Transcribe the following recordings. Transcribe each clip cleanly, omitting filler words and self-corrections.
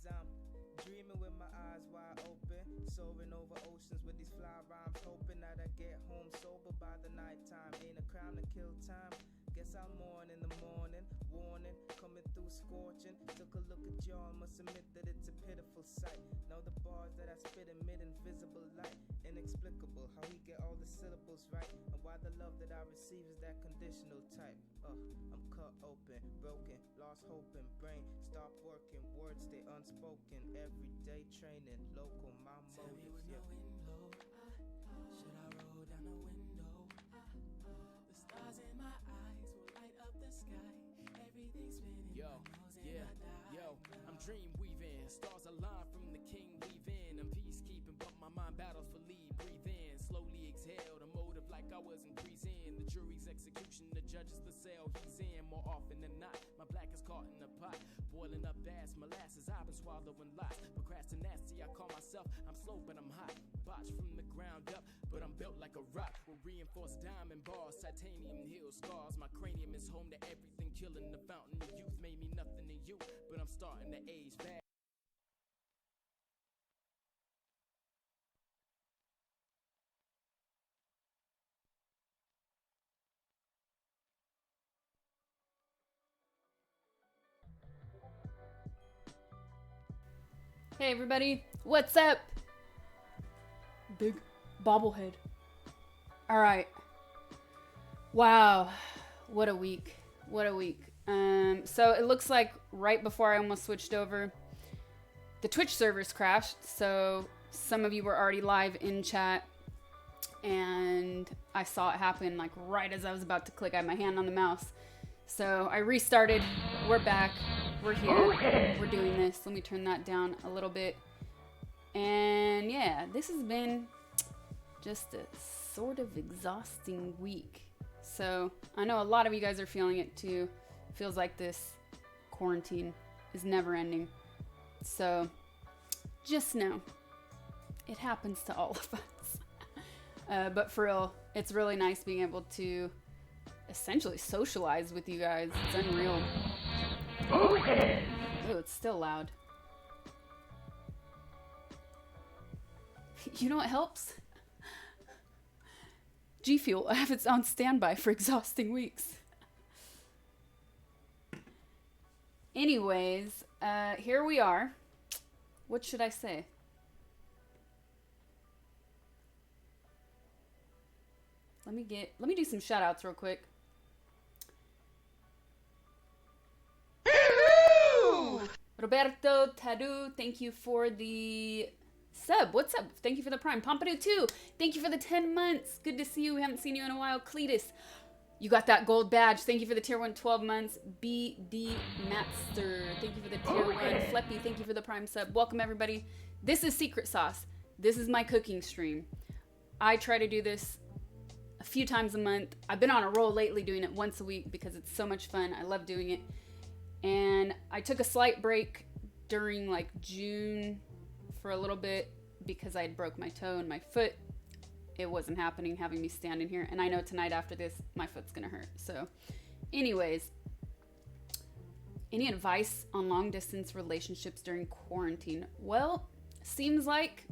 as I'm dreaming with my eyes wide open, soaring over oceans with these fly rhymes, hoping that I get home sober by the nighttime. Ain't a crime to kill time. Guess I'll mourn in the morning, warning, coming through scorching. Took a look at y'all, must admit that it's a pitiful sight. Know the bars that I spit emit invisible light. Inexplicable how he get all the syllables right, and why the love that I receive is that conditional type. I'm cut open, broken, lost hope and brain. Stop working, words stay unspoken. Everyday training, local, my motives. Tell me with no wind blow, should I roll down the window? The stars in my eyes will light up the sky. Everything's spinning. Yo, yeah, yo, I'm dream weaving. Stars align from the king weaving. I'm peacekeeping, but my mind battles for lead. Breathe in, slowly exhale. The motive like I was in greasing. The jury's execution, the judge is the cell he's in. More often than not, my black is caught in the pot. Boiling up ass molasses, I've been swallowing lots. Procrastination, I call myself, I'm slow but I'm hot. Botched from the ground up, but I'm built like a rock. With reinforced diamond bars, titanium heel scars. My cranium is home to everything, killing the fountain of youth. Made me nothing to you, but I'm starting to age fast. Hey everybody, what's up? Big bobblehead. Alright. Wow. What a week. What a week. So it looks like right before I almost switched over, the Twitch servers crashed. So some of you were already live in chat, and I saw it happen like right as I was about to click. I had my hand on the mouse. So I restarted. We're back. We're here. We're doing this. Let me turn that down a little bit. And yeah, this has been just a sort of exhausting week. So I know a lot of you guys are feeling it too. It feels like this quarantine is never ending. So just know it happens to all of us. But for real, it's really nice being able to essentially socialize with you guys. It's unreal. Oh, it's still loud. You know what helps? G Fuel. I have it on standby for exhausting weeks. Anyways, here we are. What should I say? Let me do some shout outs real quick. Roberto Tadu, thank you for the sub. What's up? Thank you for the prime. Pompidou 2, thank you for the 10 months. Good to see you. We haven't seen you in a while. Cletus, you got that gold badge. Thank you for the tier 1 12 months. BD Matster, thank you for the tier 1. Fleppy, thank you for the prime sub. Welcome everybody. This is Secret Sauce. This is my cooking stream. I try to do this a few times a month. I've been on a roll lately doing it once a week because it's so much fun. I love doing it. And I took a slight break during like June for a little bit because I had broke my toe in my foot. It wasn't happening having me standing here. And I know tonight after this, my foot's gonna hurt. So anyways, any advice on long distance relationships during quarantine? Well, seems like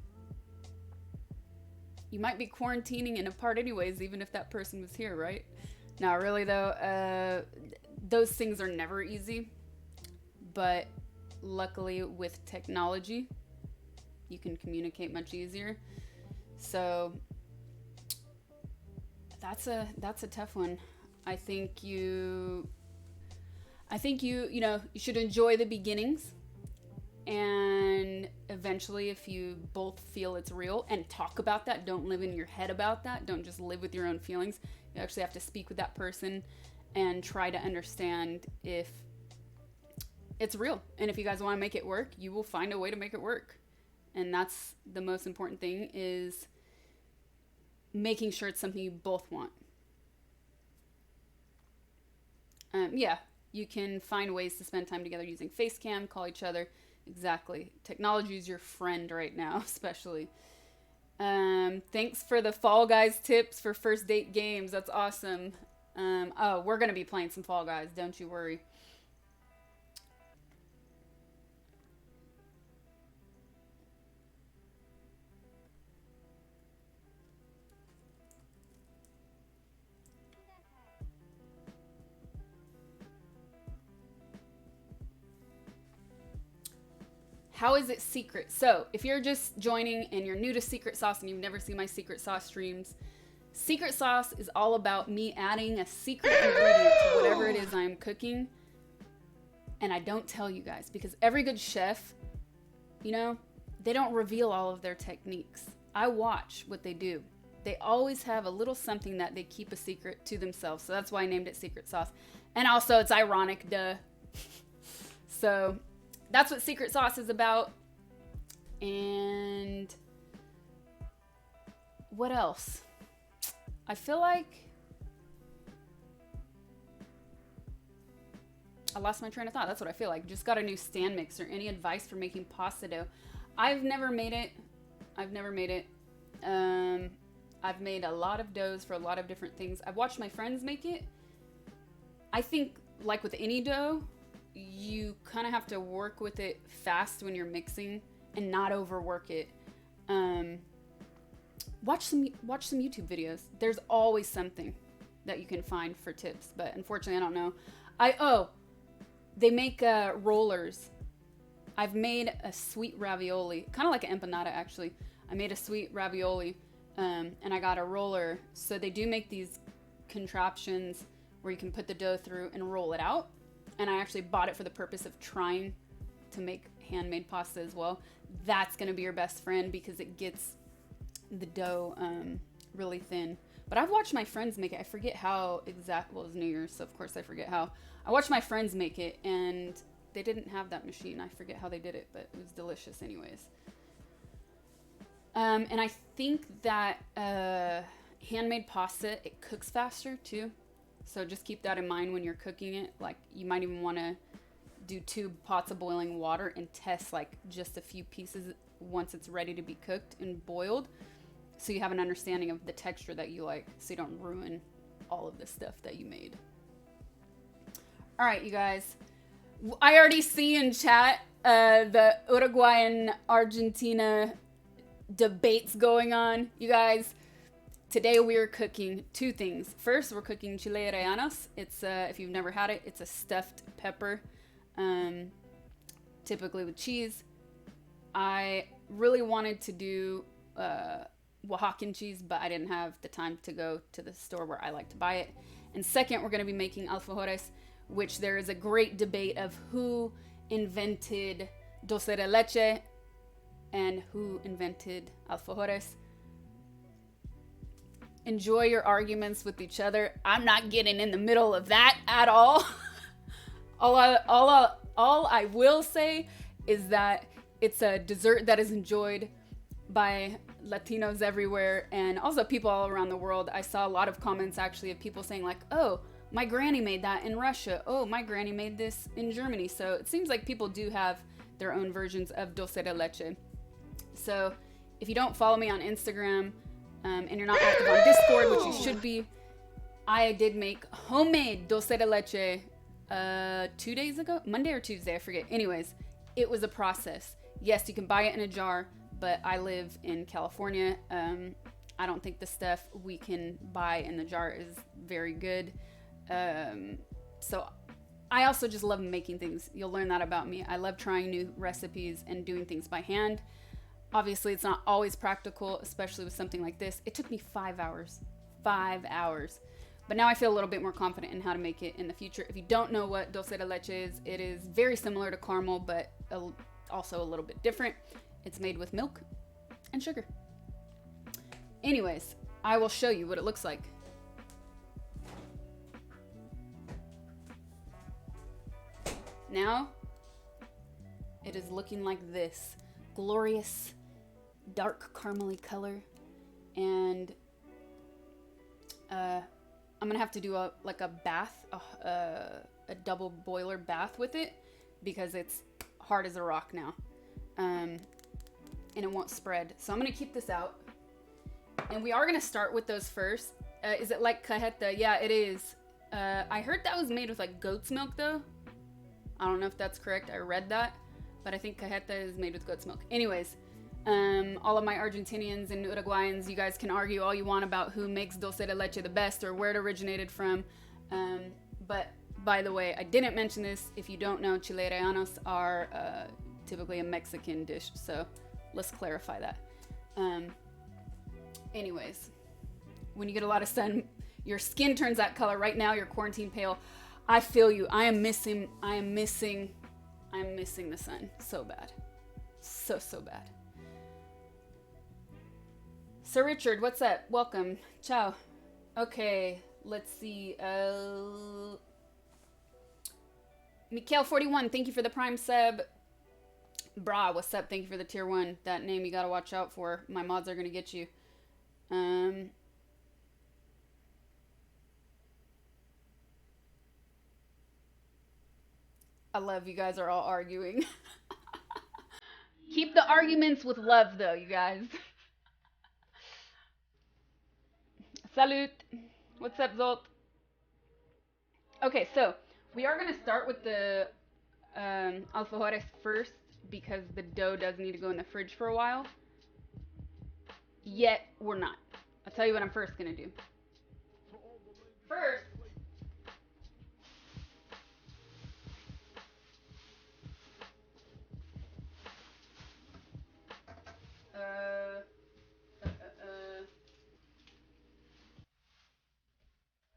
you might be quarantining in a part anyways, even if that person was here, right? Now, really though, those things are never easy. But luckily with technology, you can communicate much easier. So that's a tough one. I think you should enjoy the beginnings, and eventually if you both feel it's real, and talk about that, don't live in your head about that, don't just live with your own feelings. You actually have to speak with that person and try to understand if it's real. And if you guys want to make it work, you will find a way to make it work. And that's the most important thing, is making sure it's something you both want. Yeah, you can find ways to spend time together using FaceCam, call each other. Exactly. Technology is your friend right now, especially. Thanks for the Fall Guys tips for first date games. That's awesome. We're going to be playing some Fall Guys. Don't you worry. How is it secret? So if you're just joining and you're new to secret sauce and you've never seen my secret sauce streams, secret sauce is all about me adding a secret ingredient to whatever it is I'm cooking. And I don't tell you guys because every good chef, you know, they don't reveal all of their techniques. I watch what they do. They always have a little something that they keep a secret to themselves. So that's why I named it secret sauce. And also it's ironic, duh. So that's what secret sauce is about. And what else? I feel like I lost my train of thought. That's what I feel like. Just got a new stand mixer. Any advice for making pasta dough? I've never made it. I've made a lot of doughs for a lot of different things. I've watched my friends make it. I think, like with any dough, you kind of have to work with it fast when you're mixing and not overwork it. Watch some YouTube videos. There's always something that you can find for tips, but unfortunately I don't know. They make rollers. I've made a sweet ravioli, kind of like an empanada actually. I made a sweet ravioli and I got a roller. So they do make these contraptions where you can put the dough through and roll it out. And I actually bought it for the purpose of trying to make handmade pasta as well. That's gonna be your best friend because it gets the dough really thin. But I've watched my friends make it. I forget how exact, well, it was New Year's, so of course I forget how. I watched my friends make it and they didn't have that machine. I forget how they did it, but it was delicious anyways. And I think that handmade pasta, it cooks faster too. So just keep that in mind when you're cooking it. Like you might even want to do 2 pots of boiling water and test like just a few pieces once it's ready to be cooked and boiled. So you have an understanding of the texture that you like, so you don't ruin all of the stuff that you made. All right, you guys. I already see in chat the Uruguay and Argentina debates going on. You guys, today we are cooking 2 things. First, we're cooking chile rellenos. It's, if you've never had it, it's a stuffed pepper, typically with cheese. I really wanted to do Oaxacan cheese, but I didn't have the time to go to the store where I like to buy it. And second, we're going to be making alfajores, which there is a great debate of who invented dulce de leche and who invented alfajores. Enjoy your arguments with each other. I'm not getting in the middle of that at all. All I will say is that it's a dessert that is enjoyed by Latinos everywhere and also people all around the world. I saw a lot of comments actually of people saying like, oh, my granny made that in Russia. Oh, my granny made this in Germany. So it seems like people do have their own versions of dulce de leche. So if you don't follow me on Instagram and you're not active on Discord, which you should be, I did make homemade dulce de leche 2 days ago, Monday or Tuesday, I forget. Anyways, it was a process. Yes, you can buy it in a jar, but I live in California. I don't think the stuff we can buy in the jar is very good. So I also just love making things. You'll learn that about me. I love trying new recipes and doing things by hand. Obviously, it's not always practical, especially with something like this. It took me 5 hours. 5 hours. But now I feel a little bit more confident in how to make it in the future. If you don't know what dulce de leche is, it is very similar to caramel, but also a little bit different. It's made with milk and sugar. Anyways, I will show you what it looks like. Now, it is looking like this. Glorious, dark caramely color. And I'm gonna have to do a bath, a double boiler bath with it because it's hard as a rock now. And it won't spread. So I'm gonna keep this out. And we are gonna start with those first. Is it like cajeta? Yeah, it is. I heard that was made with like goat's milk though. I don't know if that's correct. I read that, but I think cajeta is made with goat's milk. Anyways, all of my Argentinians and Uruguayans, you guys can argue all you want about who makes dulce de leche the best or where it originated from. But by the way, I didn't mention this. If you don't know, chile rellenos are typically a Mexican dish, so let's clarify that. Anyways, when you get a lot of sun, your skin turns that color. Right now, you're quarantine pale. I feel you. I am missing the sun so bad. So bad. Sir Richard, what's up? Welcome. Ciao. Okay, let's see. Mikhail41, thank you for the Prime sub. Bra, what's up? Thank you for the tier 1. That name you gotta watch out for. My mods are gonna get you. I love you guys are all arguing. Keep the arguments with love though, you guys. Salut. What's up, Zolt? Okay, so we are going to start with the alfajores first because the dough does need to go in the fridge for a while. Yet, we're not. I'll tell you what I'm first going to do. First,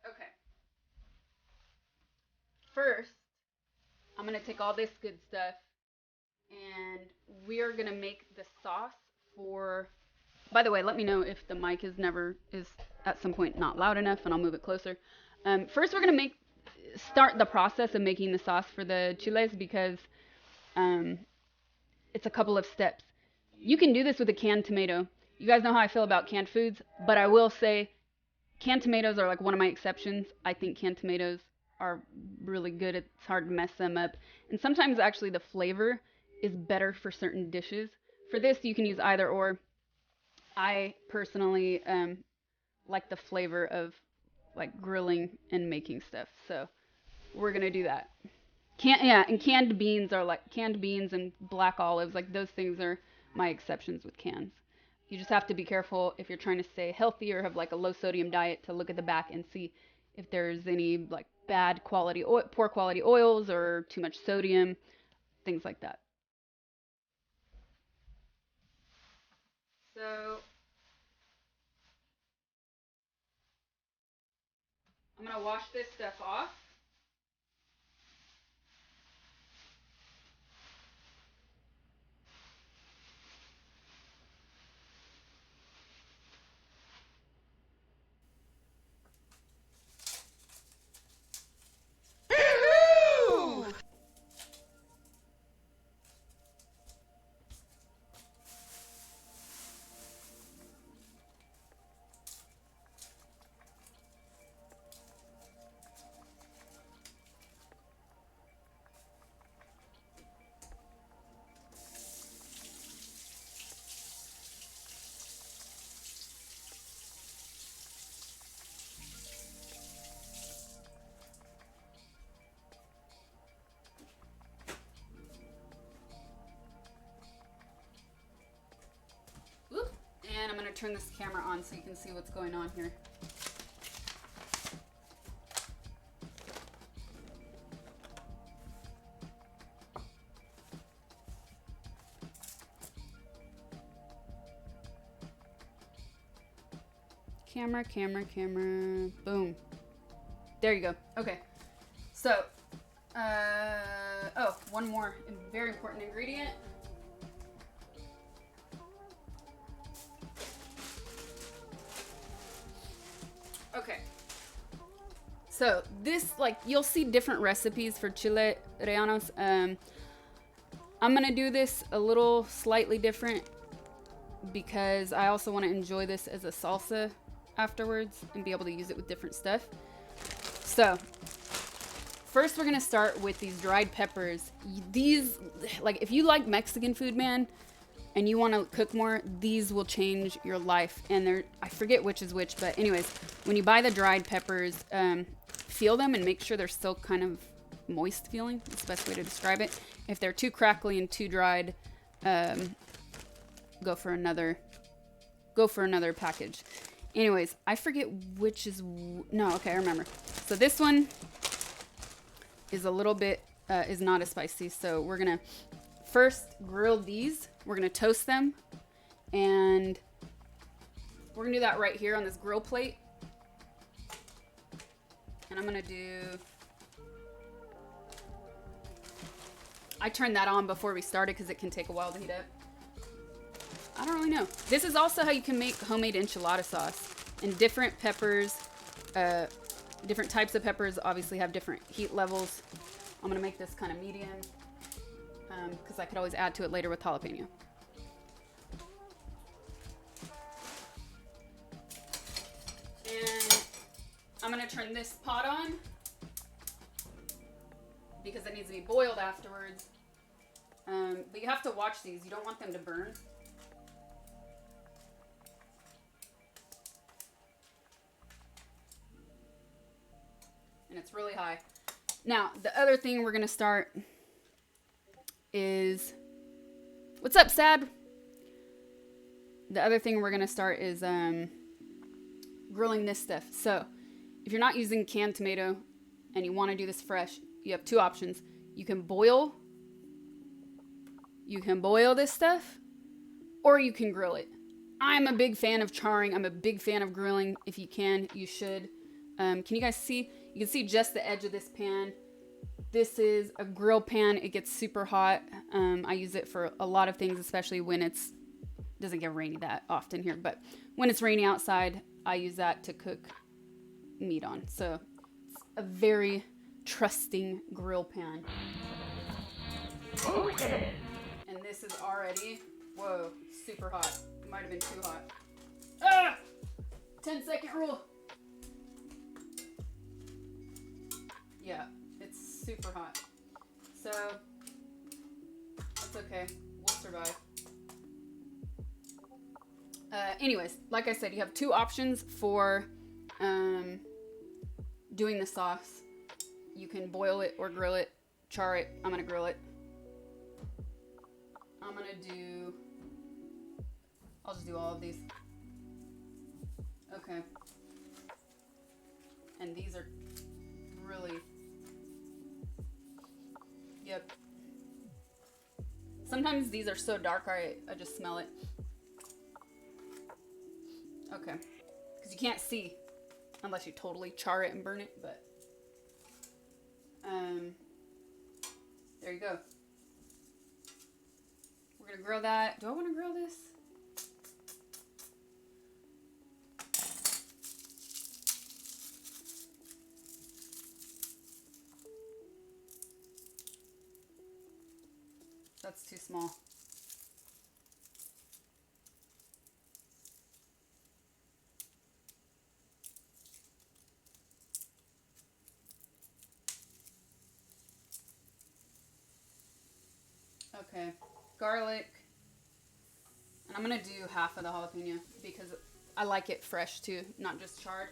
okay. First, I'm going to take all this good stuff and we are going to make the sauce for... By the way, let me know if the mic is at some point not loud enough and I'll move it closer. First, we're going to start the process of making the sauce for the chiles because it's a couple of steps. You can do this with a canned tomato. You guys know how I feel about canned foods, but I will say canned tomatoes are like one of my exceptions. I think canned tomatoes are really good. It's hard to mess them up. And sometimes actually the flavor is better for certain dishes. For this, you can use either or. I personally like the flavor of like grilling and making stuff. So we're going to do that. And canned beans and black olives, like those things are my exceptions with cans. You just have to be careful if you're trying to stay healthy or have like a low sodium diet to look at the back and see if there's any like poor quality oils or too much sodium, things like that. So I'm going to wash this stuff off. And I'm going to turn this camera on so you can see what's going on here. Camera. Boom. There you go. Okay. So, one more very important ingredient. Okay. So this, like, you'll see different recipes for chile rellenos. I'm gonna do this a little slightly different because I also want to enjoy this as a salsa afterwards and be able to use it with different stuff. So first we're gonna start with these dried peppers. These, like, if you like Mexican food, man, and you want to cook more, these will change your life. And I forget which is which, but anyways, when you buy the dried peppers, feel them and make sure they're still kind of moist feeling. That's the best way to describe it. If they're too crackly and too dried, go for another package. Anyways, I forget which is, no, okay, I remember. So this one is a little bit, is not as spicy. So we're gonna first grill these. We're gonna toast them, and we're gonna do that right here on this grill plate. And I'm gonna do, I turned that on before we started because it can take a while to heat up. I don't really know. This is also how you can make homemade enchilada sauce. And different peppers, different types of peppers obviously have different heat levels. I'm gonna make this kind of medium because I could always add to it later with jalapeno. And I'm gonna turn this pot on because it needs to be boiled afterwards. But you have to watch these. You don't want them to burn. And it's really high. Now, the other thing we're gonna start is, what's up, Sad? The other thing we're gonna start is grilling this stuff. So, if you're not using canned tomato and you want to do this fresh, you have two options. You can boil this stuff, or you can grill it. I'm a big fan of charring. I'm a big fan of grilling. If you can, you should. Can you guys see? You can see just the edge of this pan. This is a grill pan. It gets super hot. I use it for a lot of things, especially when doesn't get rainy that often here, but when it's rainy outside, I use that to cook meat on. So it's a very trusting grill pan. Okay. And this is already, whoa, super hot. It might have been too hot. Ah! 10-second rule. Yeah, it's super hot. So, that's okay. We'll survive. Anyways, like I said, you have two options for doing the sauce. You can boil it or grill it, char it. I'm gonna grill it. I'll just do all of these. Okay. And these are really, yep. Sometimes these are so dark, I just smell it. Okay. Because you can't see unless you totally char it and burn it, but there you go. We're gonna grill that. Do I want to grill this? That's too small. Okay, garlic. And I'm gonna do half of the jalapeno because I like it fresh too, not just charred.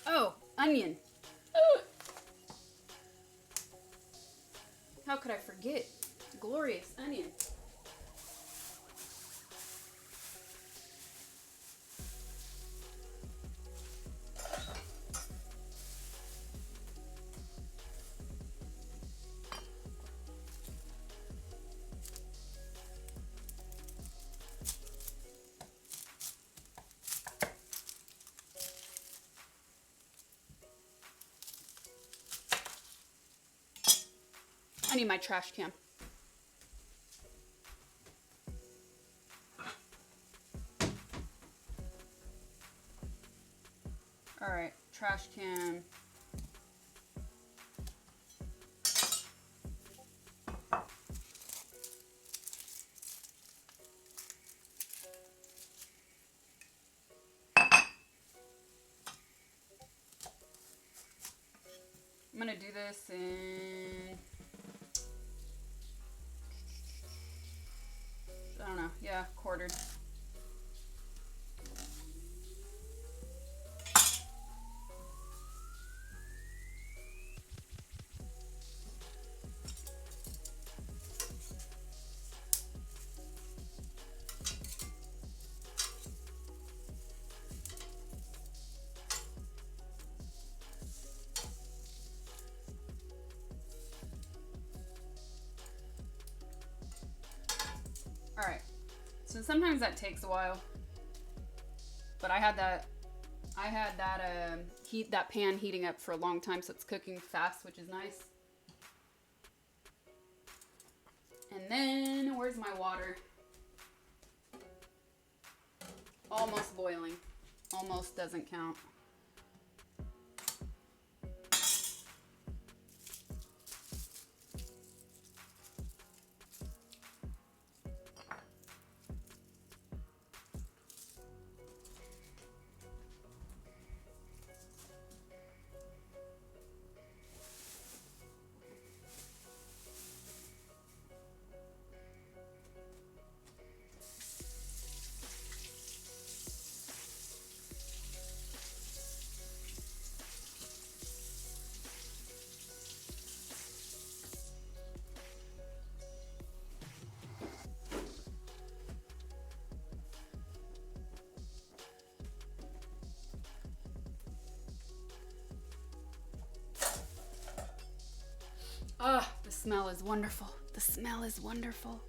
Oh, onion. Ooh. How could I forget? Glorious onion. I need my trash can. All right, trash can. I'm gonna do this in, I don't know, yeah, quartered. So sometimes that takes a while. But I had that that pan heating up for a long time, so it's cooking fast, which is nice. And then, where's my water? Almost boiling. Almost doesn't count. Ah, the smell is wonderful. The smell is wonderful.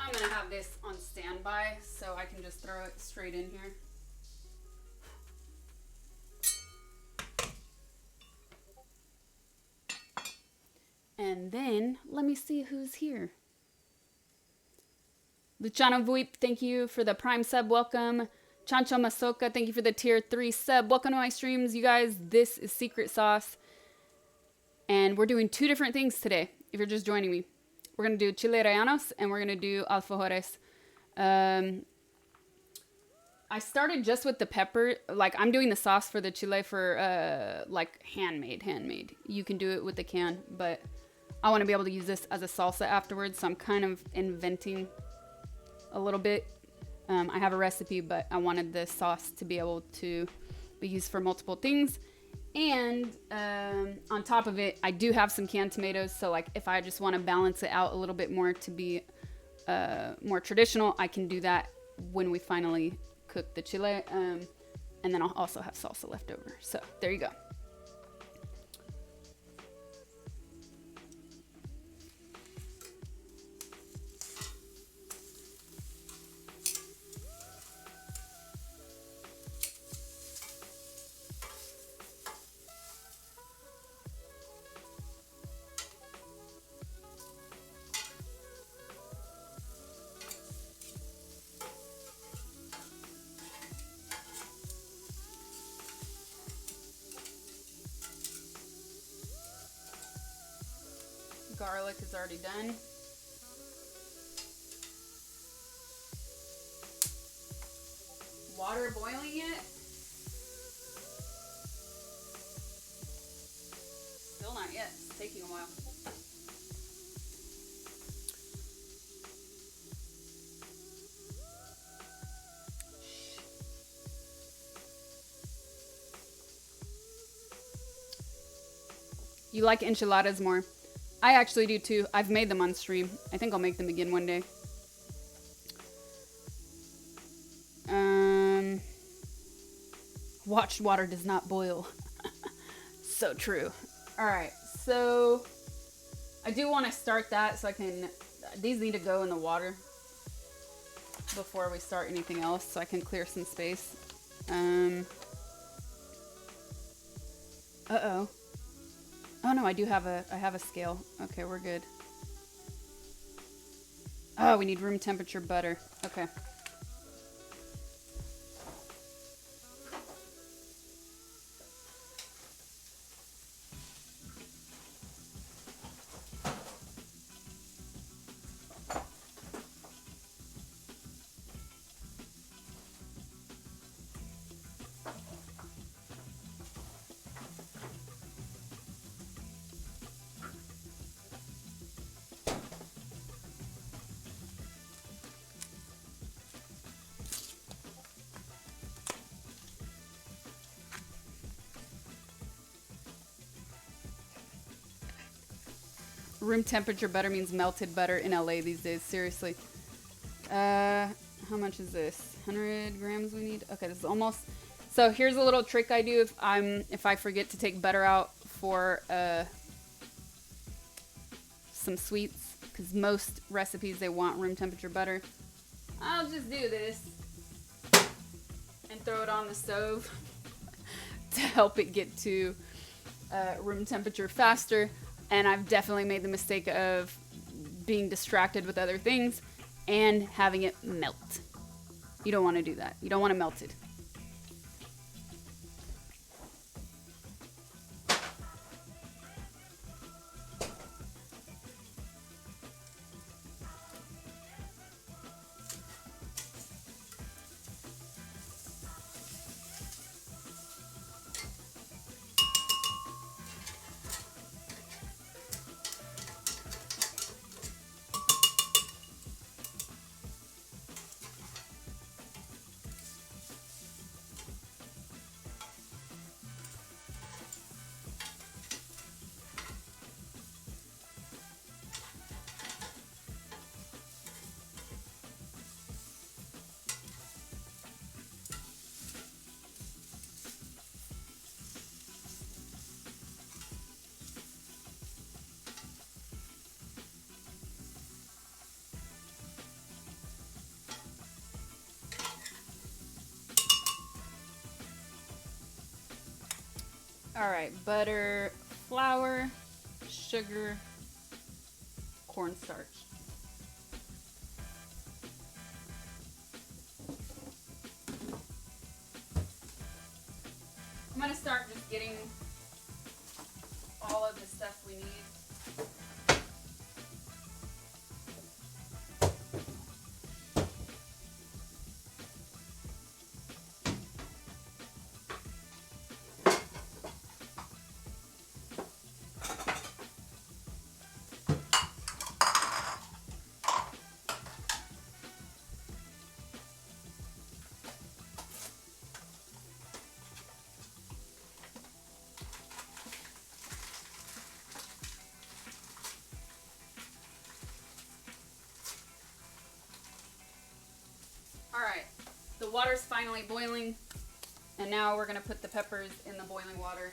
I'm gonna have this on standby so I can just throw it straight in here. And then let me see who's here. Luciano Vuip, thank you for the Prime sub. Welcome. Chancho Masoka, thank you for the tier 3 sub. Welcome to my streams, you guys. This is Secret Sauce. And we're doing 2 different things today, if you're just joining me. We're going to do Chile Rellenos and we're going to do Alfajores. I started just with the pepper. Like, I'm doing the sauce for the Chile for, like, handmade. You can do it with the can, but I want to be able to use this as a salsa afterwards. So I'm kind of inventing a little bit. I have a recipe, but I wanted the sauce to be able to be used for multiple things. And on top of it, I do have some canned tomatoes. So like if I just want to balance it out a little bit more to be more traditional, I can do that when we finally cook the chile. And then I'll also have salsa left over. So there you go. Garlic is already done. Water boiling yet? Still not yet. It's taking a while. You like enchiladas more? I actually do too. I've made them on stream. I think I'll make them again one day. Watched water does not boil. So true. All right, so I do want to start that so I can, these need to go in the water before we start anything else so I can clear some space. Uh-oh. Oh no, I have a scale. Okay, we're good. Oh, we need room temperature butter. Okay. room temperature butter means melted butter in LA these days. Seriously. How much is this? 100 grams we need? Okay, this is almost... So here's a little trick I do if I forget to take butter out for some sweets, because most recipes they want room temperature butter. I'll just do this and throw it on the stove to help it get to room temperature faster. And I've definitely made the mistake of being distracted with other things and having it melt. You don't want to do that. You don't want to melt it. Alright, butter, flour, sugar, cornstarch. I'm going to start just getting all of the stuff we need. Alright, the water's finally boiling, and now we're going to put the peppers in the boiling water.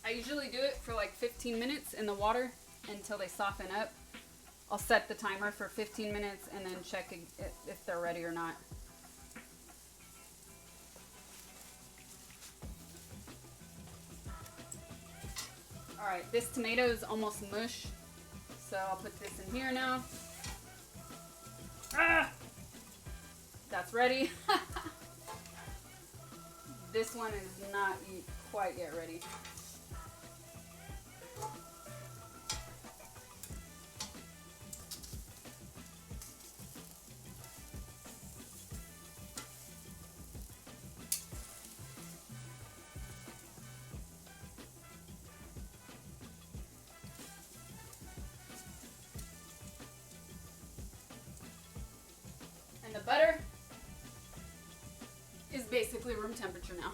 I usually do it for like 15 minutes in the water until they soften up. I'll set the timer for 15 minutes and then check if they're ready or not. Alright, this tomato is almost mush, so I'll put this in here now. Ah! That's ready. This one is not quite yet ready. And the butter is basically room temperature now.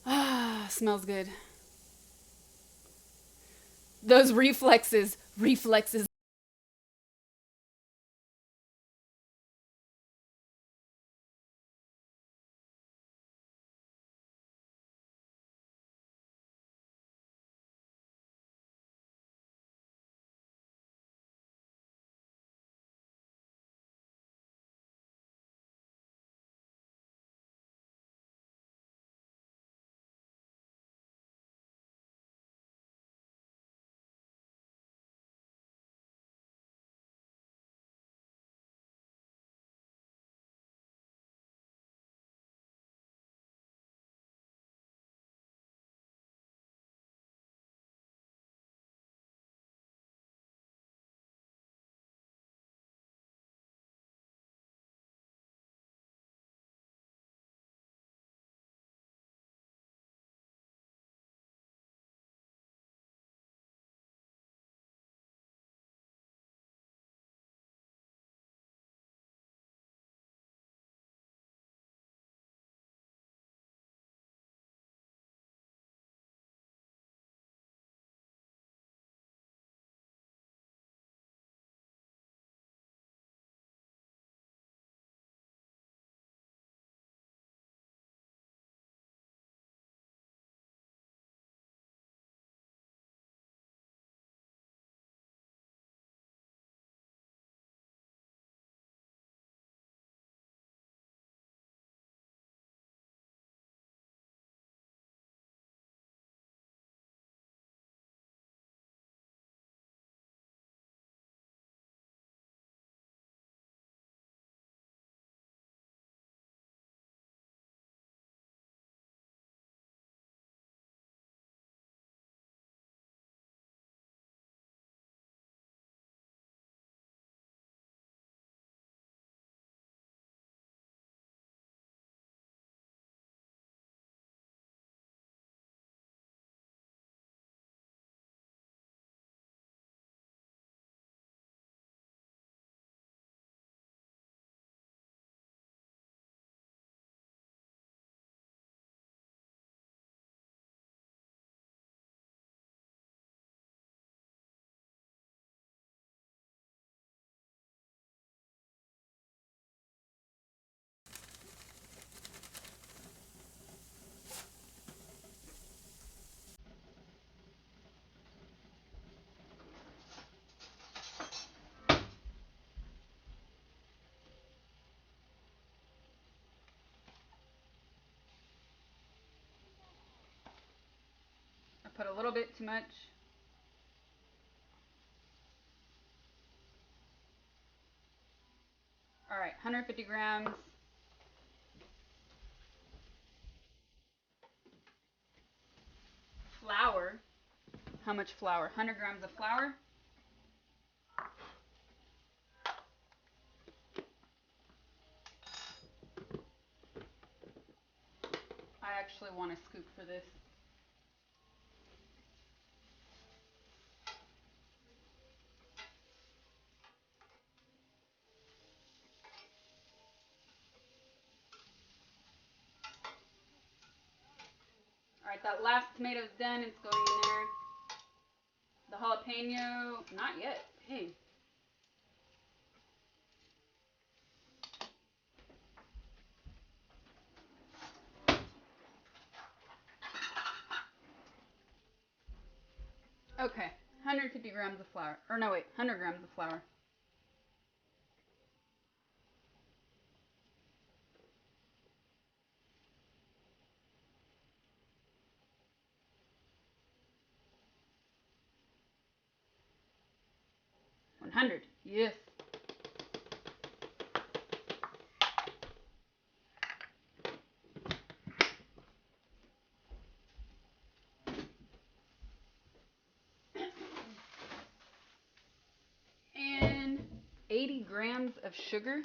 Ah, smells good. Those reflexes. put a little bit too much. All right, 150 grams. Flour. How much flour? 100 grams of flour. I actually want a scoop for this. All right, that last tomato's done. It's going in there. The jalapeno, not yet. Hey. Okay, 150 grams of flour. Or no, wait, 100 grams of flour. Yes. And 80 grams of sugar.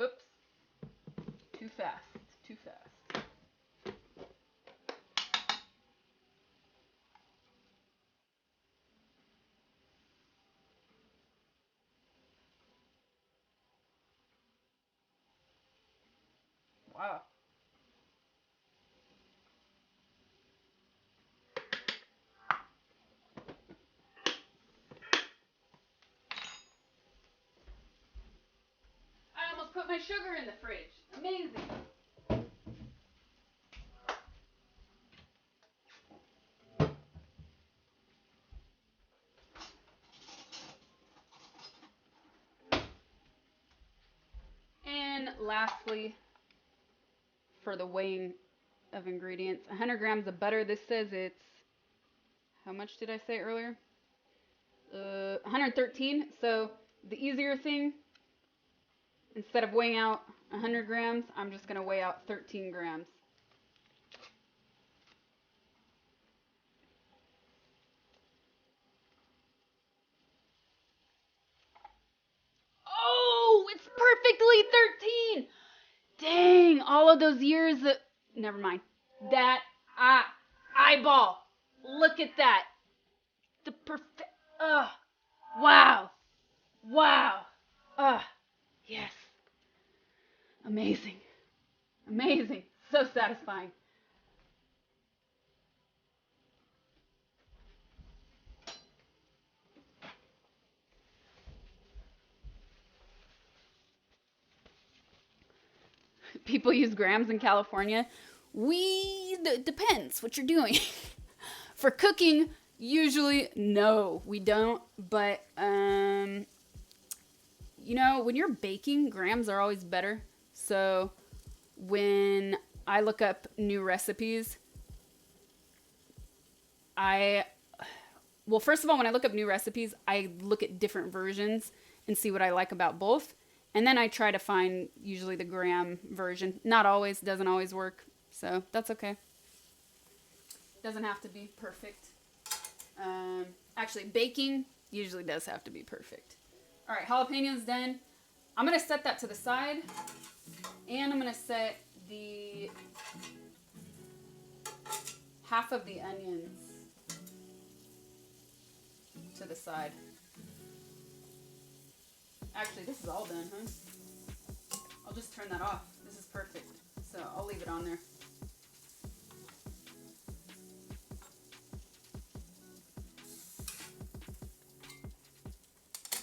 Oops. Too fast. Too fast. Wow. I almost put my sugar in the fridge. Amazing. And lastly, for the weighing of ingredients, 100 grams of butter. This says it's, how much did I say earlier? 113. So the easier thing, instead of weighing out 100 grams, I'm just going to weigh out 13 grams. Oh, it's perfectly 13. Dang, all of those years. Never mind. That eyeball. Look at that. The perfect. Wow. Wow. Yes. Amazing. Amazing. So satisfying. People use grams in California. Depends what you're doing. For cooking, usually, no, we don't. But, you know, when you're baking, grams are always better. So when I look up new recipes, well, first of all, when I look up new recipes, I look at different versions and see what I like about both. And then I try to find usually the gram version. Not always, doesn't always work. So that's okay. Doesn't have to be perfect. Actually, baking usually does have to be perfect. All right, jalapeno's done. I'm going to set that to the side. And I'm going to set the half of the onions to the side. Actually, this is all done, huh? I'll just turn that off. This is perfect. So I'll leave it on there.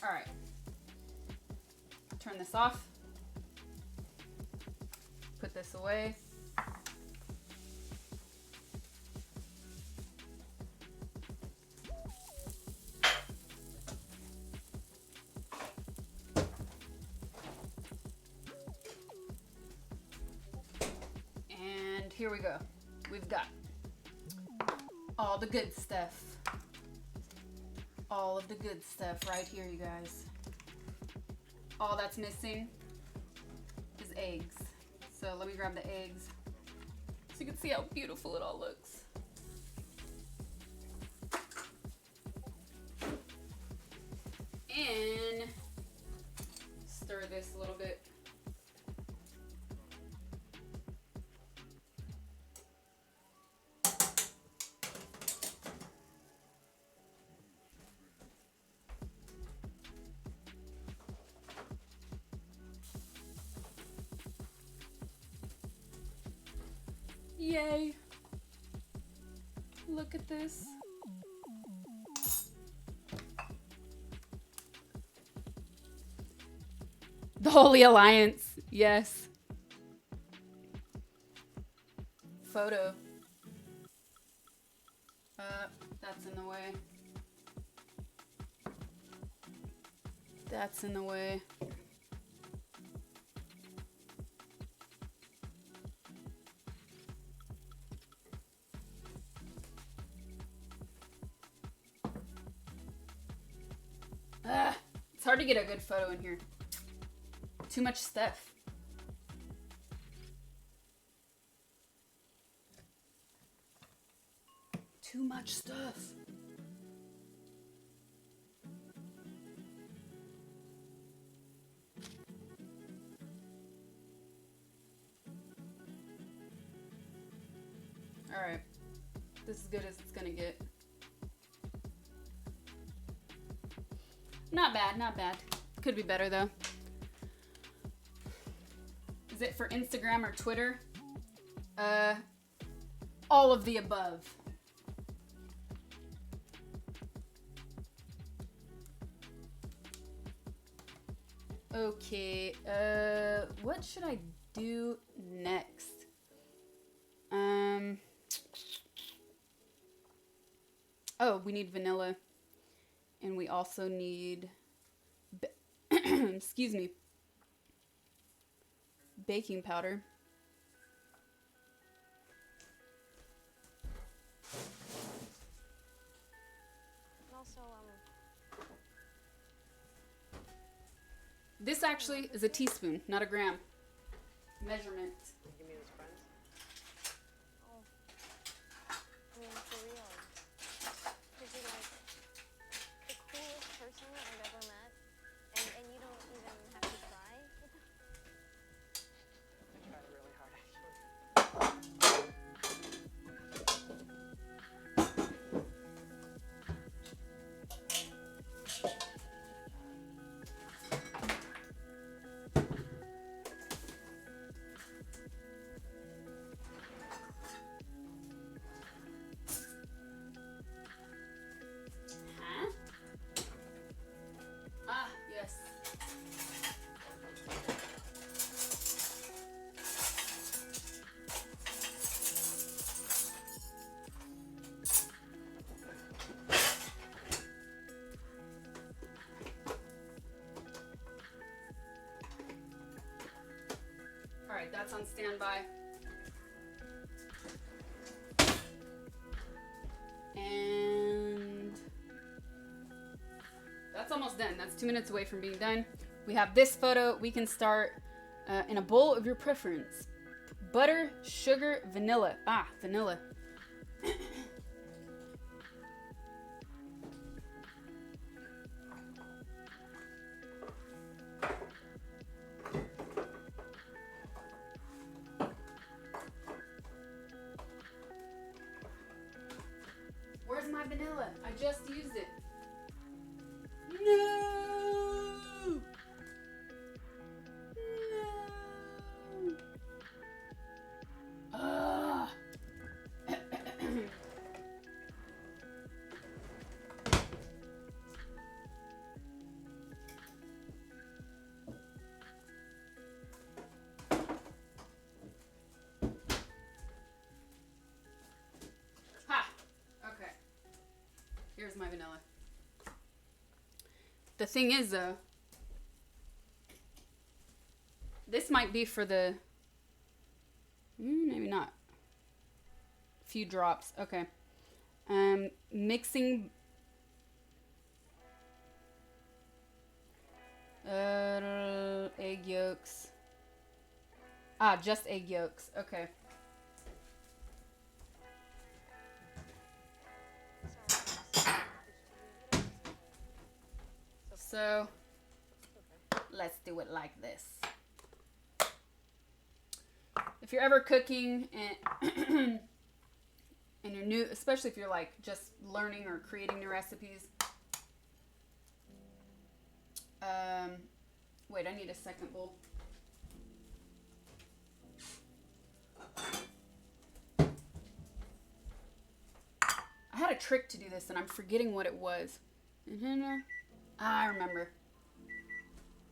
All right. Turn this off. Put this away. here we go. We've got all the good stuff. All of the good stuff right here, you guys. All that's missing is eggs. So let me grab the eggs so you can see how beautiful it all looks. And stir this a little bit. Yay. Look at this. The Holy Alliance. Yes. Photo. That's in the way. That's in the way. It's hard to get a good photo in here. Too much stuff. Too much stuff. All right. This is as good as it's gonna get. Not bad, not bad. Could be better though. Is it for Instagram or Twitter? All of the above. Okay, what should I do next? Oh, we need vanilla. And we also need, excuse me, baking powder. Also, This actually is a teaspoon, not a gram. Measurement. Give me those friends. I mean, for real. Is he like the coolest person I've ever met? And you don't even have to try with him? I tried really hard, actually. Huh? Ah, yes. All right, that's on standby. And that's almost done. That's 2 minutes away from being done. We have this photo. We can start in a bowl of your preference. Butter, sugar, vanilla. Ah, vanilla. Where's my vanilla? I just used it. No! No! Ugh. Ha! Okay. Here's my vanilla. The thing is, though, this might be for the... maybe not. Few drops. Okay. Mixing. Egg yolks. Ah, just egg yolks. Okay. So, let's do it like this. If you're ever cooking and and you're new, especially if you're like just learning or creating new recipes. Wait, I need a second bowl. I had a trick to do this and I'm forgetting what it was. I remember.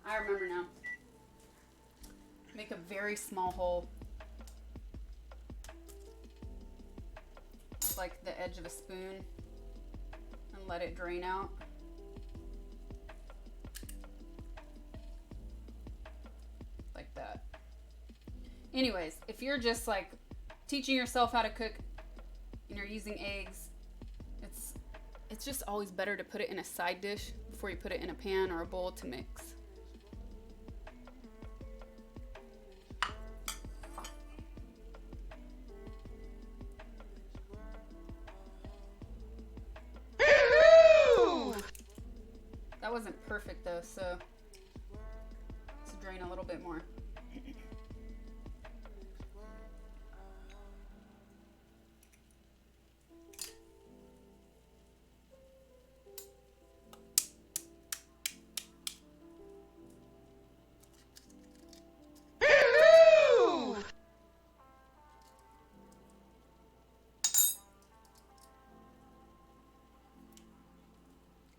I remember now. Make a very small hole. Like the edge of a spoon. And let it drain out. Like that. Anyways, if you're just like teaching yourself how to cook and you're using eggs, it's just always better to put it in a side dish before you put it in a pan or a bowl to mix. That wasn't perfect though, so let's drain a little bit more.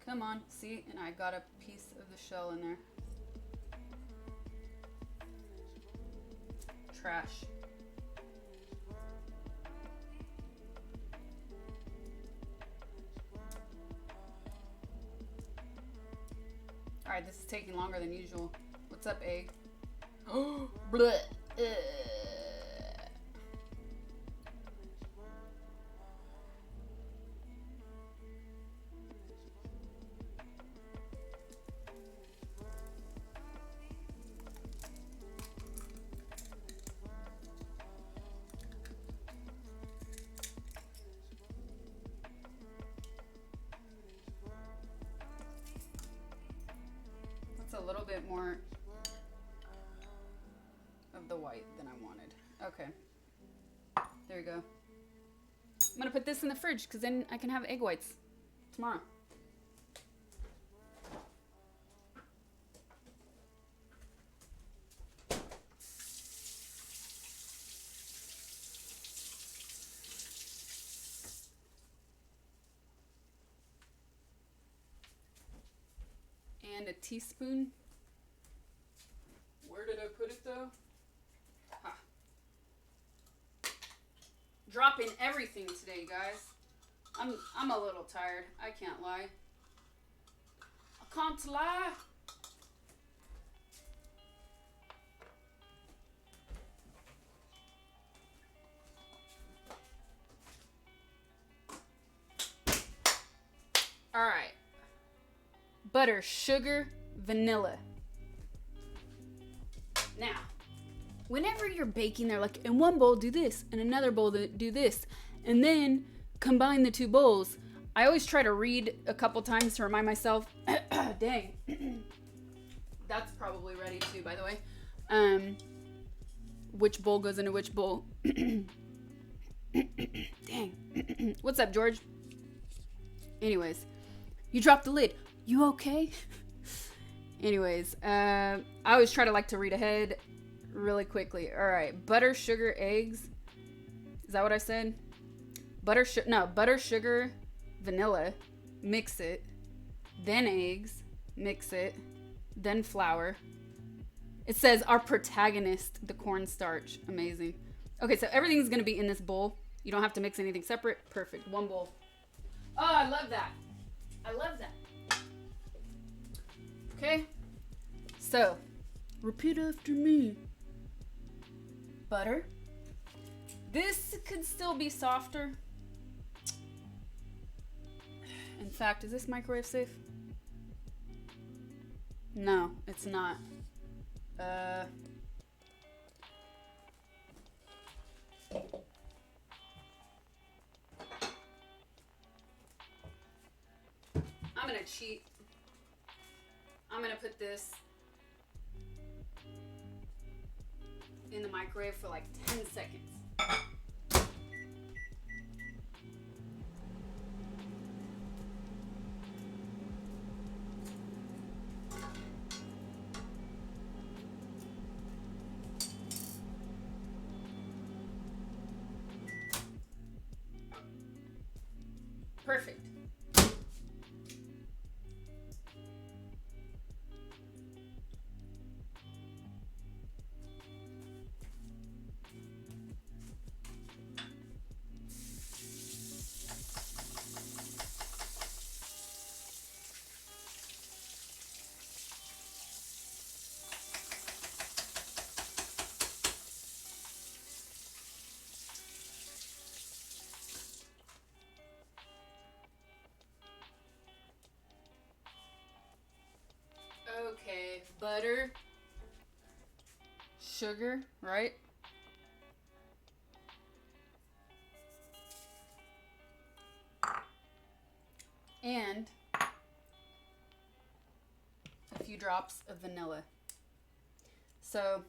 Come on, see? And I got a piece of the shell in there. Trash. Alright, this is taking longer than usual. What's up, egg? Oh, bleh. A little bit more of the white than I wanted. Okay. There you go. I'm gonna put this in the fridge because then I can have egg whites tomorrow. And a teaspoon. Where did I put it though? Ha. Dropping everything today, guys. I'm a little tired. I can't lie. I can't lie. All right. Butter, sugar, vanilla. Now, whenever you're baking, they're like, in one bowl do this, and another bowl do this, and then combine the two bowls. I always try to read a couple times to remind myself. Dang. That's probably ready too, by the way. Which bowl goes into which bowl. Dang. What's up, George? Anyways, you dropped the lid. You okay? Anyways, I always try to like to read ahead really quickly. All right, butter, sugar, eggs. Is that what I said? Butter, sugar, vanilla. Mix it. Then eggs. Mix it. Then flour. It says our protagonist, the cornstarch. Amazing. Okay, so everything's gonna be in this bowl. You don't have to mix anything separate. Perfect. One bowl. Oh, I love that. I love that. Okay, so repeat after me. Butter, This could still be softer. In fact, is this microwave safe? No, it's not. I'm gonna cheat. I'm gonna put this in the microwave for like 10 seconds. Perfect. Okay, butter, sugar, right? And a few drops of vanilla. So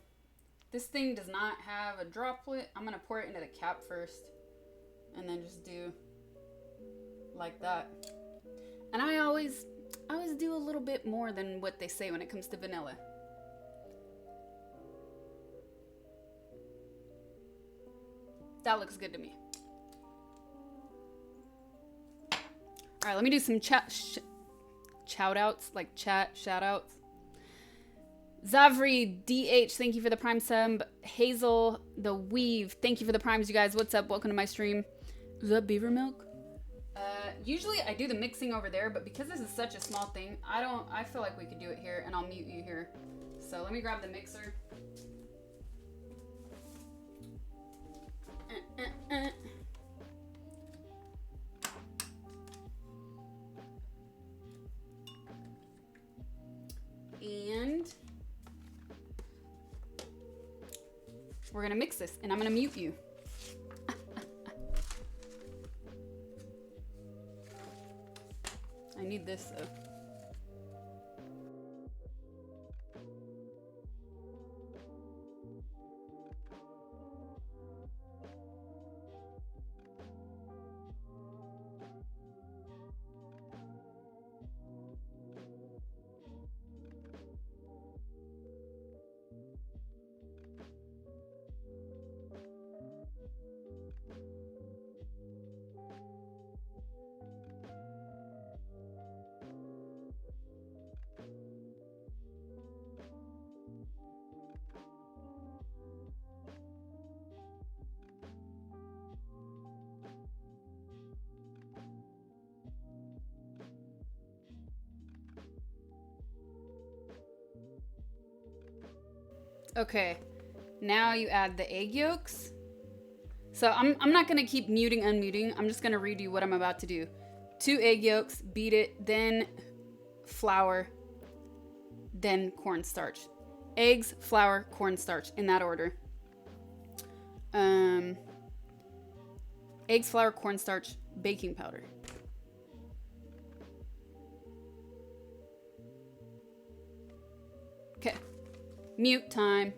this thing does not have a droplet. I'm gonna pour it into the cap first and then just do like that. And I always do a little bit more than what they say when it comes to vanilla. That looks good to me. All right, let me do some shout outs, like shout outs. Zavri DH, thank you for the prime sub. Hazel the Weave, thank you for the primes, you guys. What's up? Welcome to my stream. Is that beaver milk? Usually I do the mixing over there, but because this is such a small thing, I feel like we could do it here, and I'll mute you here. So let me grab the mixer. And we're gonna mix this, and I'm gonna mute you. I need this though. Okay, now you add the egg yolks. So I'm not gonna keep muting, unmuting. I'm just gonna read you what I'm about to do. 2 egg yolks, beat it, then flour, then cornstarch. Eggs, flour, cornstarch, in that order. Eggs, flour, cornstarch, baking powder. Okay, mute time.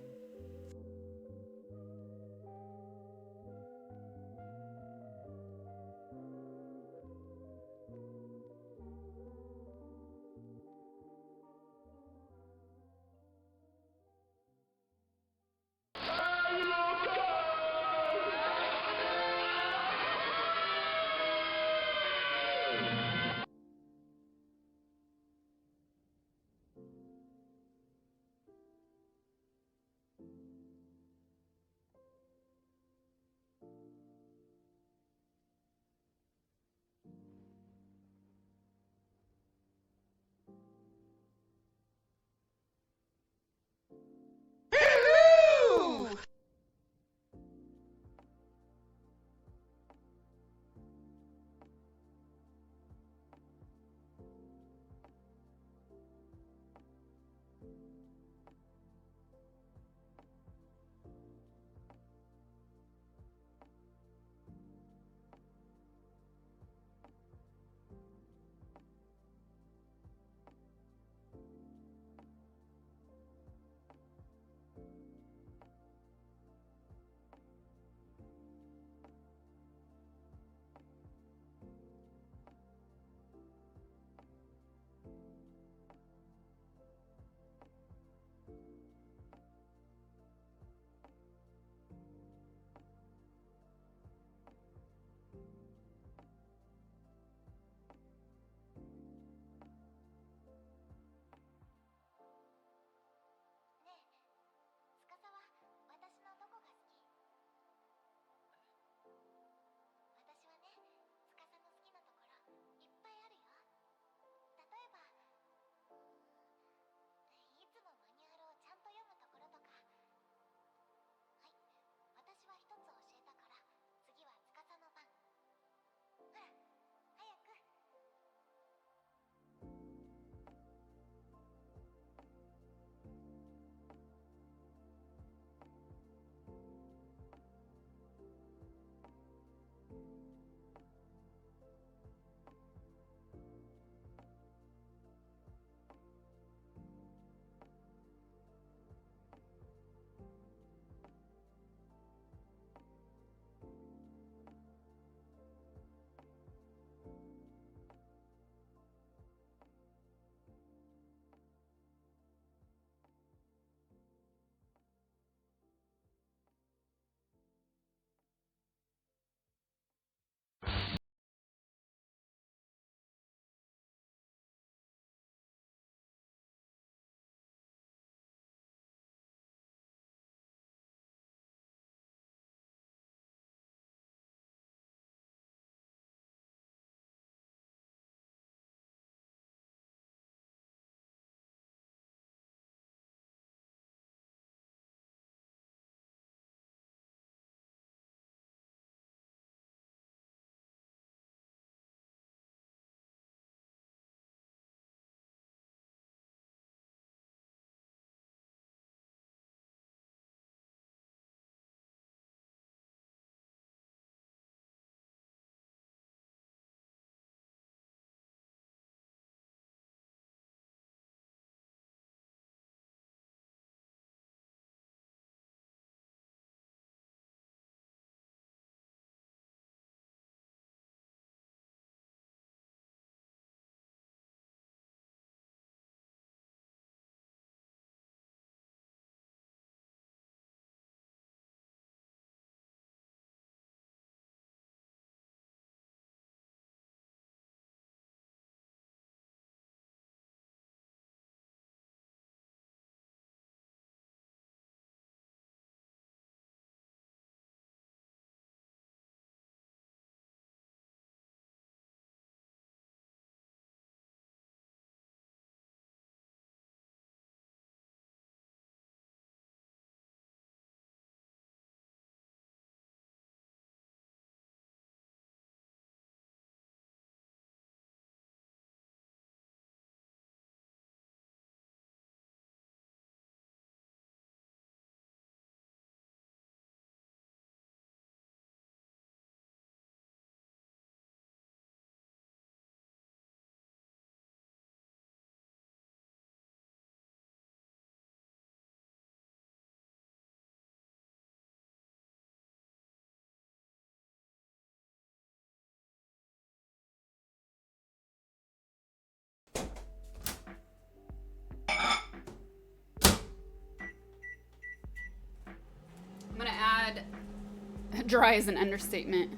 dry is an understatement.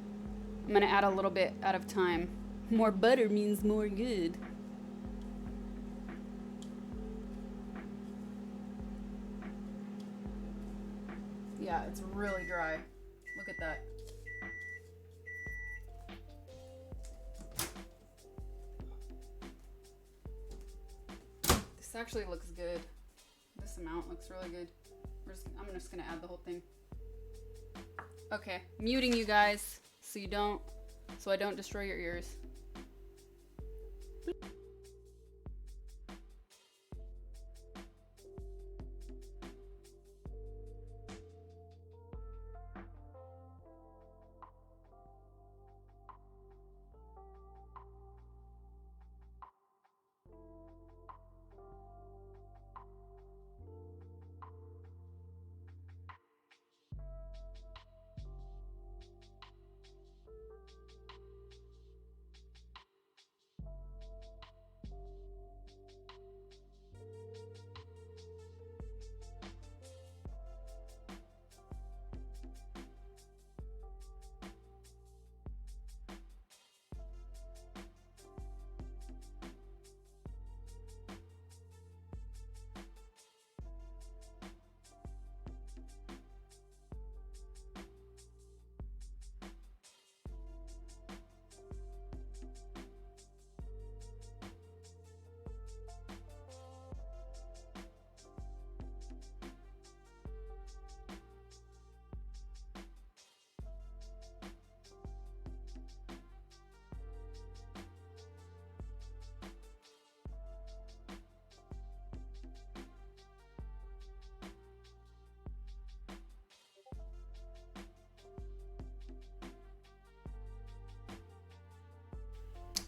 I'm gonna add a little bit out of time. More butter means more good. Yeah, it's really dry. Look at that. This actually looks good. This amount looks really good. I'm just gonna add the whole thing. Okay, muting you guys so I don't destroy your ears.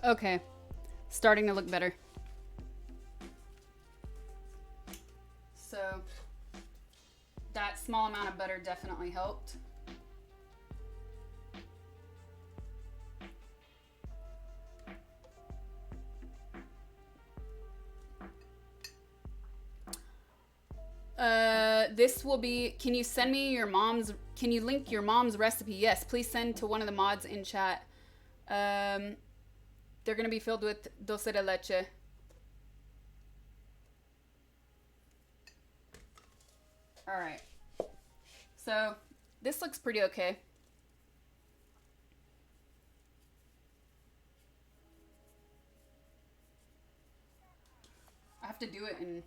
Okay, starting to look better. So that small amount of butter definitely helped. This will be, can you link your mom's recipe? Yes, please send to one of the mods in chat. They're going to be filled with dulce de leche. All right. So this looks pretty okay. I have to do it in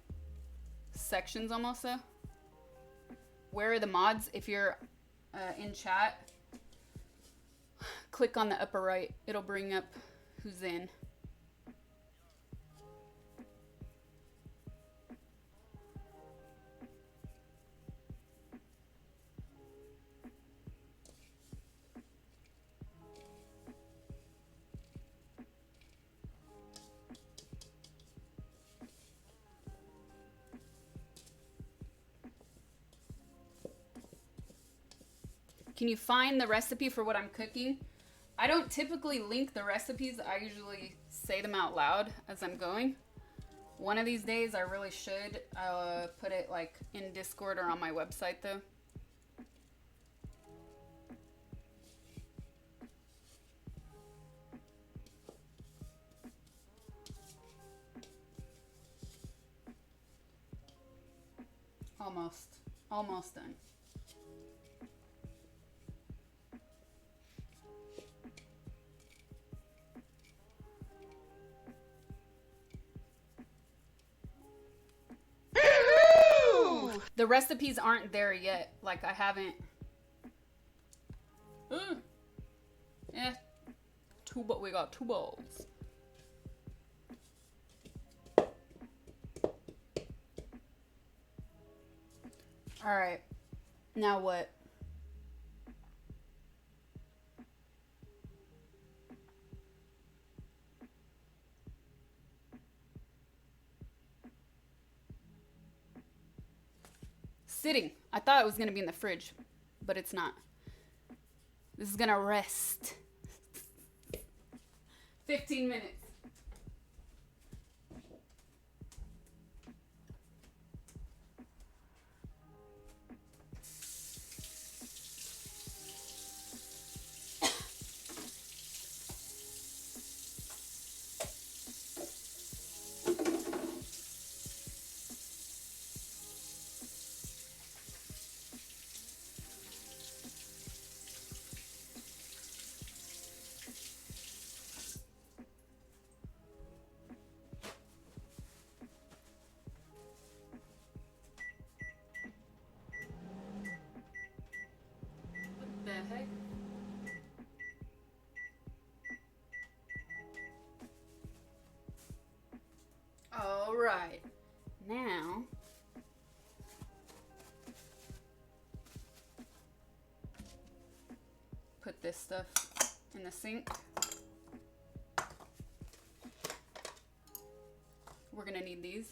sections almost though. Where are the mods? If you're in chat, click on the upper right. It'll bring up who's in. Can you find the recipe for what I'm cooking? I don't typically link the recipes. I usually say them out loud as I'm going. One of these days I really should put it like in Discord or on my website though. Almost done. The recipes aren't there yet. Like I haven't. Yeah. But we got 2 bowls. All right. Now what? Sitting. I thought it was going to be in the fridge, but it's not. This is going to rest. 15 minutes. heck? All right. Now, put this stuff in the sink. We're gonna need these.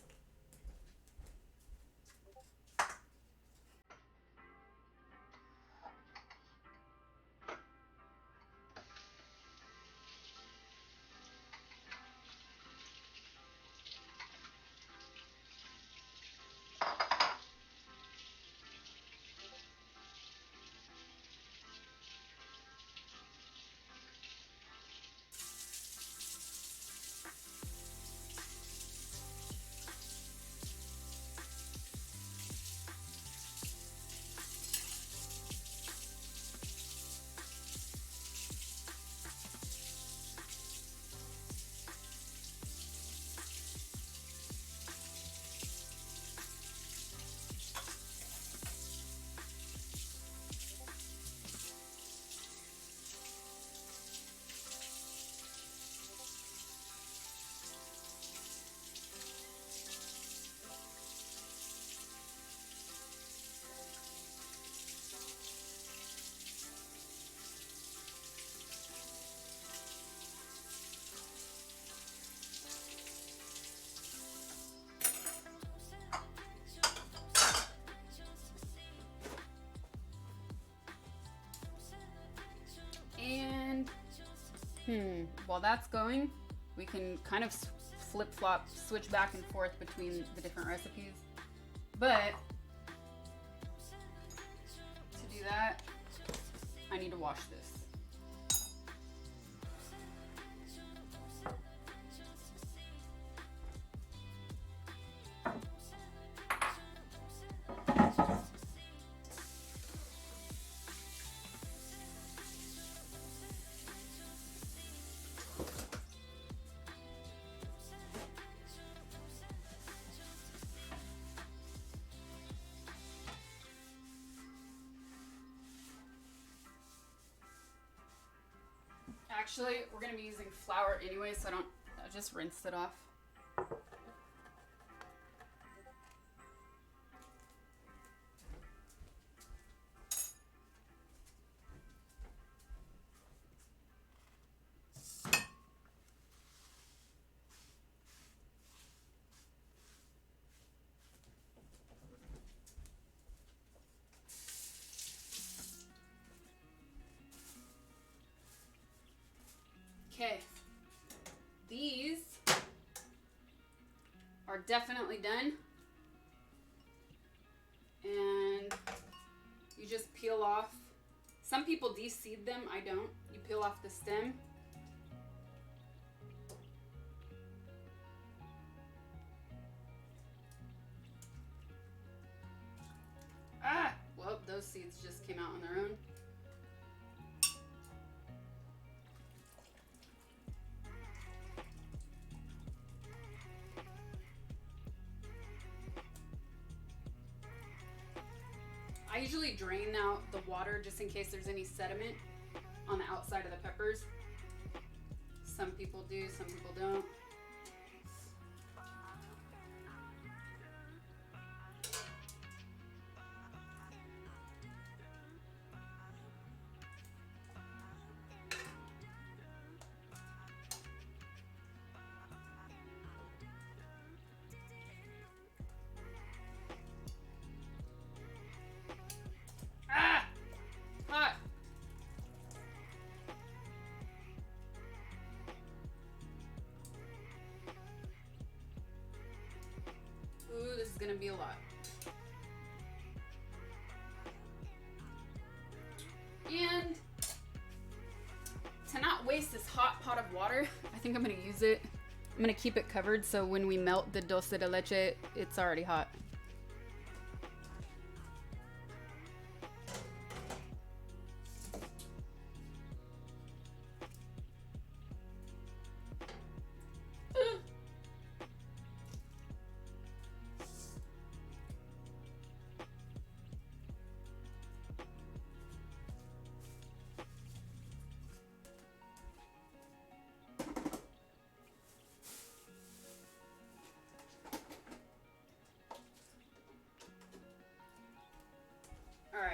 While that's going, we can kind of flip-flop, switch back and forth between the different recipes. But to do that, I need to wash this. Actually, we're gonna be using flour anyway, so I just rinsed it off. Okay, these are definitely done, and you just peel off. Some people de-seed them, I don't. You peel off the stem. Ah! Well, those seeds just came out on their own. I usually drain out the water just in case there's any sediment on the outside of the peppers. Some people do, some people don't. Gonna be a lot. And to not waste this hot pot of water, I think I'm gonna use it. I'm gonna keep it covered so when we melt the dulce de leche, it's already hot.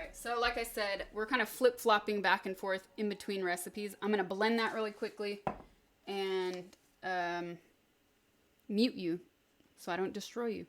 Okay, so like I said, we're kind of flip-flopping back and forth in between recipes. I'm going to blend that really quickly and mute you so I don't destroy you.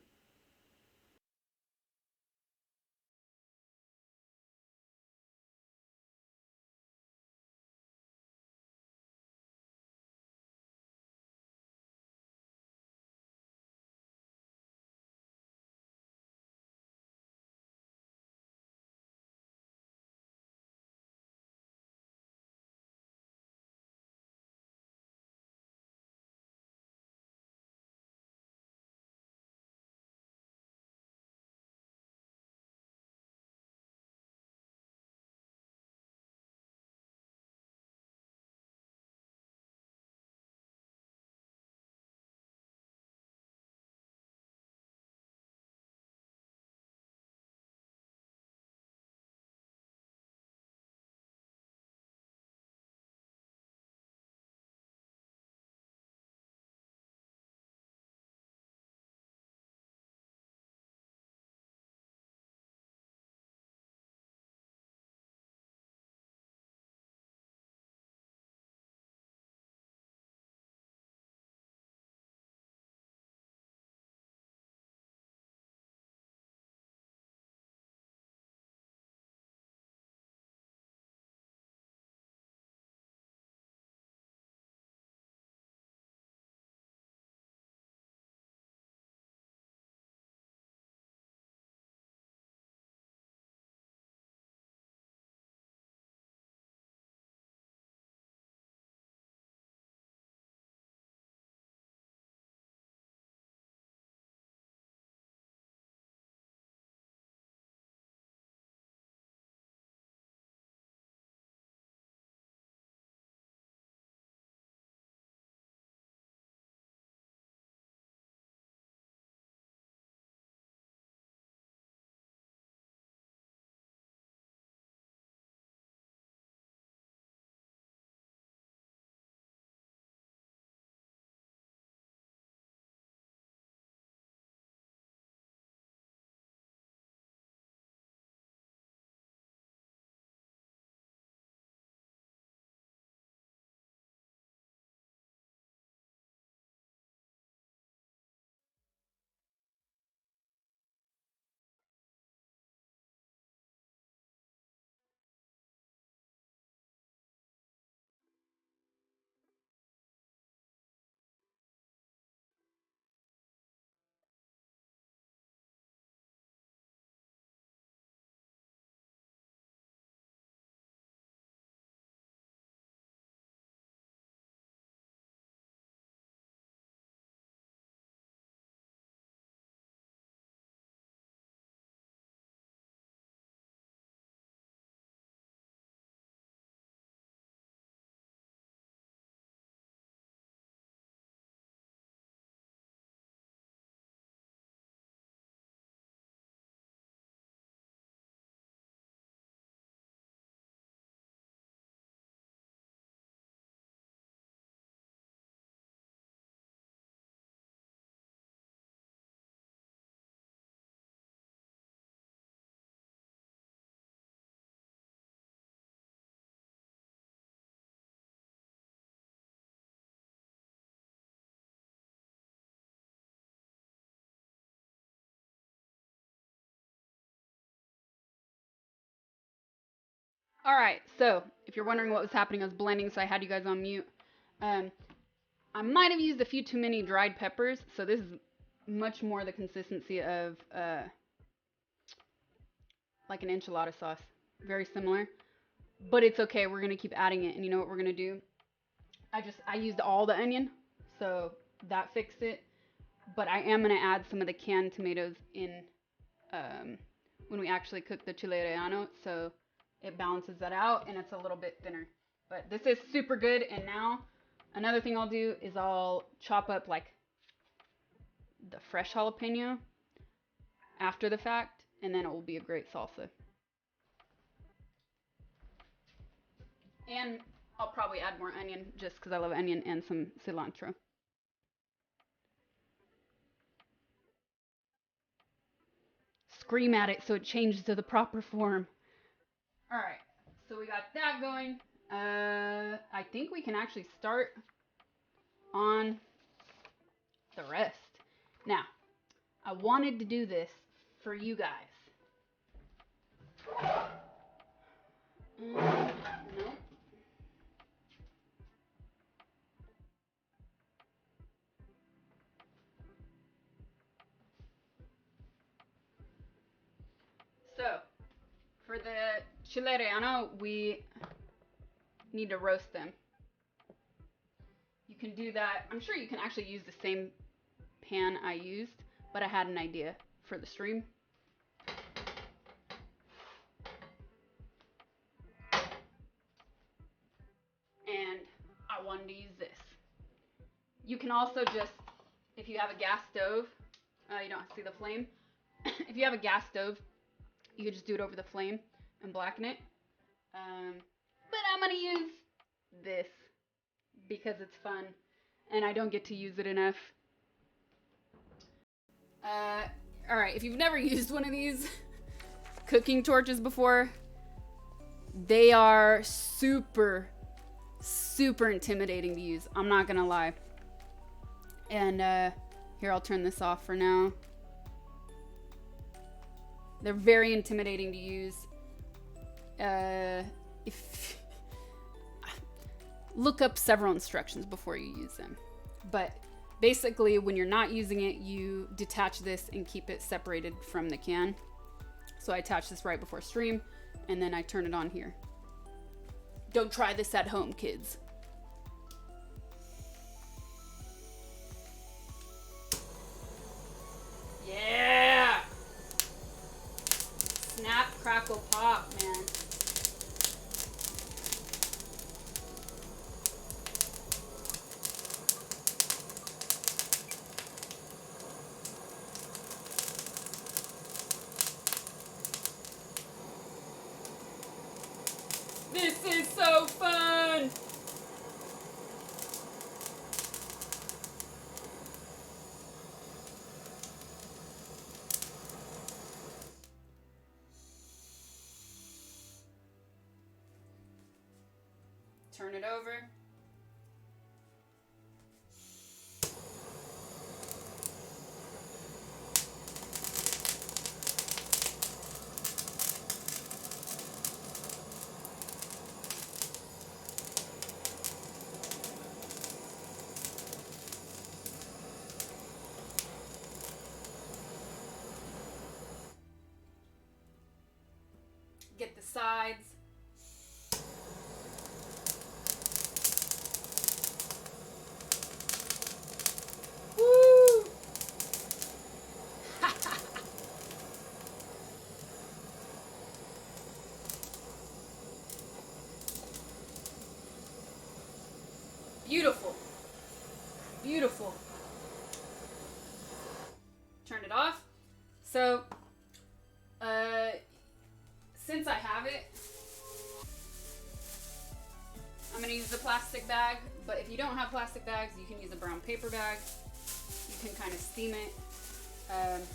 All right, so if you're wondering what was happening, I was blending, so I had you guys on mute. Um, I might have used a few too many dried peppers, so this is much more the consistency of like an enchilada sauce. Very similar, but it's okay. We're gonna keep adding it, and you know what we're gonna do? I used all the onion, so that fixed it. But I am gonna add some of the canned tomatoes in when we actually cook the chile relleno, so it balances that out and it's a little bit thinner. But this is super good. And now another thing I'll do is I'll chop up like the fresh jalapeno after the fact, and then it will be a great salsa. And I'll probably add more onion just because I love onion, and some cilantro. Scream at it so it changes to the proper form. All right, so we got that going. I think we can actually start on the rest. Now, I wanted to do this for you guys. Nope. So, for the chile relleno, we need to roast them. You can do that. I'm sure you can actually use the same pan I used, but I had an idea for the stream. And I wanted to use this. You can also just, if you have a gas stove, you don't see the flame. If you have a gas stove, you could just do it over the flame and blacken it. But I'm gonna use this because it's fun and I don't get to use it enough. Alright, if you've never used one of these cooking torches before, they are super intimidating to use. I'm not gonna lie. And here, I'll turn this off for now. They're very intimidating to use. Look up several instructions before you use them. But basically, when you're not using it, you detach this and keep it separated from the can. So I attach this right before stream, and then I turn it on here. Don't try this at home, kids. Yeah! Snap, crackle, pop, man. This is so fun! Turn it over. Get the sides. Woo! Beautiful. Beautiful. Turn it off. So, since I have it, I'm gonna use the plastic bag, but if you don't have plastic bags, you can use a brown paper bag. You can kind of steam it.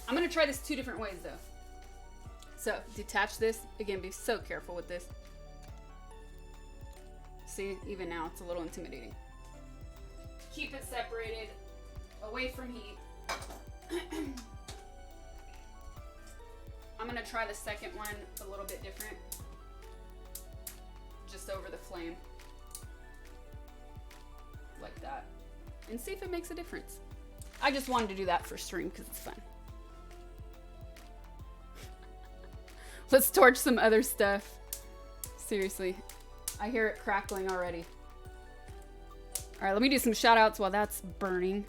I'm gonna try this 2 different ways though. So, detach this. Again, be so careful with this. See, even now it's a little intimidating. Keep it separated, away from heat. I'm gonna try the second one a little bit different. Just over the flame. Like that. And see if it makes a difference. I just wanted to do that for stream because it's fun. Let's torch some other stuff. Seriously. I hear it crackling already. Alright, let me do some shout outs while that's burning.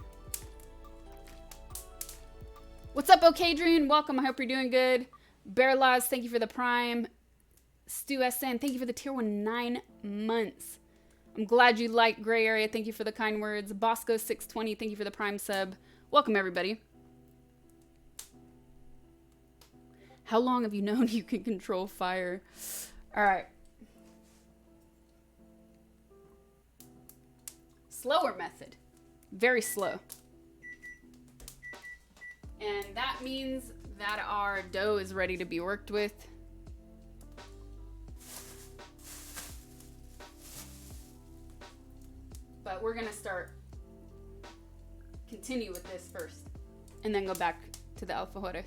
What's up, Okadrian? Welcome. I hope you're doing good. Bear Laws, thank you for the Prime. Stu SN, thank you for the tier 1 9 months. I'm glad you like Gray Area. Thank you for the kind words. Bosco 620, thank you for the Prime sub. Welcome, everybody. How long have you known you can control fire? All right. Slower method. Very slow. And that means that our dough is ready to be worked with. But we're gonna continue with this first, and then go back to the alfajores.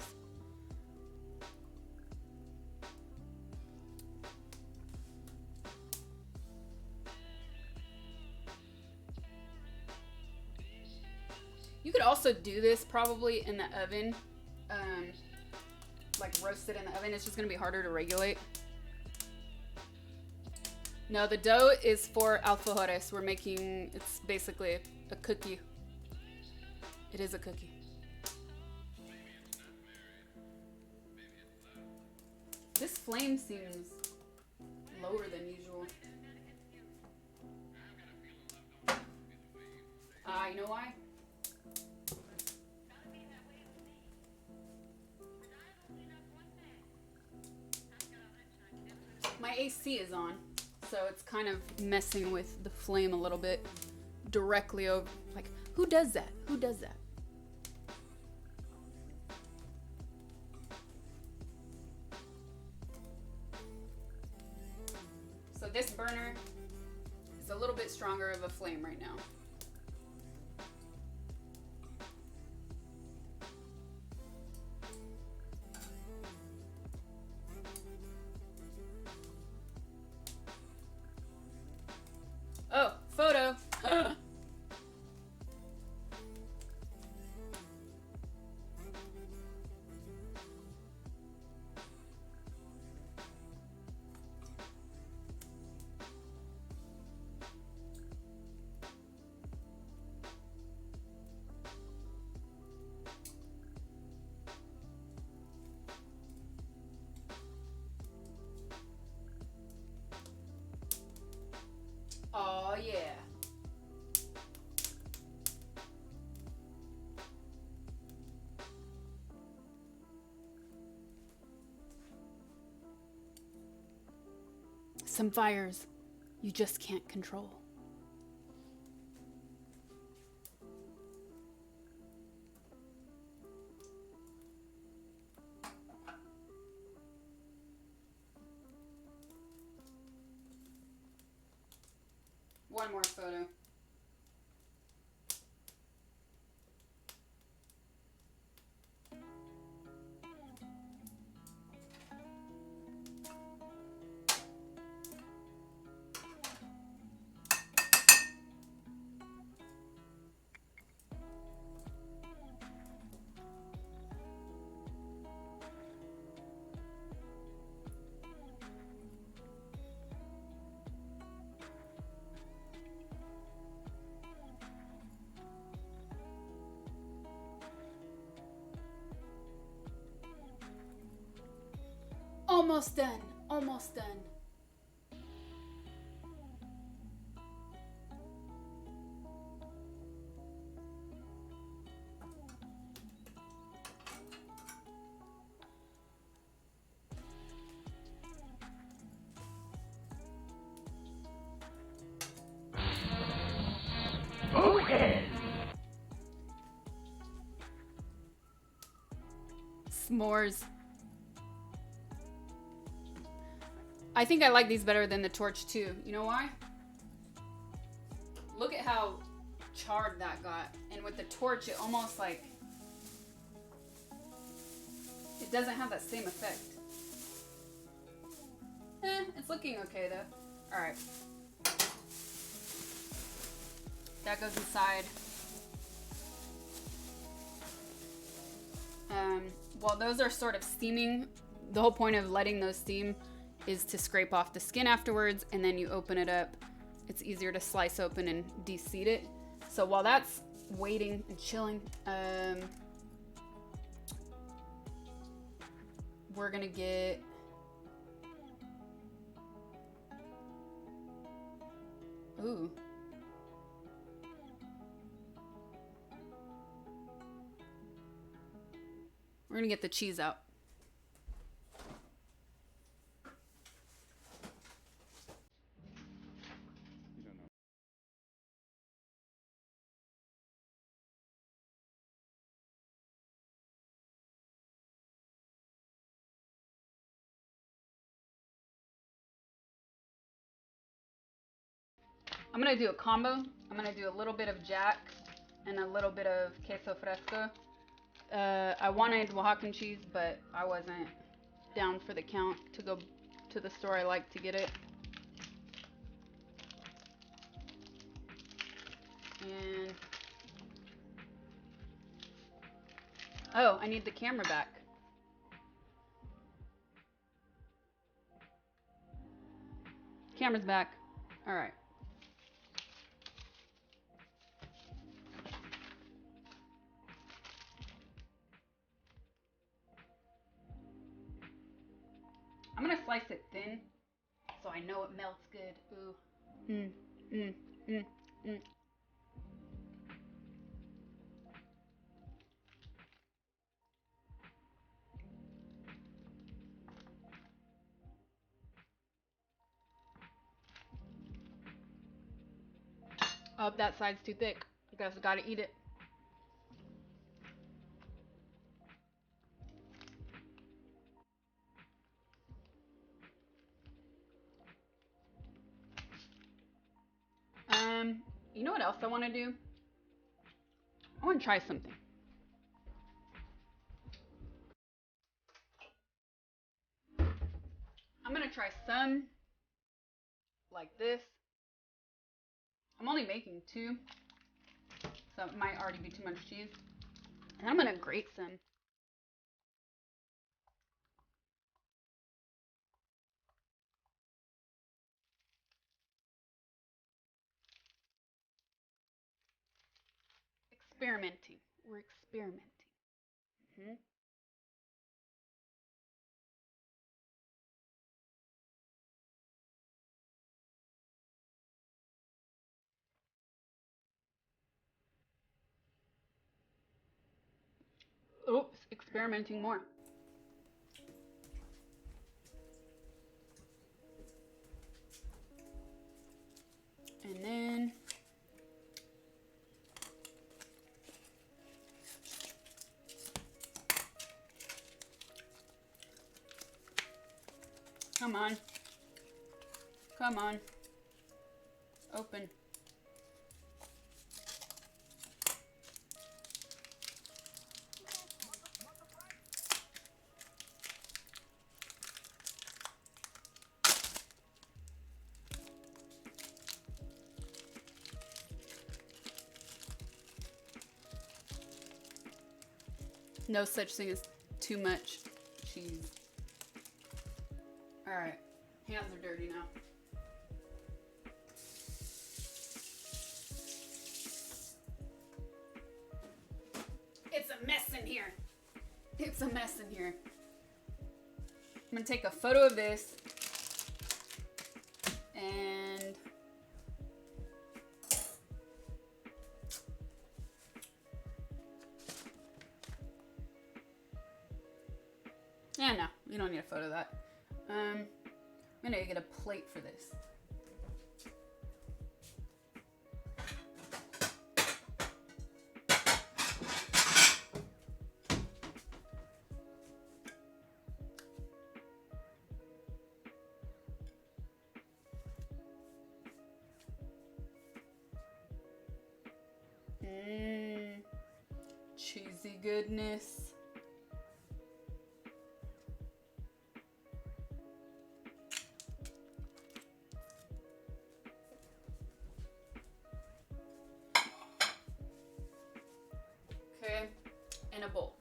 You could also do this probably in the oven, like roast it in the oven. It's just gonna be harder to regulate. No, the dough is for alfajores. We're making, it's basically a cookie. It is a cookie. This flame seems lower than usual. You know why? My AC is on, so it's kind of messing with the flame a little bit directly over. Like, who does that? Who does that? So this burner is a little bit stronger of a flame right now. Oh, photo. Oh yeah. Some fires you just can't control. One more photo. Almost done. Almost done. Okay. S'mores. I think I like these better than the torch too. You know why? Look at how charred that got. And with the torch, it almost like... it doesn't have that same effect. It's looking okay though. Alright. That goes inside. While those are sort of steaming, the whole point of letting those steam is to scrape off the skin afterwards, and then you open it up. It's easier to slice open and de-seed it. So while that's waiting and chilling, we're gonna get ooh. We're gonna get the cheese out. I'm gonna do a combo. I'm gonna do a little bit of jack and a little bit of queso fresco. I wanted Oaxacan cheese, but I wasn't down for the count to go to the store I like to get it. And oh, I need the camera back. Camera's back. All right. I'm gonna slice it thin so I know it melts good. Ooh. Mm, mm, mm, mm. Oh, that side's too thick. You guys gotta eat it. You know what else I want to do? I want to try something. I'm gonna try some like this. I'm only making 2, so it might already be too much cheese. And I'm gonna grate some. Experimenting. We're experimenting. Oops, experimenting more. And then come on. Come on. Open. No such thing as too much cheese. All right, hands are dirty now. It's a mess in here. It's a mess in here. I'm gonna take a photo of this and yeah, no, you don't need a photo of that. I'm gonna get a plate for this. Cheesy goodness. Okay, in a bowl.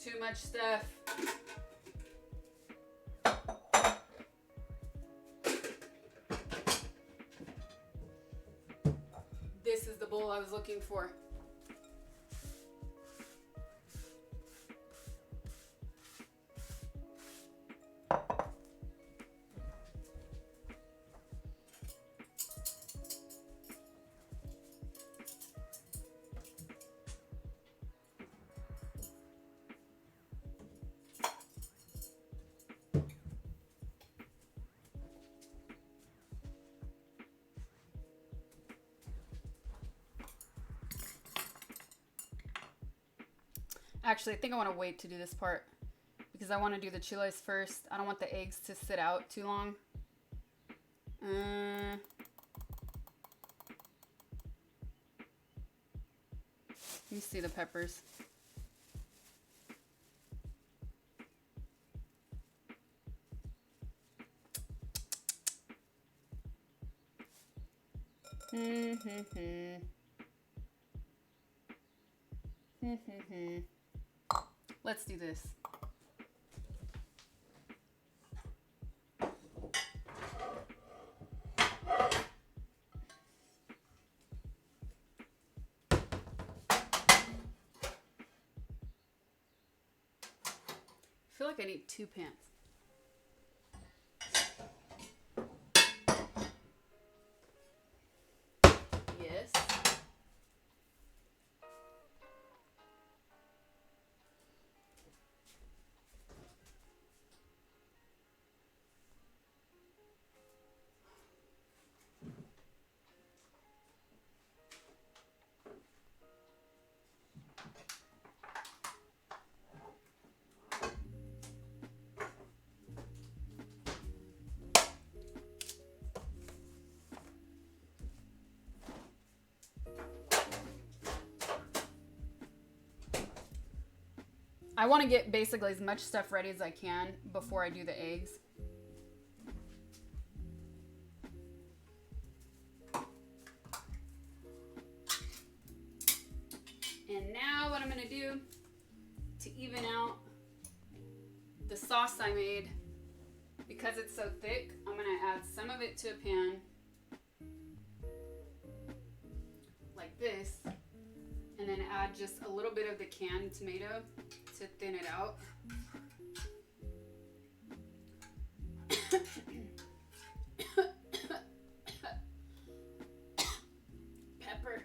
Too much stuff. This is the bowl I was looking for. Actually, I think I want to wait to do this part because I want to do the chiles first. I don't want the eggs to sit out too long. Let me see the peppers. Let's do this. I feel like I need 2 pans. Yes. I want to get basically as much stuff ready as I can before I do the eggs. And now what I'm going to do to even out the sauce I made, because it's so thick, I'm going to add some of it to a pan like this, and then add just a little bit of the canned tomato to thin it out. Pepper.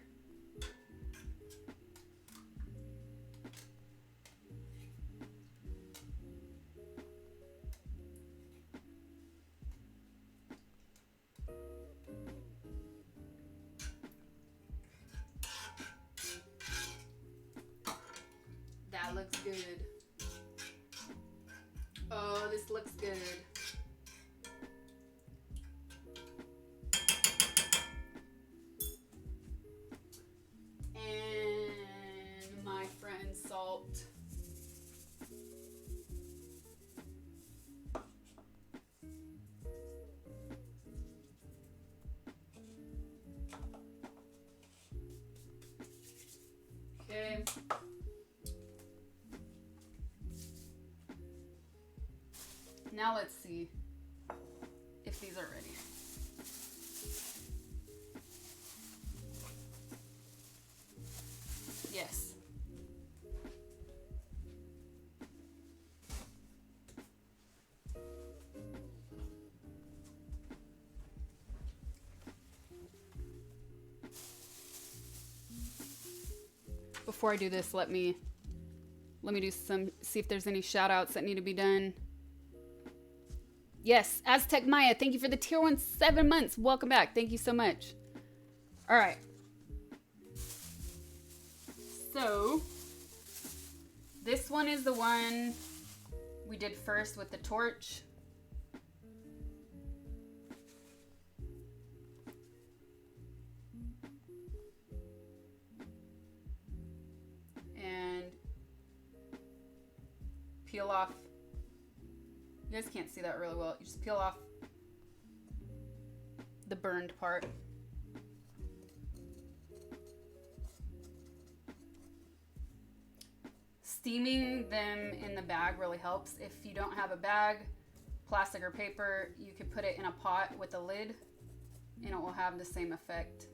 That looks good. Oh, this looks good. And my friend salt. Okay. Now let's see if these are ready. Yes. Before I do this, let me do see if there's any shout outs that need to be done. Yes, Aztec Maya, thank you for the tier 1 7 months. Welcome back. Thank you so much. All right. So, this one is the one we did first with the torch. And peel off. You guys can't see that really well. You just peel off the burned part. Steaming them in the bag really helps. If you don't have a bag, plastic or paper, you could put it in a pot with a lid and it will have the same effect.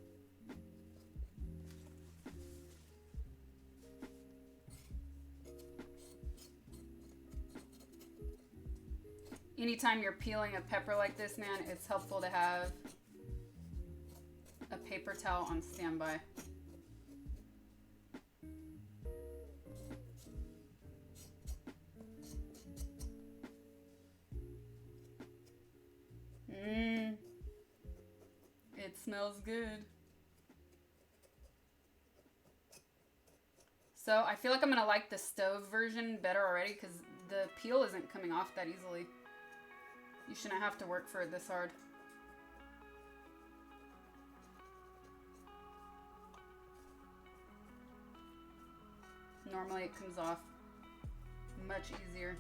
Anytime you're peeling a pepper like this, man, it's helpful to have a paper towel on standby. It smells good. So I feel like I'm gonna like the stove version better already because the peel isn't coming off that easily. You shouldn't have to work for it this hard. Normally it comes off much easier.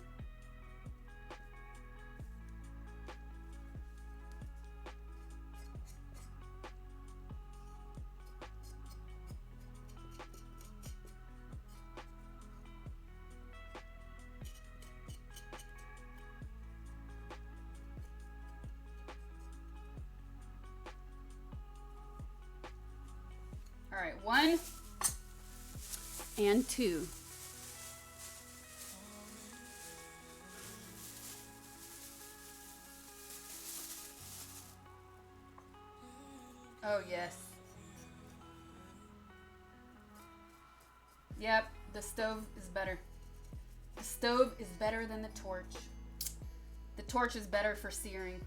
All right, 1 and 2. Oh, yes. Yep, the stove is better. The stove is better than the torch. The torch is better for searing.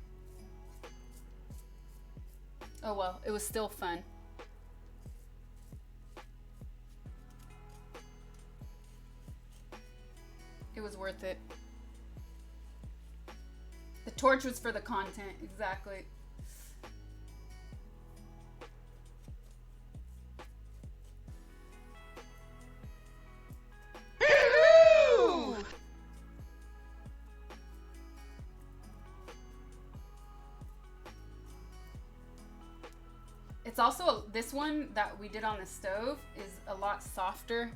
Oh well, it was still fun. It was worth it. The torch was for the content, exactly. It's also, this one that we did on the stove is a lot softer.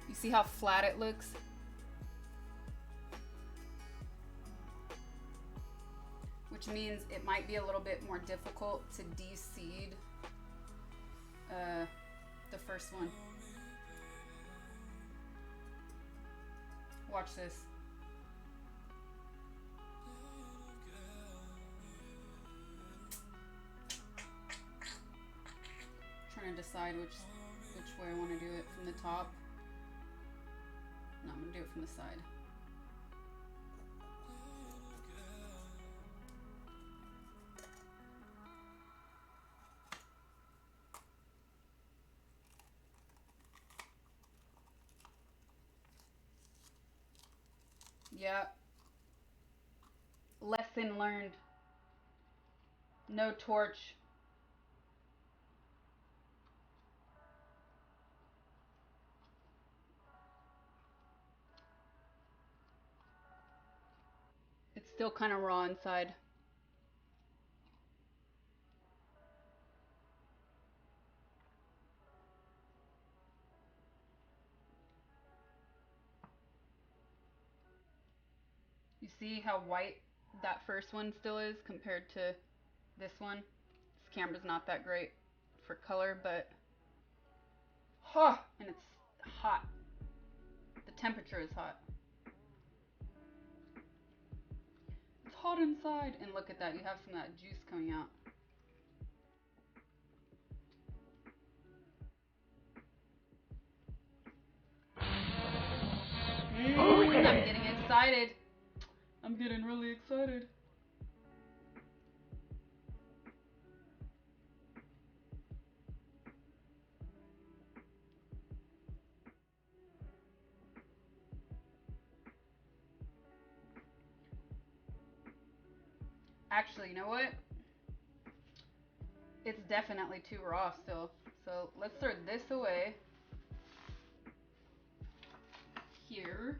You see how flat it looks? Which means it might be a little bit more difficult to de-seed the first one. Watch this. Trying to decide which way I want to do it, from the top. No, I'm gonna do it from the side. Yeah. Lesson learned. No torch. It's still kind of raw inside. You see how white that first one still is compared to this one? This camera's not that great for color, but and it's hot. The temperature is hot. It's hot inside. And look at that, you have some of that juice coming out. I'm getting excited. I'm getting really excited. Actually, you know what? It's definitely too raw still. So let's throw this away. Here.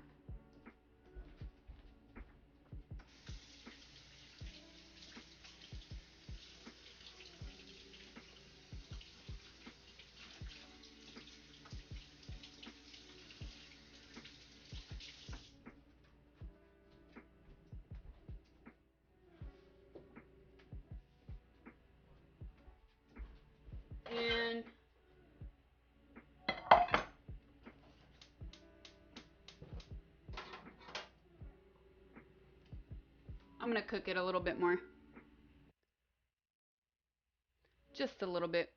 And I'm gonna cook it a little bit more. Just a little bit.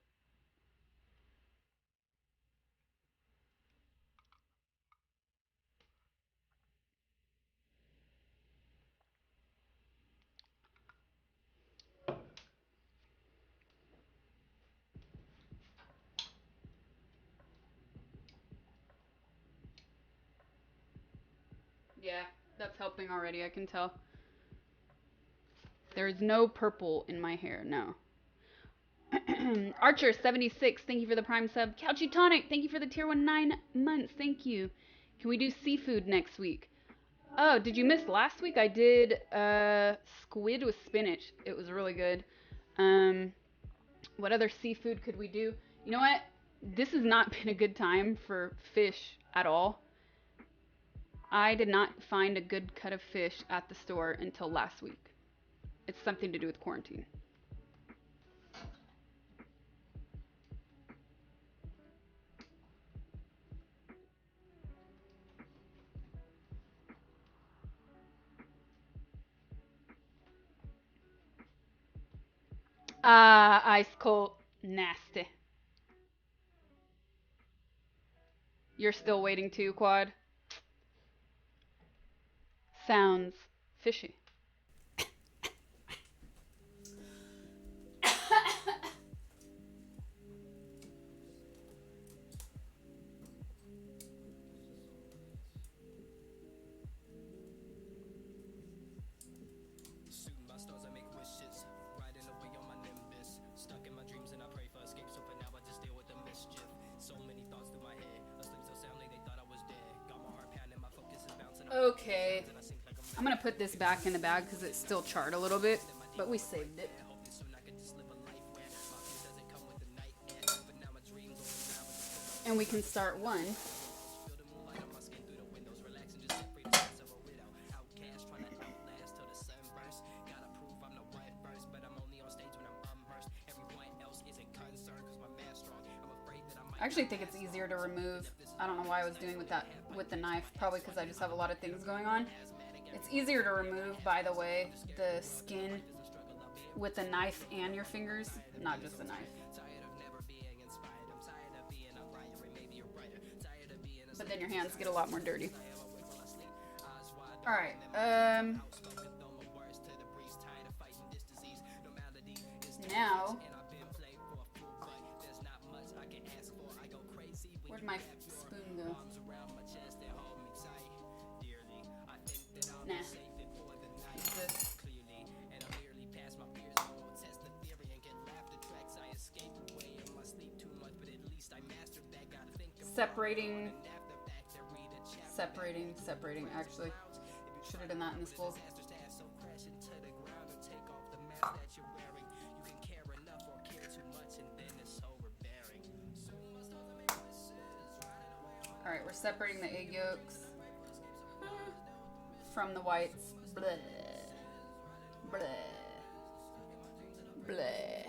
Yeah, that's helping already, I can tell. There is no purple in my hair, no. Archer76, thank you for the Prime sub. Couchy Tonic, thank you for the tier 1 9 months, thank you. Can we do seafood next week? Oh, did you miss last week? I did squid with spinach. It was really good. What other seafood could we do? You know what? This has not been a good time for fish at all. I did not find a good cut of fish at the store until last week. It's something to do with quarantine. Ice cold. Nasty. You're still waiting too, Quad? Sounds fishy. Okay, I'm gonna put this back in the bag because it's still charred a little bit, but we saved it. And we can start one. I actually think it's easier to remove. I don't know why I was doing with the knife. Probably because I just have a lot of things going on. It's easier to remove, by the way, the skin with the knife and your fingers, not just the knife. But then your hands get a lot more dirty. Alright, now, where'd my spoon go? Nah. Use this. Separating, actually. Should have done that in this bowl. Alright, we're separating the egg yolks from the whites. Bleh. Bleh. Bleh.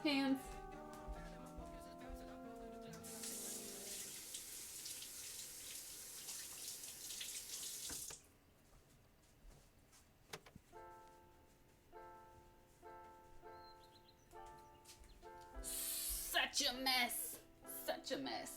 Hands. Such a mess. Such a mess.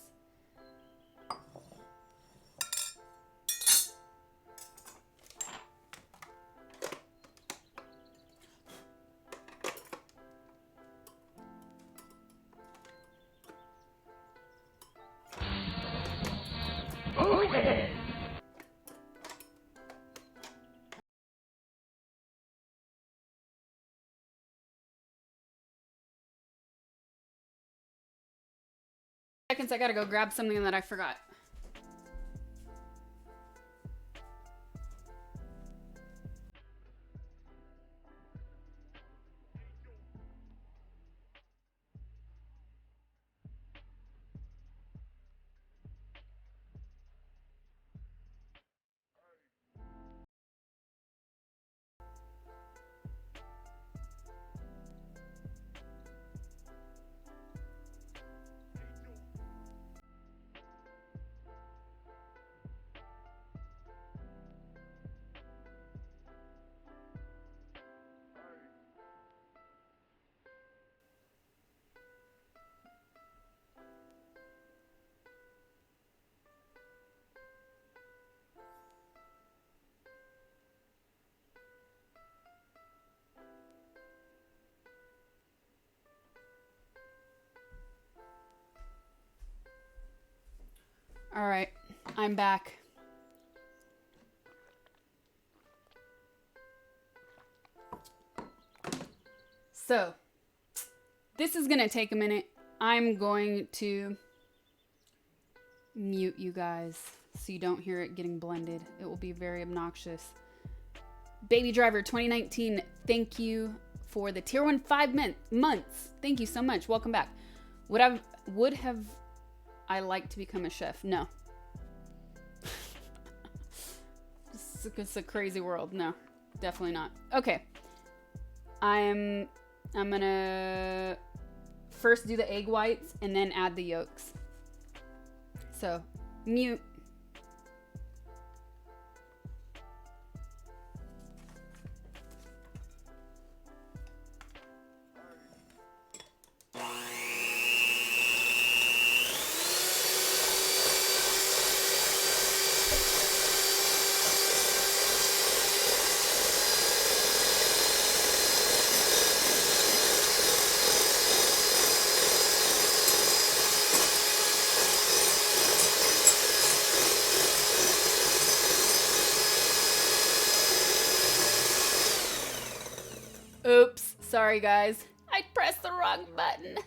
Oh yeah! Seconds, I gotta go grab something that I forgot. All right, I'm back. So, this is gonna take a minute. I'm going to mute you guys so you don't hear it getting blended. It will be very obnoxious. Baby Driver 2019, thank you for the tier 1 5 months. Thank you so much. Welcome back. Would have I liked to become a chef? No. It's a crazy world. No, definitely not. Okay. I'm gonna first do the egg whites and then add the yolks. So, mute. Oops, sorry guys. I pressed the wrong button.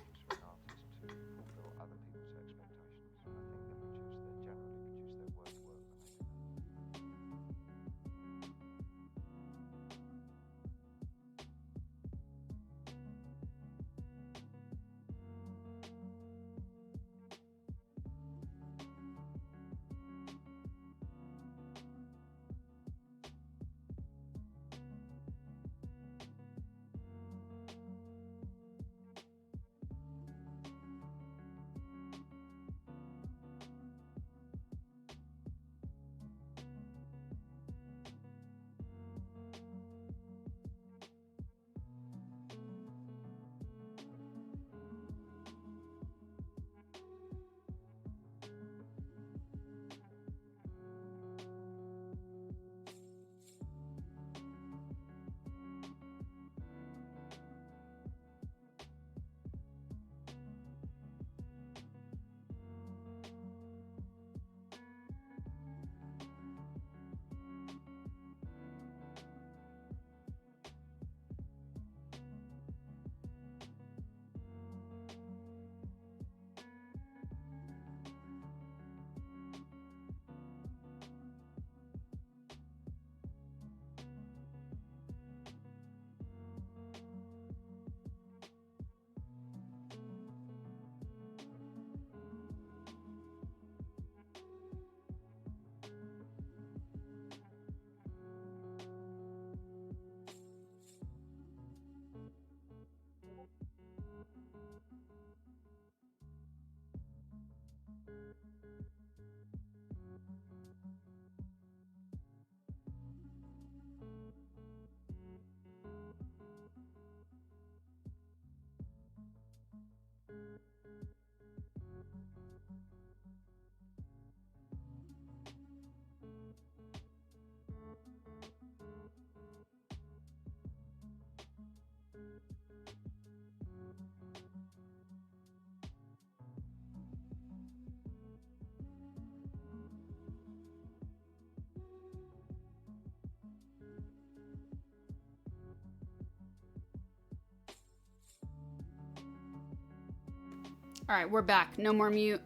All right, we're back. No more mute.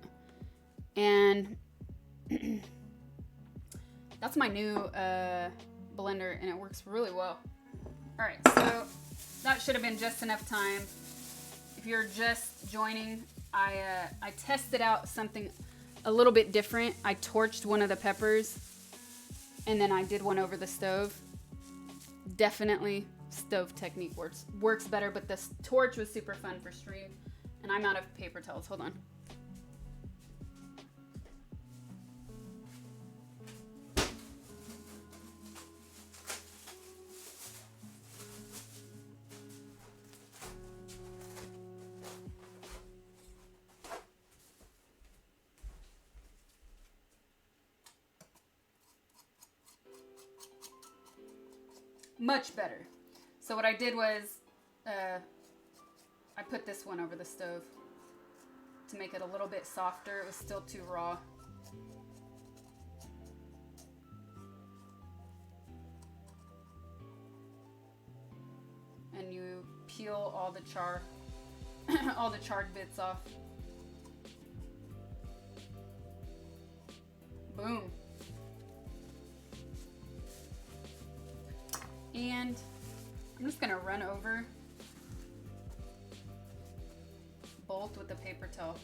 And that's my new blender, and it works really well. All right, so that should have been just enough time. If you're just joining, I tested out something a little bit different. I torched one of the peppers, and then I did one over the stove. Definitely stove technique works better, but this torch was super fun for stream. And I'm out of paper towels. Hold on. Much better. So what I did was I put this one over the stove to make it a little bit softer. It was still too raw. And you peel all the char, all the charred bits off. Boom. And I'm just gonna run over both with a paper towel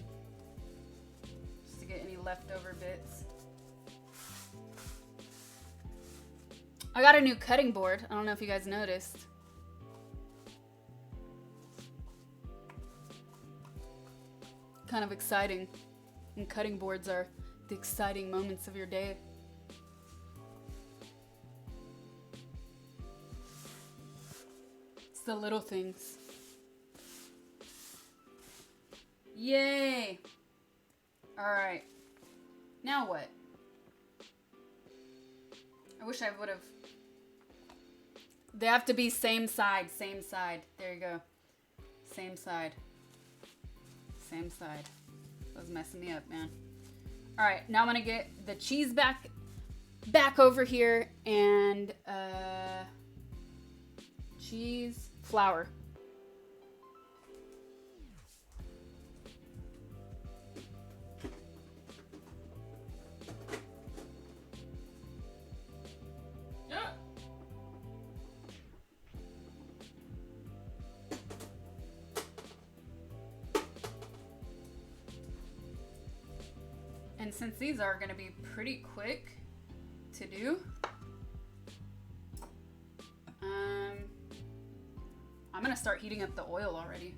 just to get any leftover bits. I got a new cutting board. I don't know if you guys noticed. Kind of exciting. And cutting boards are the exciting moments of your day. It's the little things. Yay! Alright. Now what? I wish I would have... They have to be same side, same side. There you go. Same side. Same side. That was messing me up, man. Alright, now I'm gonna get the cheese back over here and cheese, flour. And since these are going to be pretty quick to do, I'm going to start heating up the oil already.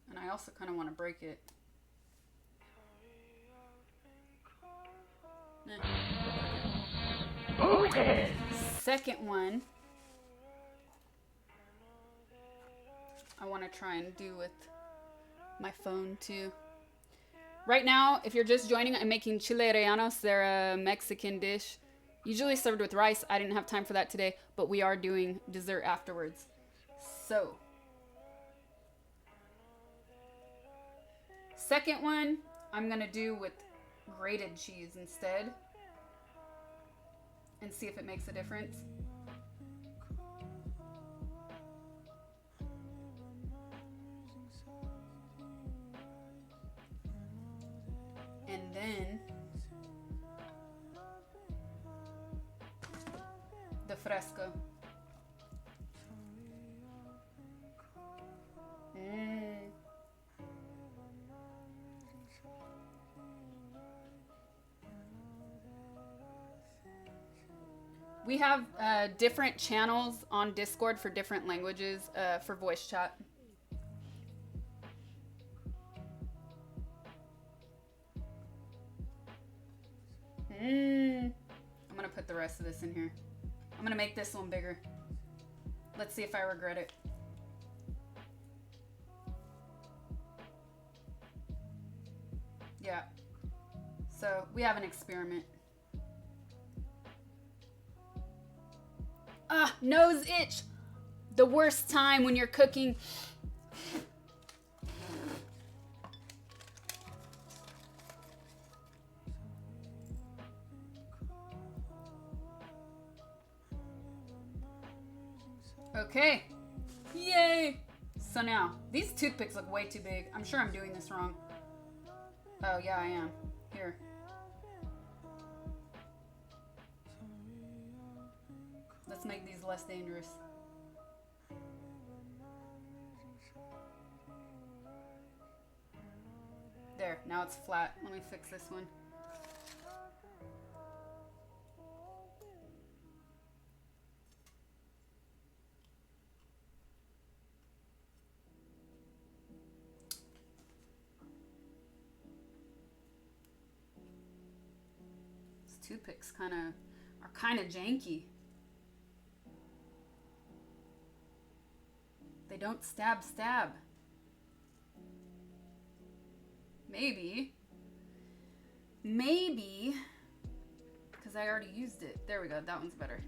And I also kind of want to break it. Okay. Second one, I want to try and do with my phone too. Right now, if you're just joining, I'm making chile rellenos. They're a Mexican dish, usually served with rice. I didn't have time for that today, but we are doing dessert afterwards. So, second one, I'm gonna do with grated cheese instead, and see if it makes a difference. And then the fresco. We have different channels on Discord for different languages for voice chat. I'm gonna put the rest of this in here. I'm gonna make this one bigger. Let's see if I regret it. Yeah. So we have an experiment. Ah, nose itch. The worst time when you're cooking. Okay. Yay. So now, these toothpicks look way too big. I'm sure I'm doing this wrong. Oh, yeah, I am. Here. Let's make these less dangerous. There, now it's flat. Let me fix this one. These toothpicks are kind of janky. They don't stab. Maybe, because I already used it. There we go, that one's better.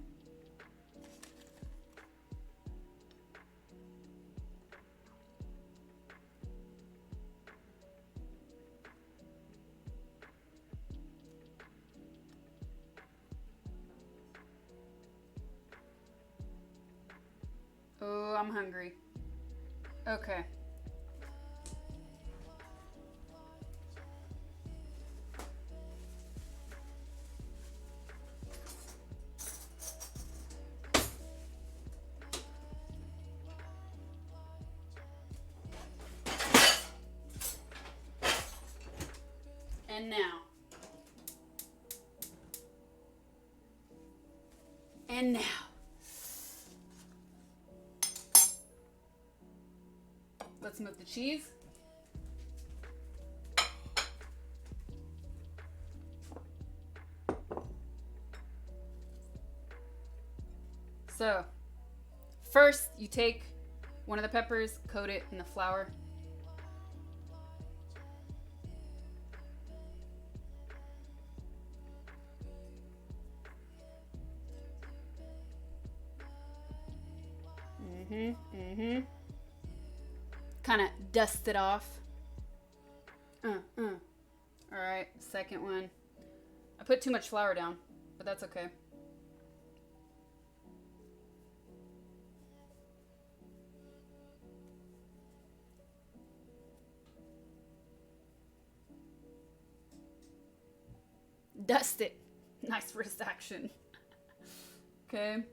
Oh, I'm hungry. Okay. And now. Let's move the cheese. So, first you take one of the peppers, coat it in the flour. Kind of dust it off. All right, second one. I put too much flour down, but that's okay. Dust it. Nice wrist action. Okay.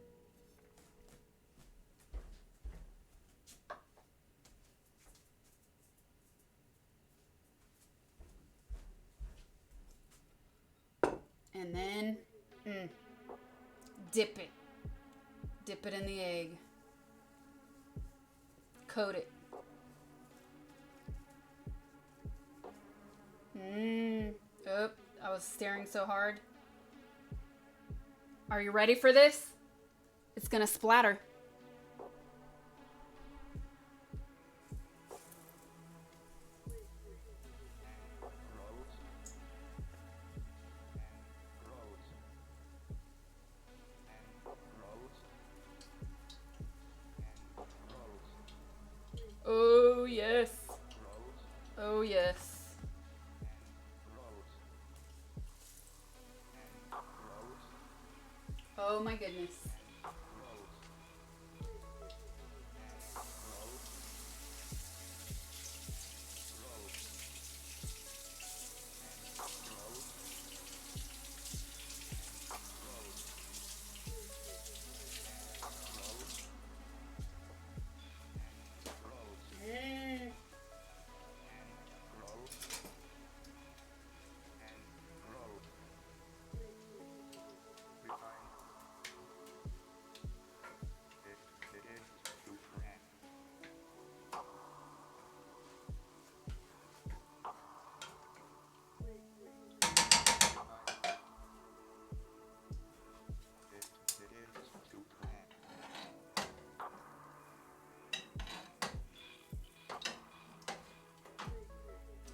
And then dip it. Dip it in the egg. Coat it. Oh, I was staring so hard. Are you ready for this? It's gonna splatter. yes. Oh yes. Oh my goodness.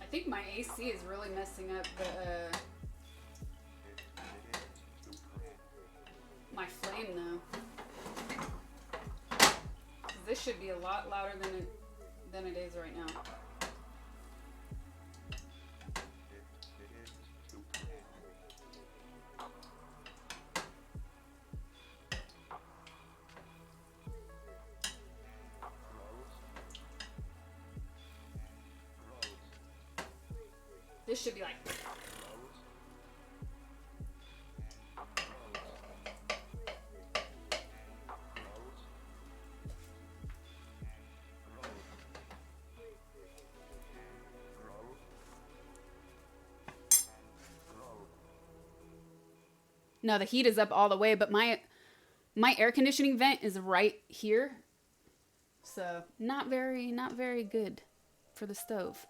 I think my AC is really messing up the my flame though. 'Cause this should be a lot louder than it is right now. This should be like. No, the heat is up all the way, but my air conditioning vent is right here. So, not very good for the stove.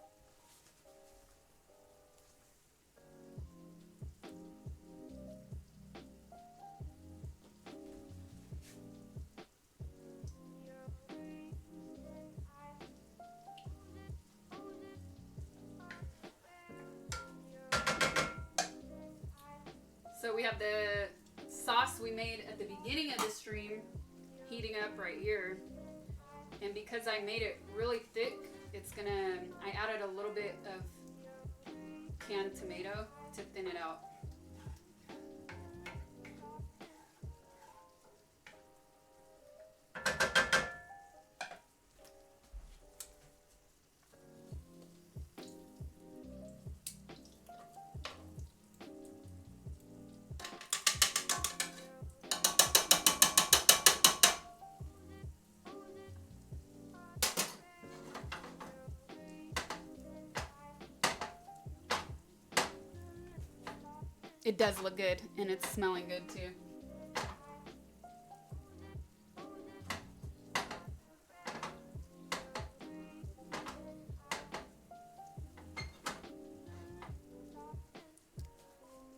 So we have the sauce we made at the beginning of the stream heating up right here. And because I made it really thick, I added a little bit of canned tomato to thin it out. It does look good, and it's smelling good too.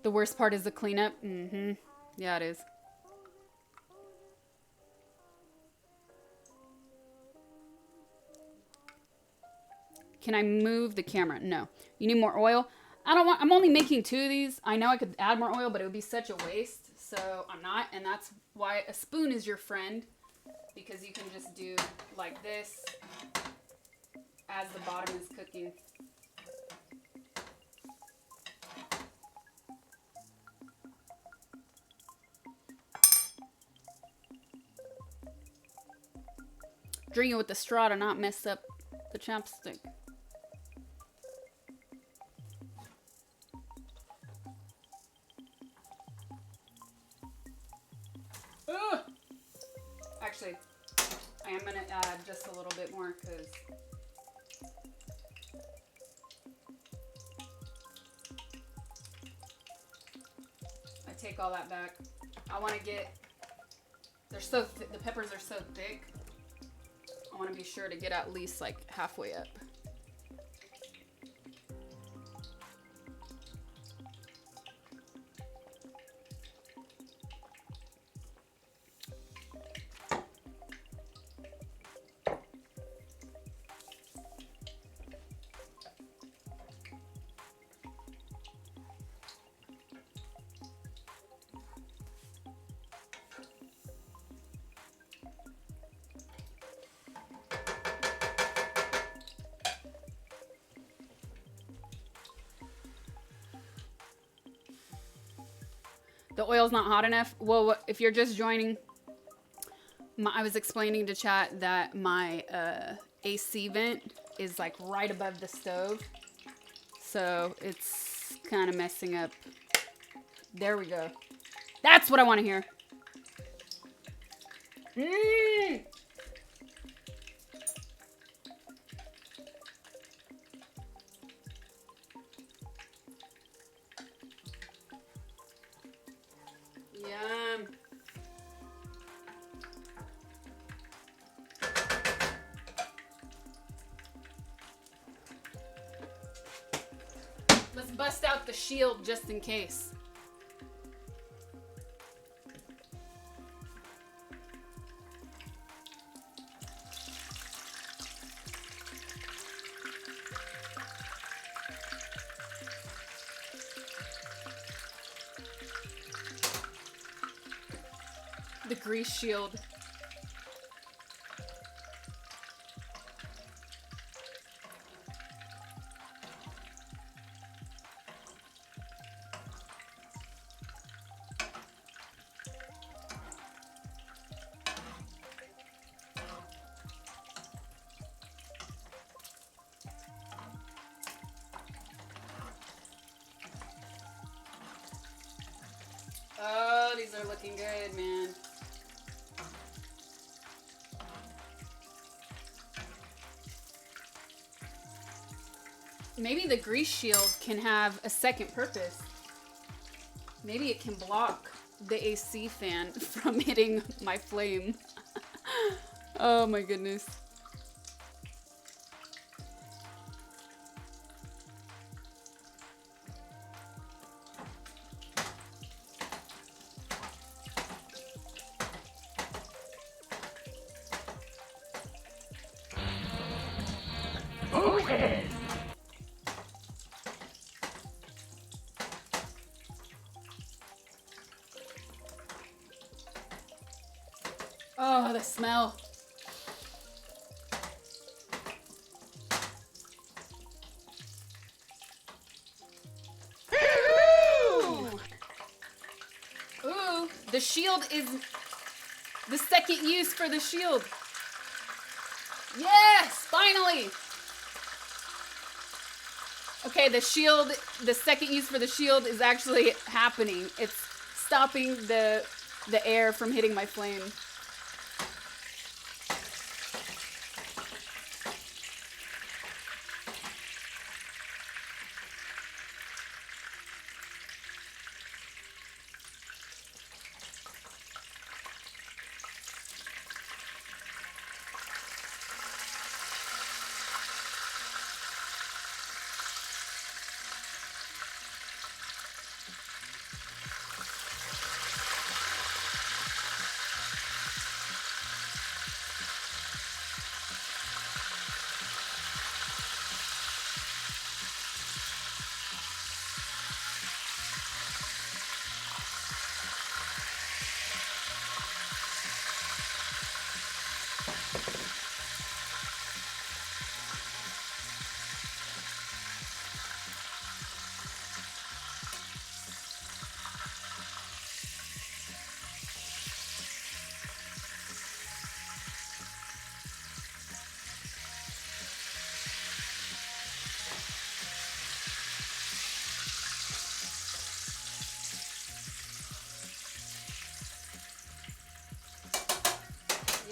The worst part is the cleanup. Mm-hmm. Yeah, it is. Can I move the camera? No. You need more oil? I'm only making 2 of these. I know I could add more oil, but it would be such a waste. So I'm not. And that's why a spoon is your friend. Because you can just do like this as the bottom is cooking. Drink it with the straw to not mess up the chopstick. Actually, I am going to add just a little bit more because I take all that back. I want to get, the peppers are so thick. I want to be sure to get at least like halfway up. The oil's not hot enough. Well, if you're just joining, I was explaining to chat that my AC vent is like right above the stove. So it's kind of messing up. There we go. That's what I want to hear. Mmm. Yum. Let's bust out the shield just in case. The grease shield. Oh, these are looking good, man. Maybe the grease shield can have a second purpose. Maybe it can block the AC fan from hitting my flame. Oh my goodness. Okay. Oh, the smell. Ooh, the shield is the second use for the shield. Yes, finally. Okay, the shield, the second use for the shield is actually happening. It's stopping the air from hitting my flame.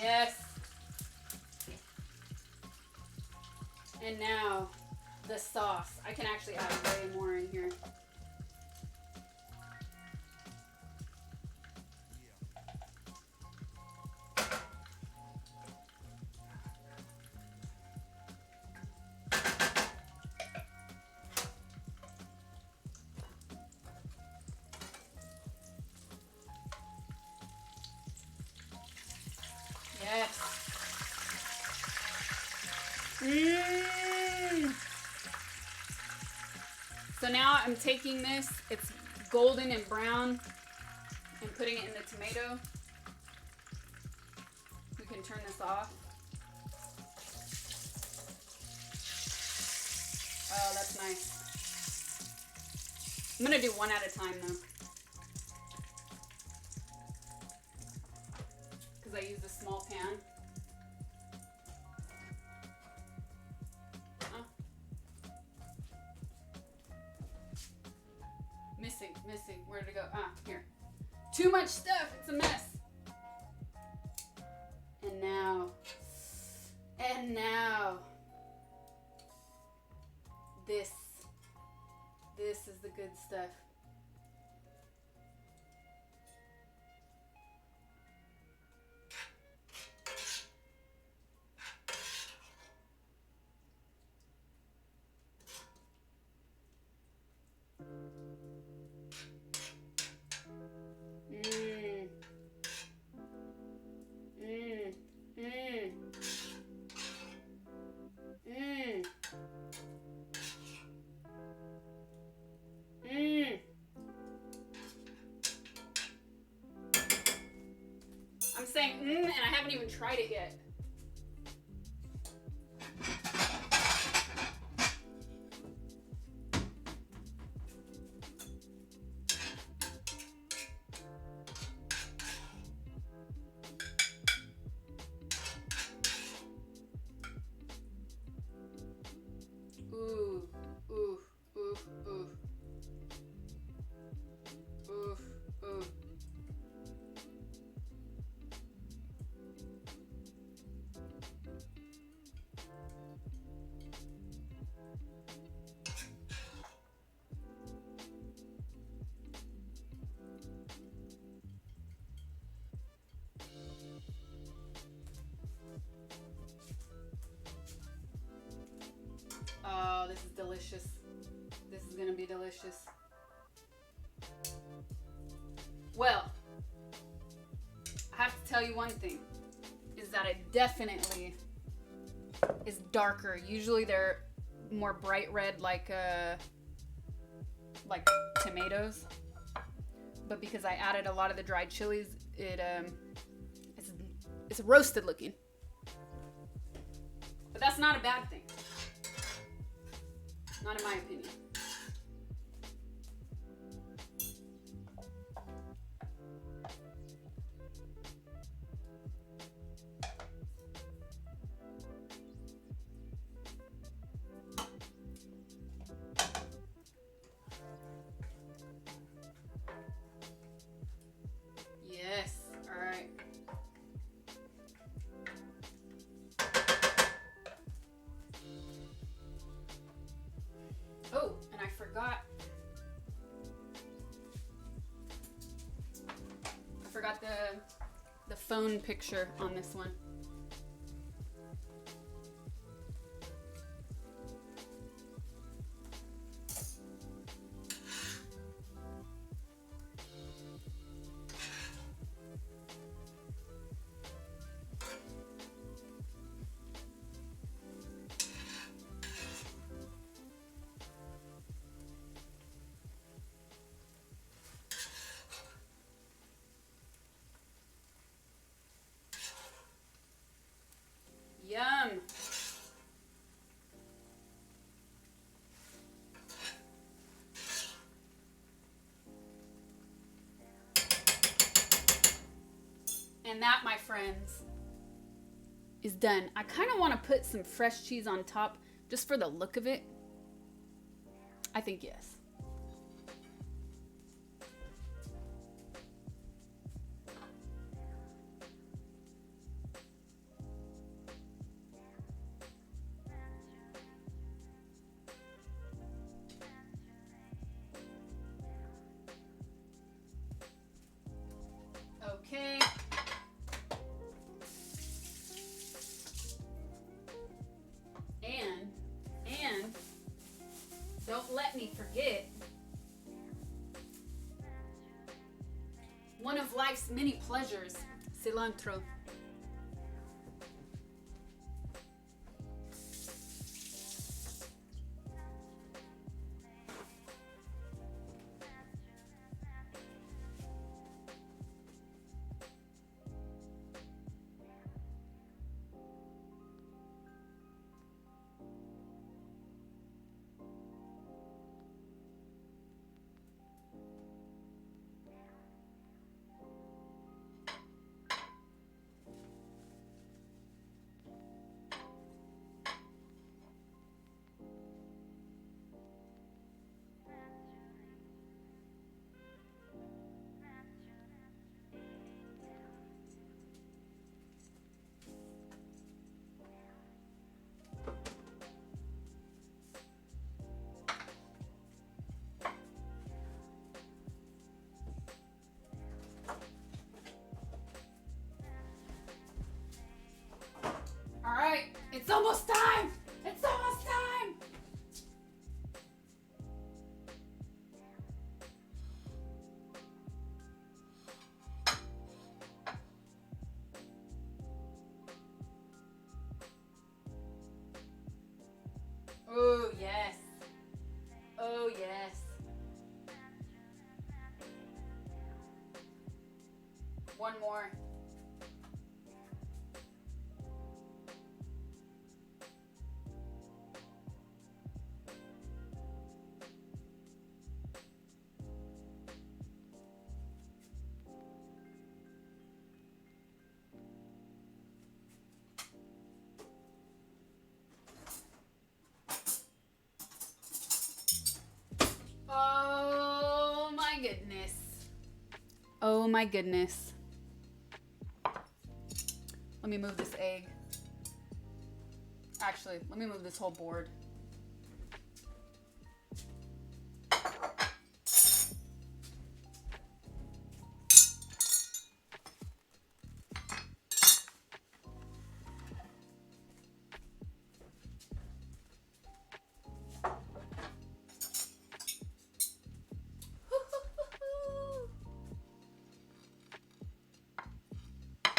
Yes. And now the sauce. I can actually add way more in here. Yes. So now I'm taking this, it's golden and brown, and putting it in the tomato. We can turn this off. Oh, that's nice. I'm gonna do one at a time though. missing? Where did it go? Ah, here. Too much stuff. It's a mess. And now, this is the good stuff. I'm saying and I haven't even tried it yet. Ooh, ooh, ooh, ooh. Ooh, ooh. Oh, this is delicious. This is gonna be delicious. Well, I have to tell you one thing, is that it definitely is darker. Usually they're more bright red like tomatoes. But because I added a lot of the dried chilies, it's roasted looking. But that's not a bad thing. Not in my opinion. Yes, all right. Oh, and I forgot the phone picture on this one. Yum. And that, my friends, is done. I kind of want to put some fresh cheese on top just for the look of it. I think yes. Okay. And don't let me forget one of life's many pleasures, cilantro. It's almost time! It's almost time! Oh, yes. Oh, yes. One more. Oh my goodness. Oh my goodness. Let me move this egg. Actually, let me move this whole board.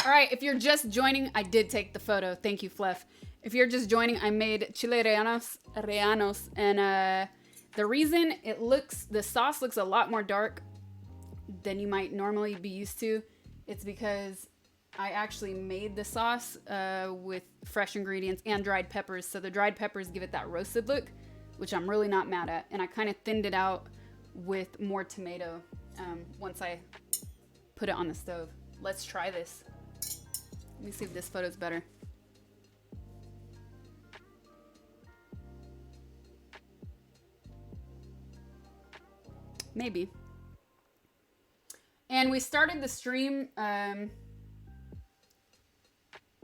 All right, if you're just joining, I did take the photo. Thank you, Fluff. If you're just joining, I made Chile Rellenos, and the reason the sauce looks a lot more dark than you might normally be used to, it's because I actually made the sauce with fresh ingredients and dried peppers. So the dried peppers give it that roasted look, which I'm really not mad at. And I kind of thinned it out with more tomato once I put it on the stove. Let's try this. Let me see if this photo's better. Maybe. And we started the stream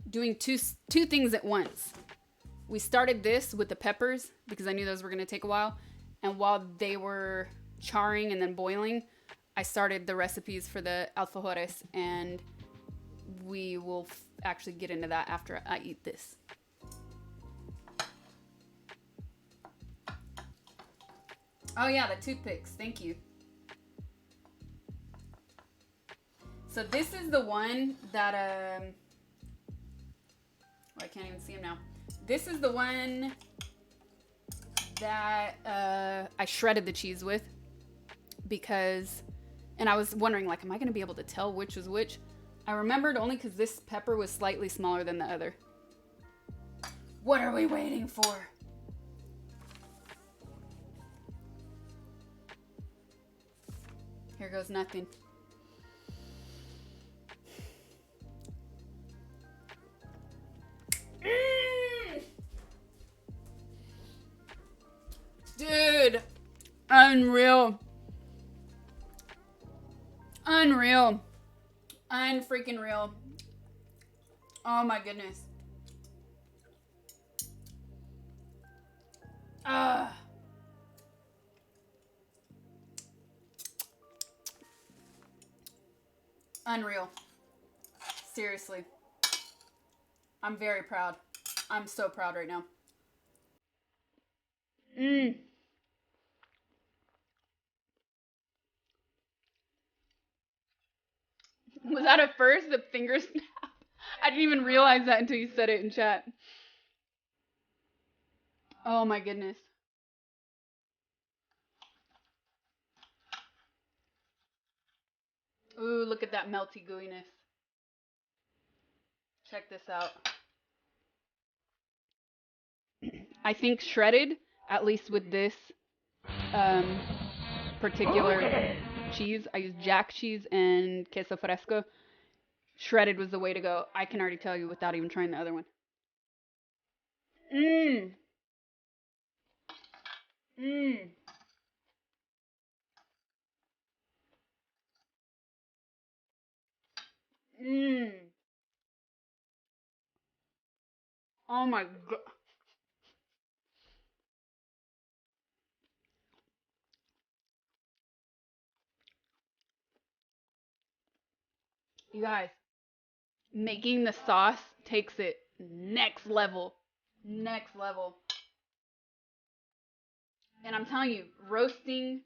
doing two things at once. We started this with the peppers because I knew those were going to take a while. And while they were charring and then boiling, I started the recipes for the alfajores, and we will actually get into that after I eat this. Oh yeah, the toothpicks. Thank you. So this is the one that I can't even see him now. This is the one that I shredded the cheese with because, and I was wondering, like, am I gonna be able to tell which was which? I remembered only because this pepper was slightly smaller than the other. What are we waiting for? Here goes nothing. Dude, unreal. Unreal. Unfreaking real. Oh my goodness. Unreal. Seriously. I'm very proud. I'm so proud right now. Was that a first? The finger snap? I didn't even realize that until you said it in chat. Oh my goodness. Ooh, look at that melty gooiness. Check this out. I think shredded, at least with this particular cheese, I use jack cheese and queso fresco. Shredded was the way to go. I can already tell you without even trying the other one. Oh my god. You guys, making the sauce takes it next level. Next level. And I'm telling you, roasting,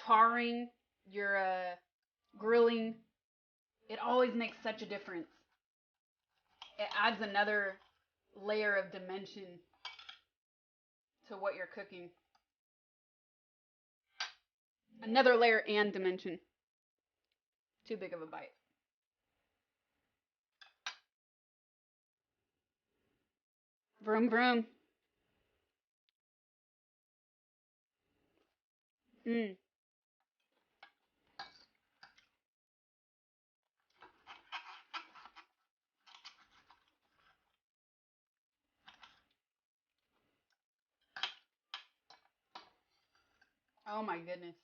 charring, your grilling, it always makes such a difference. It adds another layer of dimension to what you're cooking. Another layer and dimension. Too big of a bite. Vroom vroom. Mmm. Oh my goodness.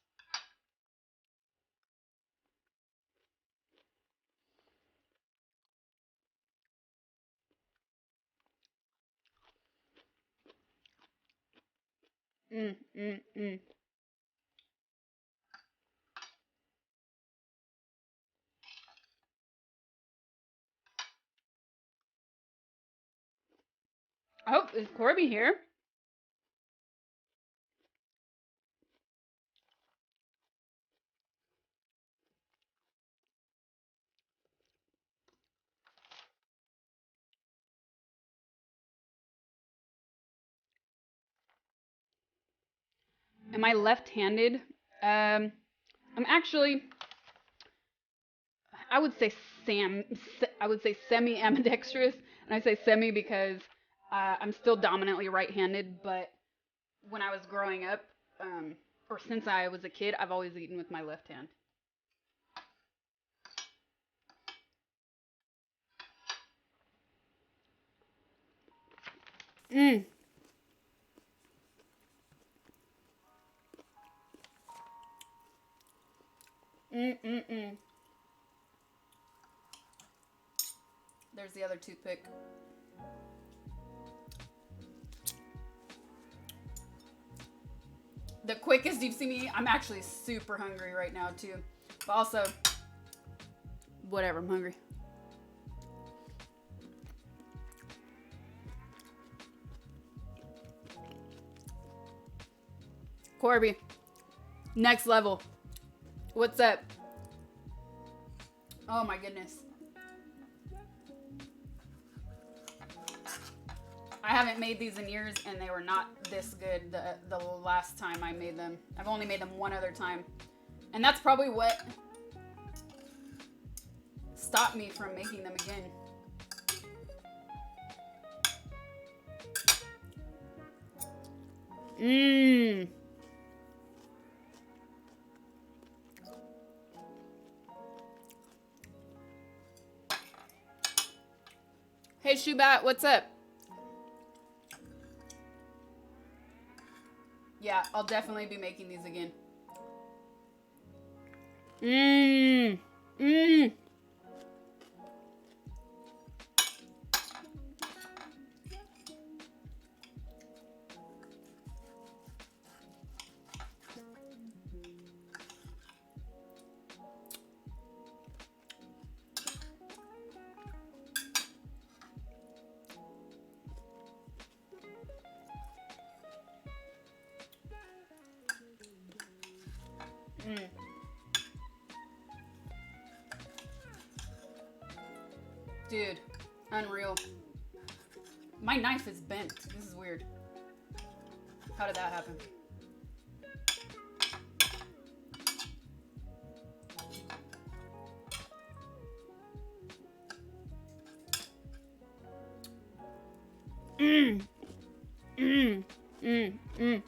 Mmm, mmm, mmm. Oh, is Corby here? Am I left-handed? I'm actually, I would say semi-ambidextrous, and I say semi because I'm still dominantly right-handed, but when I was growing up, or since I was a kid, I've always eaten with my left hand. Mmm. Mmm. There's the other toothpick. The quickest you've seen me eat. I'm actually super hungry right now too, but also, whatever, I'm hungry. Corby, next level. What's up? Oh my goodness. I haven't made these in years, and they were not this good the last time I made them. I've only made them one other time. And that's probably what stopped me from making them again. Mmm. Hey, Shubat, what's up? Yeah, I'll definitely be making these again. Mmm. Mmm. Mm. Dude, unreal. My knife is bent. This is weird. How did that happen? Mmm. Mmm. Mmm. Mmm.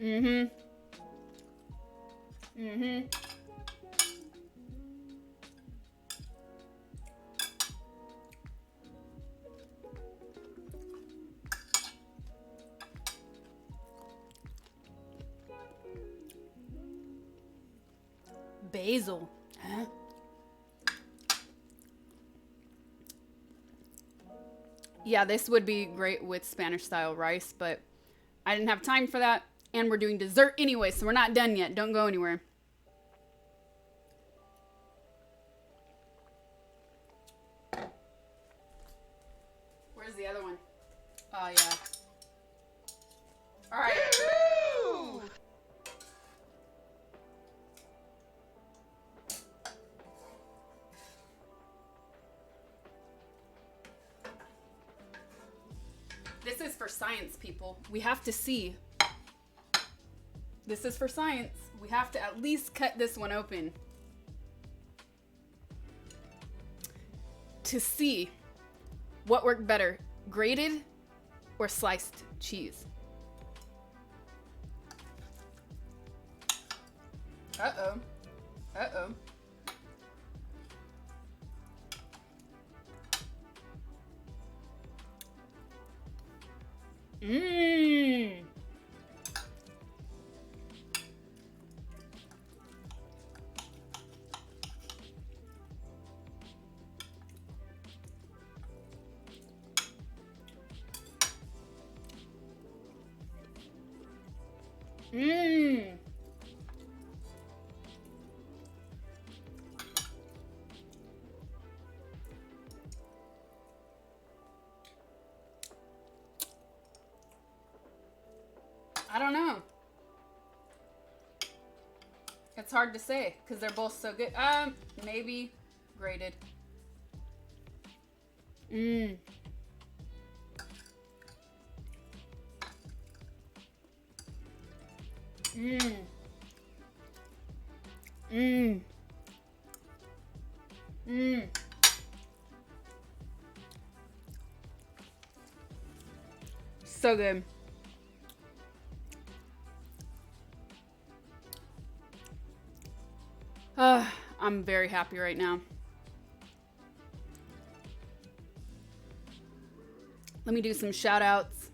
Mm-hmm. Mm-hmm. basil. Huh? Yeah, this would be great with Spanish style rice, but I didn't have time for that. And we're doing dessert anyway, so we're not done yet. Don't go anywhere. Where's the other one? Oh, yeah. All right. This is for science, people. We have to see. This is for science. We have to at least cut this one open to see what worked better, grated or sliced cheese. Uh-oh. Uh-oh. Mmm. Mmm. I don't know. It's hard to say because they're both so good. Maybe grated. Mmm. Mmm. Mmm. Mmm. So good. I'm very happy right now. Let me do some shout outs.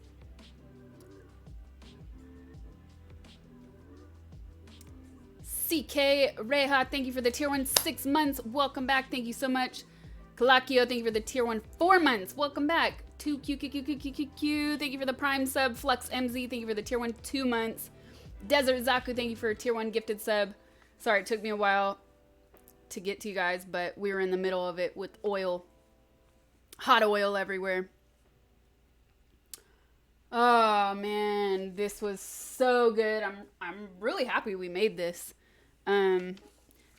CK Reha, thank you for the tier 1 6 months. Welcome back. Thank you so much. Kalakio, thank you for the tier 1 4 months. Welcome back. 2QQQQQQ, thank you for the prime sub. Flux MZ, thank you for the tier 1 2 months. Desert Zaku, thank you for a tier 1 gifted sub. Sorry, it took me a while to get to you guys, but we were in the middle of it with oil. Hot oil everywhere. Oh man, this was so good. I'm really happy we made this.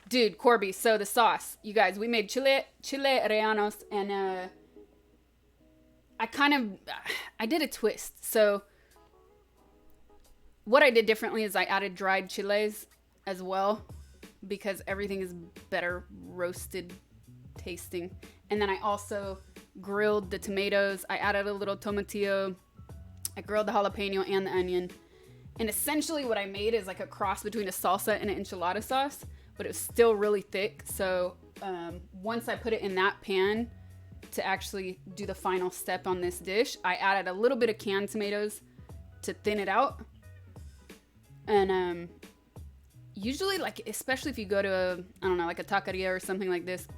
Dude, Corby, so the sauce. You guys, we made chile rellenos, and I did a twist. So what I did differently is I added dried chiles as well, because everything is better roasted tasting. And then I also grilled the tomatoes. I added a little tomatillo. I grilled the jalapeno and the onion. And essentially what I made is like a cross between a salsa and an enchilada sauce, but it was still really thick. So once I put it in that pan to actually do the final step on this dish, I added a little bit of canned tomatoes to thin it out. And usually, like, especially if you go to I don't know, like a taqueria or something like this,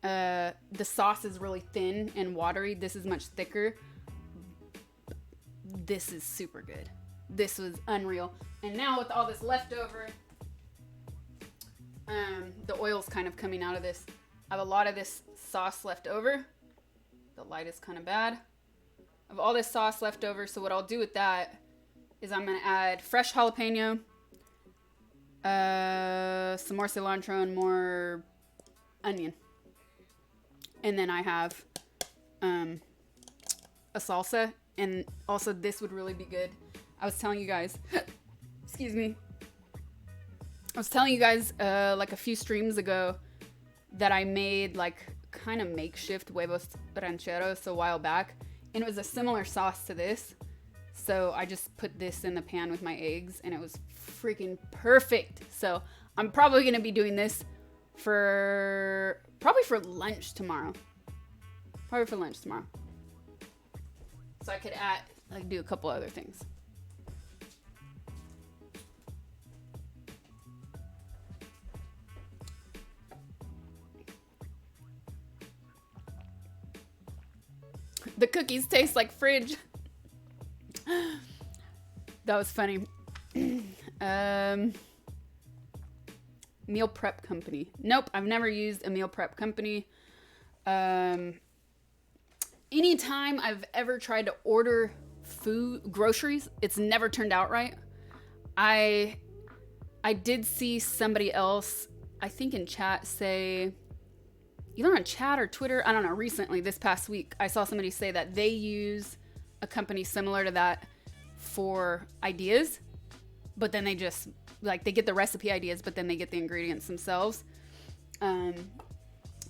the sauce is really thin and watery. This is much thicker. This is super good. This was unreal. And now with all this leftover, the oil's kind of coming out of this. I have a lot of this sauce left over. The light is kind of bad. I have all this sauce left over, so what I'll do with that is I'm going to add fresh jalapeno, some more cilantro, and more onion. And then I have a salsa, and also this would really be good. I was telling you guys, excuse me. I was telling you guys like a few streams ago that I made like kind of makeshift huevos rancheros a while back, and it was a similar sauce to this. So I just put this in the pan with my eggs, and it was freaking perfect. So I'm probably going to be doing this for lunch tomorrow. So I could do a couple other things. The cookies taste like fridge. That was funny. Meal prep company. Nope, I've never used a meal prep company. Anytime I've ever tried to order food, groceries, it's never turned out right. I did see somebody else, I think in chat, say, either on chat or Twitter, I don't know, recently, this past week, I saw somebody say that they use a company similar to that for ideas, but then they just, like, they get the recipe ideas, but then they get the ingredients themselves.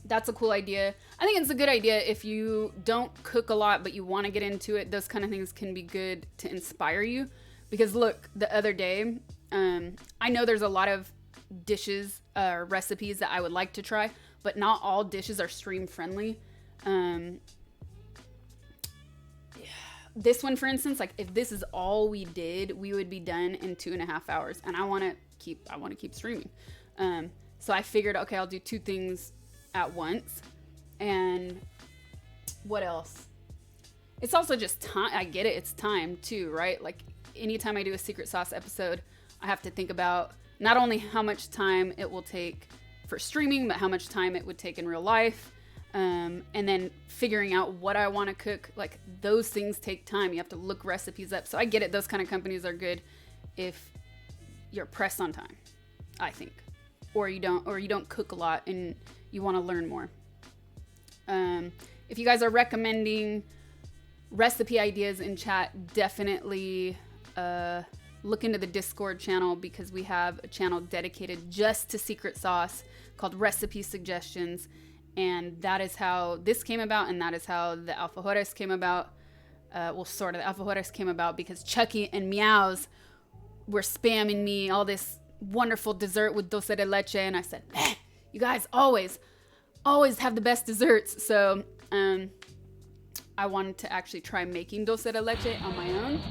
That's a cool idea. I think it's a good idea if you don't cook a lot, but you want to get into it. Those kind of things can be good to inspire you. Because look, the other day, I know there's a lot of dishes, recipes that I would like to try, but not all dishes are stream friendly. This one, for instance, like if this is all we did, we would be done in 2.5 hours, and I want to keep streaming. So I figured, okay, I'll do 2 things at once. And what else? It's also just time. I get it. It's time too, right? Like anytime I do a secret sauce episode, I have to think about not only how much time it will take for streaming, but how much time it would take in real life. And then figuring out what I want to cook. Like those things take time. You have to look recipes up. So I get it. Those kind of companies are good if you're pressed on time, I think. Or you don't cook a lot and you want to learn more. If you guys are recommending recipe ideas in chat, definitely look into the Discord channel, because we have a channel dedicated just to secret sauce called Recipe Suggestions. And that is how this came about, and that is how the Alfajores came about. The Alfajores came about because Chucky and Meows were spamming me all this wonderful dessert with dulce de leche, and I said, you guys always have the best desserts. So I wanted to actually try making dulce de leche on my own,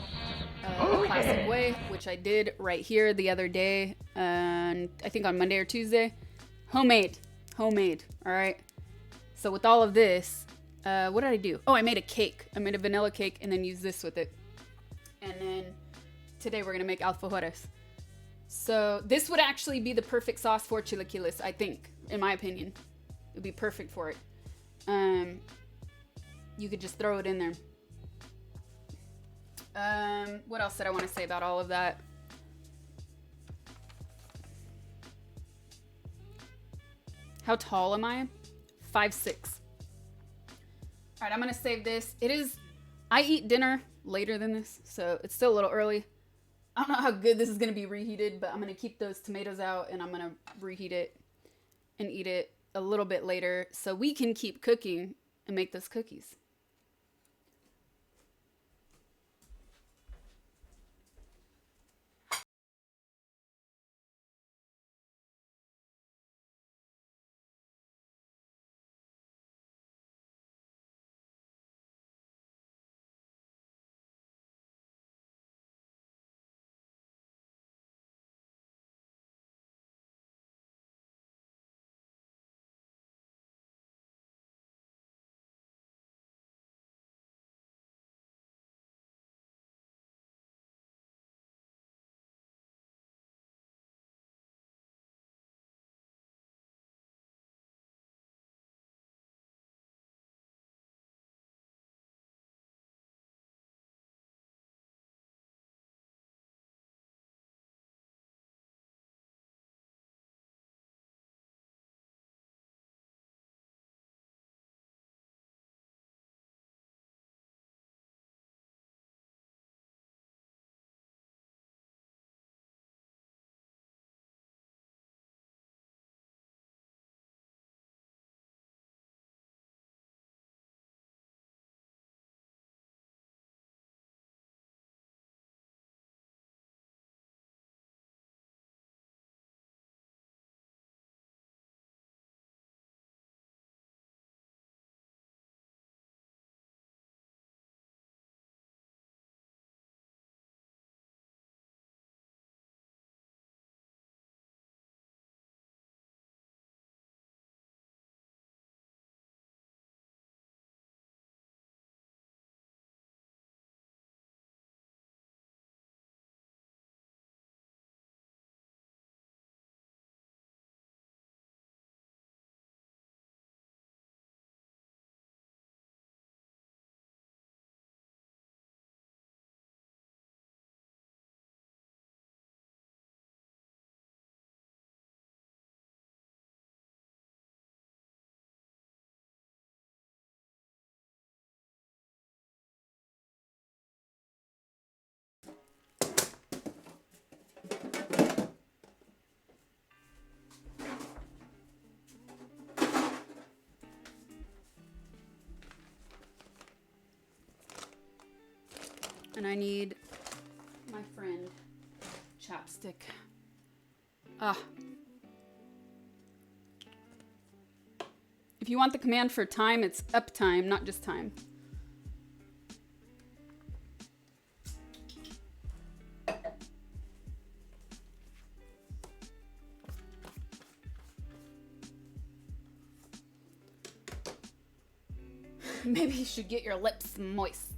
the classic way, which I did right here the other day, and I think on Monday or Tuesday. Homemade, all right. So with all of this, what did I do? Oh, I made a cake. I made a vanilla cake and then used this with it. And then today we're gonna make alfajores. So this would actually be the perfect sauce for chilaquiles, I think, in my opinion. It would be perfect for it. You could just throw it in there. What else did I want to say about all of that? How tall am I? 5'6". All right, I'm gonna save this. I eat dinner later than this, so it's still a little early. I don't know how good this is gonna be reheated, but I'm gonna keep those tomatoes out and I'm gonna reheat it and eat it a little bit later so we can keep cooking and make those cookies. And I need my friend chapstick. Ah. If you want the command for time, it's uptime, not just time. Maybe you should get your lips moist.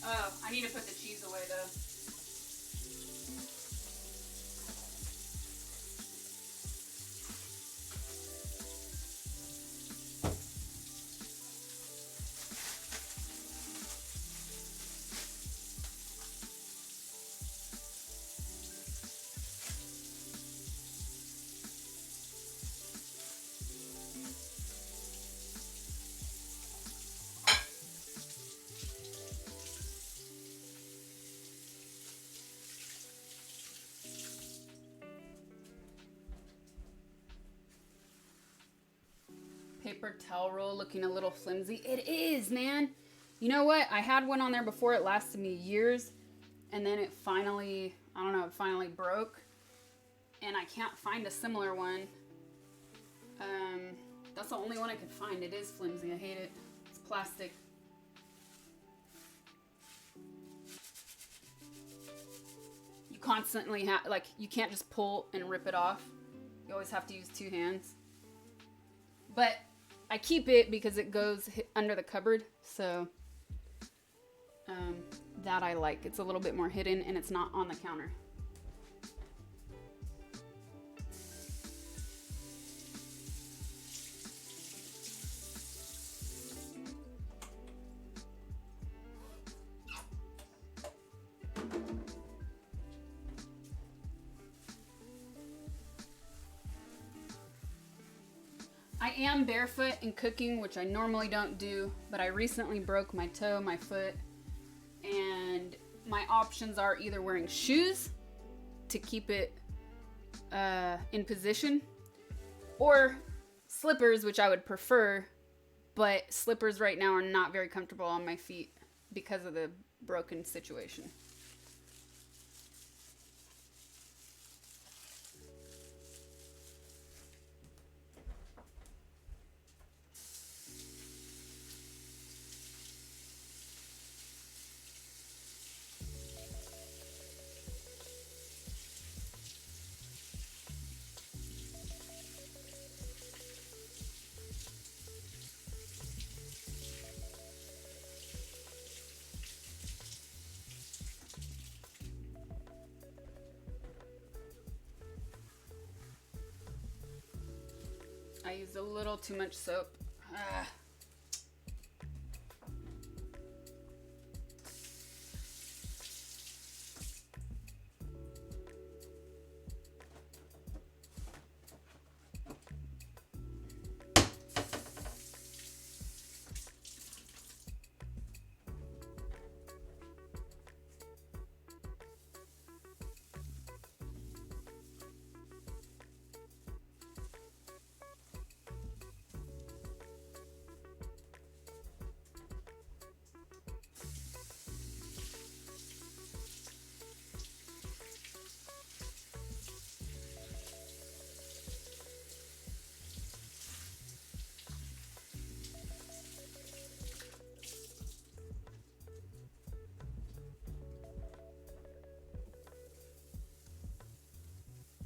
Oh, I need to put the cheese away though. Paper towel roll looking a little flimsy. It is, man. You know what? I had one on there before. It lasted me years. And then it finally, I don't know, it finally broke. And I can't find a similar one. That's the only one I could find. It is flimsy. I hate it. It's plastic. You constantly have, like, you can't just pull and rip it off. You always have to use two hands. But I keep it because it goes under the cupboard, so that I like. It's a little bit more hidden and it's not on the counter. I am barefoot and cooking, which I normally don't do, but I recently broke my toe, my foot, and my options are either wearing shoes to keep it in position, or slippers, which I would prefer, but slippers right now are not very comfortable on my feet because of the broken situation. I used a little too much soap. Ah.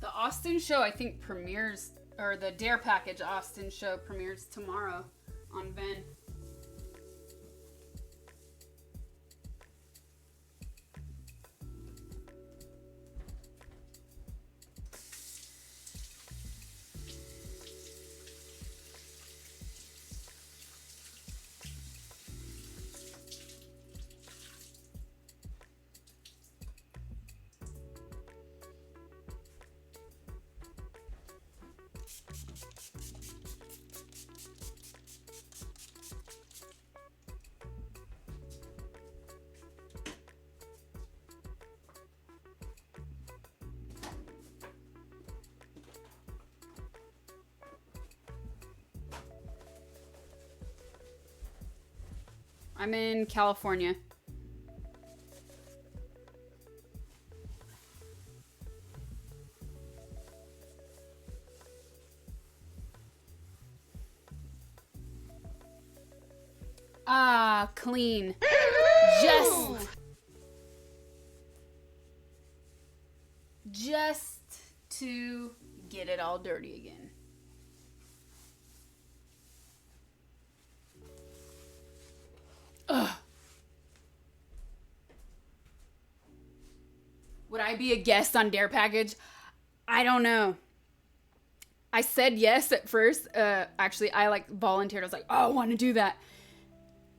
The Austin show, I think, premieres, or the Dare Package Austin show premieres tomorrow on Ven. I'm in California. Ah, clean. Just to get it all dirty again. Ugh. Would I be a guest on Dare Package? I don't know. I said yes at first. Actually, I like volunteered. I was like, oh, I want to do that.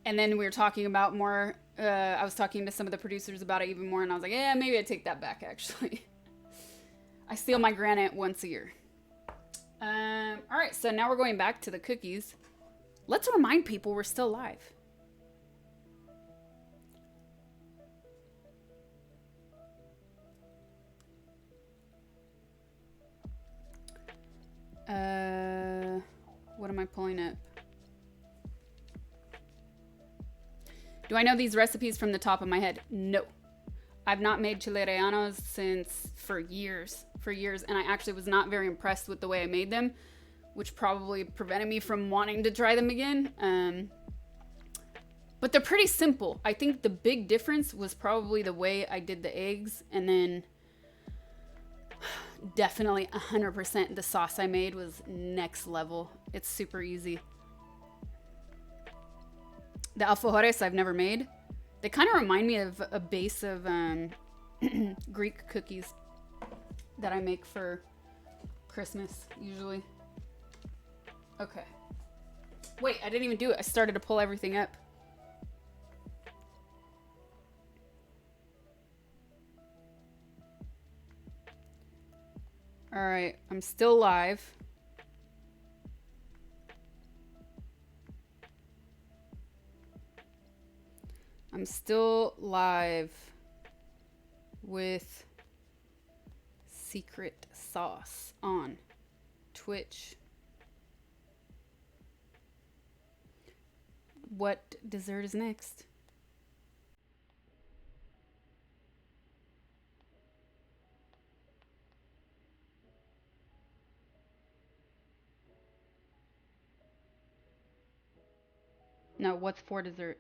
And then we were talking about more. I was talking to some of the producers about it even more. And I was like, yeah, maybe I take that back, actually. I steal my granite once a year. All right, so now we're going back to the cookies. Let's remind people we're still live. What am I pulling up? Do I know these recipes from the top of my head? No. I've not made chile rellenos for years, and I actually was not very impressed with the way I made them, which probably prevented me from wanting to try them again. But they're pretty simple. I think the big difference was probably the way I did the eggs, and then definitely 100% the sauce I made was next level. It's super easy. The alfajores I've never made. They kind of remind me of a base of Greek cookies that I make for Christmas, usually. Okay. Wait, I didn't even do it. I started to pull everything up. All right, I'm still live. I'm still live with Secret Sauce on Twitch. What dessert is next? No, what's for dessert?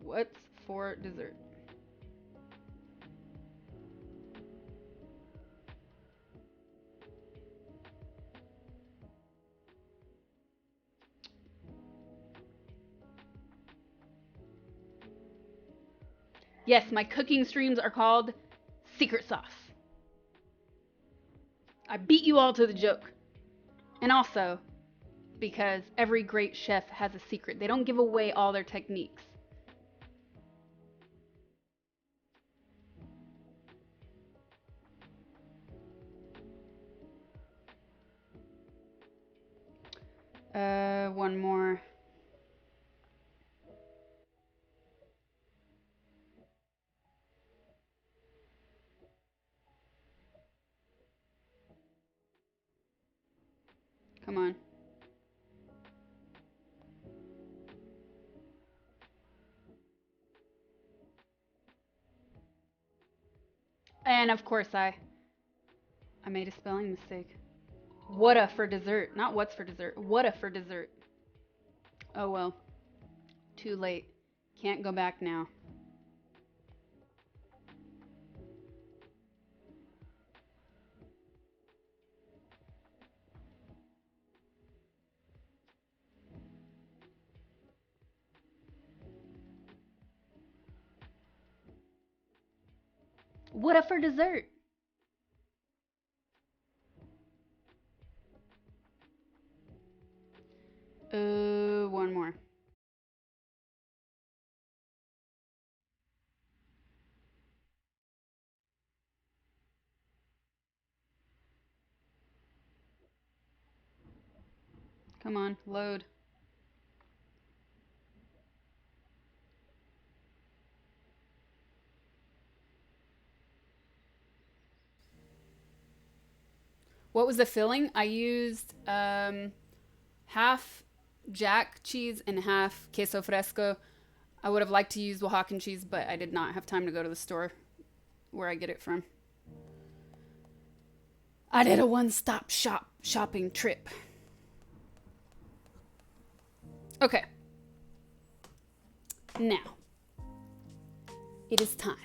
What's for dessert? Yes, my cooking streams are called Secret Sauce. I beat you all to the joke. And also, because every great chef has a secret. They don't give away all their techniques. One more. Come on. And of course I made a spelling mistake. Whata for dessert. Not what's for dessert. Whata for dessert. Oh well. Too late. Can't go back now. Whata for dessert. One more. Come on, load. What was the filling? I used half jack cheese and half queso fresco. I would have liked to use Oaxacan cheese, but I did not have time to go to the store where I get it from. I did a one-stop shopping trip. Okay. Now, it is time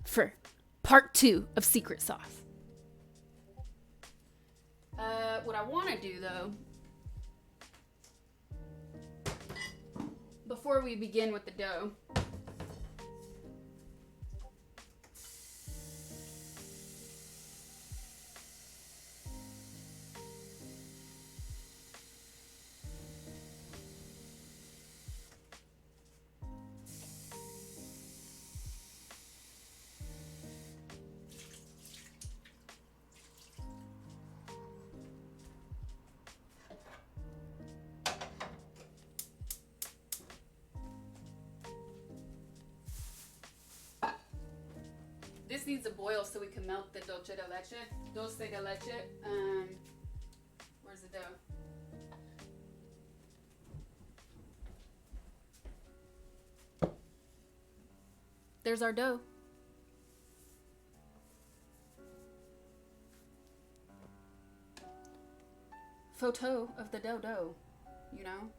for part 2 of Secret Sauce. What I want to do, though, before we begin with the dough, this needs to boil so we can melt the dulce de leche. Where's the dough? There's our dough. Photo of the dough, you know?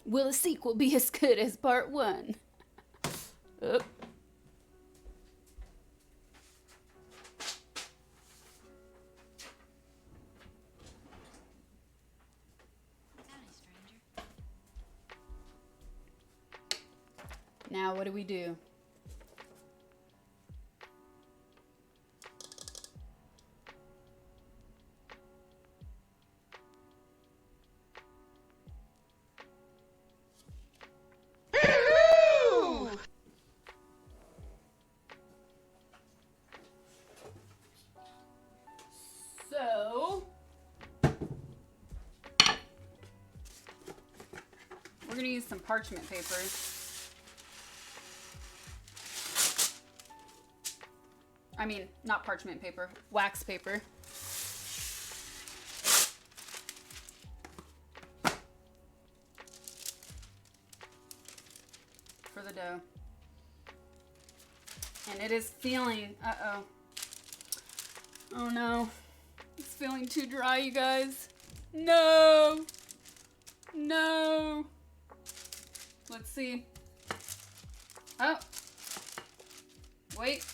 Will a sequel be as good as part 1? Oh. Now what do we do? We're gonna use some parchment paper. I mean, not parchment paper, wax paper. For the dough. And it is feeling, oh no. It's feeling too dry, you guys. No. No. Let's see. Oh. Wait.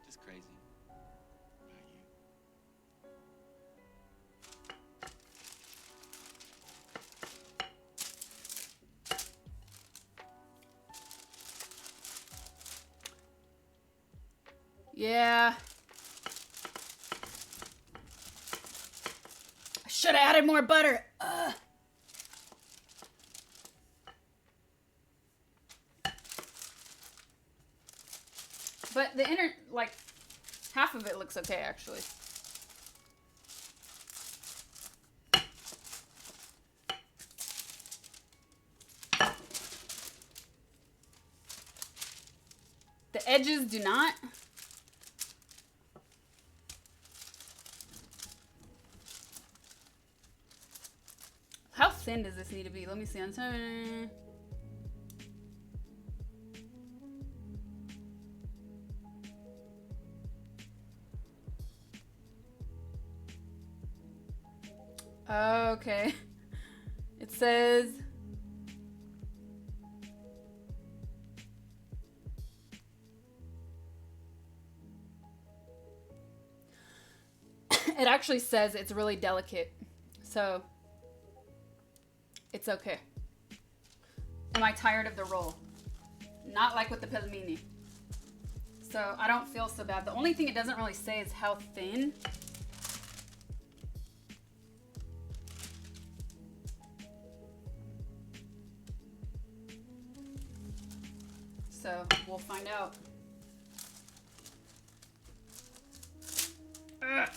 Just crazy. About you. Yeah. I should have added more butter. But the inner, like, half of it looks okay, actually. The edges do not. How thin does this need to be? Let me see. I'm sorry. Okay. It says it actually says it's really delicate. So it's okay. Am I tired of the roll? Not like with the pelmeni. So I don't feel so bad. The only thing it doesn't really say is how thin. So we'll find out. Ugh.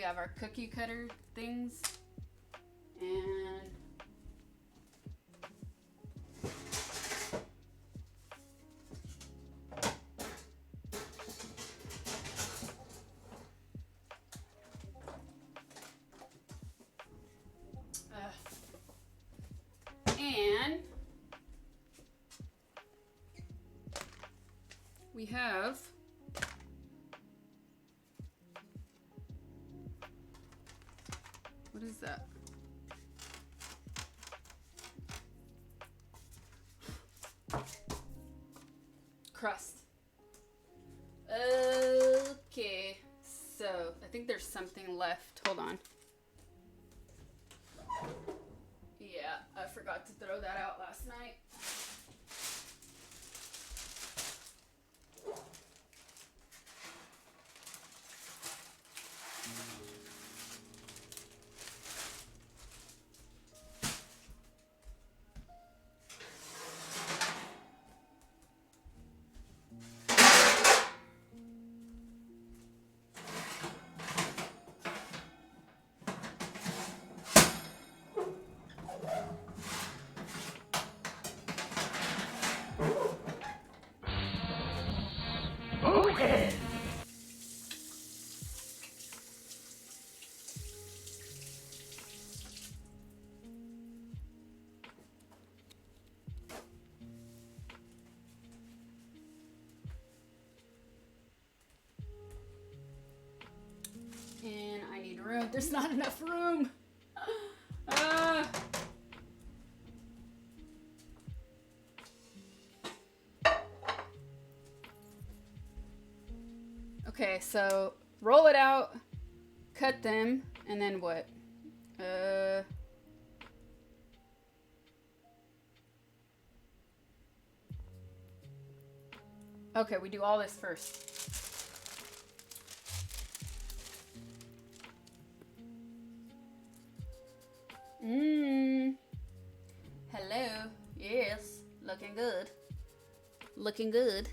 We have our cookie cutter things. And we have what is that? Crust. Okay, so I think there's something left. Hold on. Yeah, I forgot to throw that out last night. Okay. And I need room. There's not enough room. Okay, so roll it out, cut them, and then what? Okay, we do all this first. Hello. Yes. Looking good. Looking good.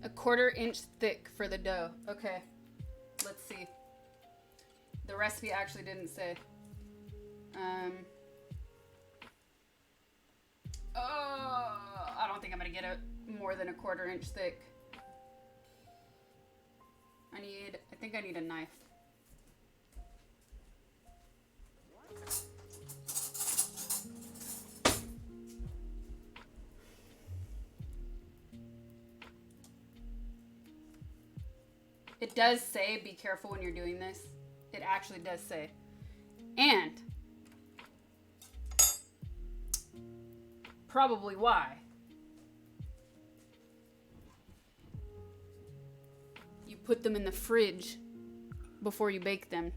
A 1/4 inch thick for the dough. Okay. Let's see. The recipe actually didn't say. I don't think I'm gonna get it more than a 1/4 inch thick. I think I need a knife. It does say be careful when you're doing this. It actually does say. And probably why. You put them in the fridge before you bake them.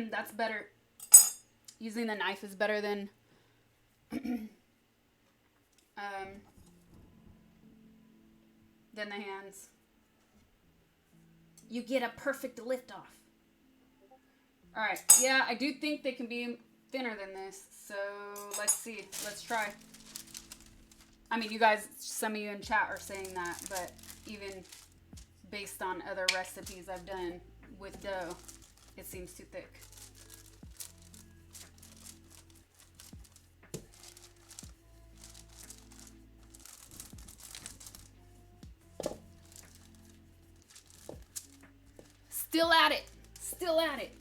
That's better. Using the knife is better than the hands. You get a perfect lift off. All right. Yeah, I do think they can be thinner than this. So let's see. Let's try. I mean, you guys, some of you in chat are saying that, but even based on other recipes I've done with dough, it seems too thick. Still at it. Still at it.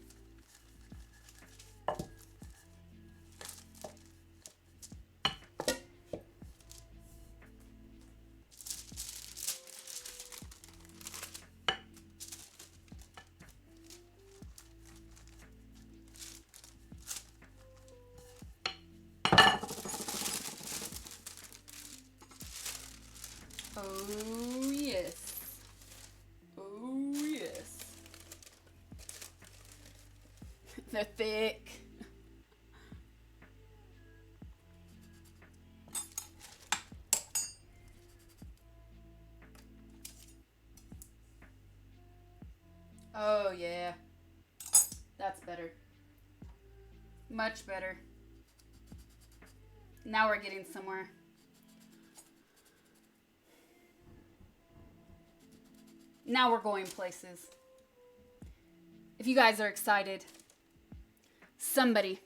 Oh, yes. Oh, yes. They're thick. Oh, yeah. That's better. Much better. Now we're getting somewhere. Now we're going places. If you guys are excited, somebody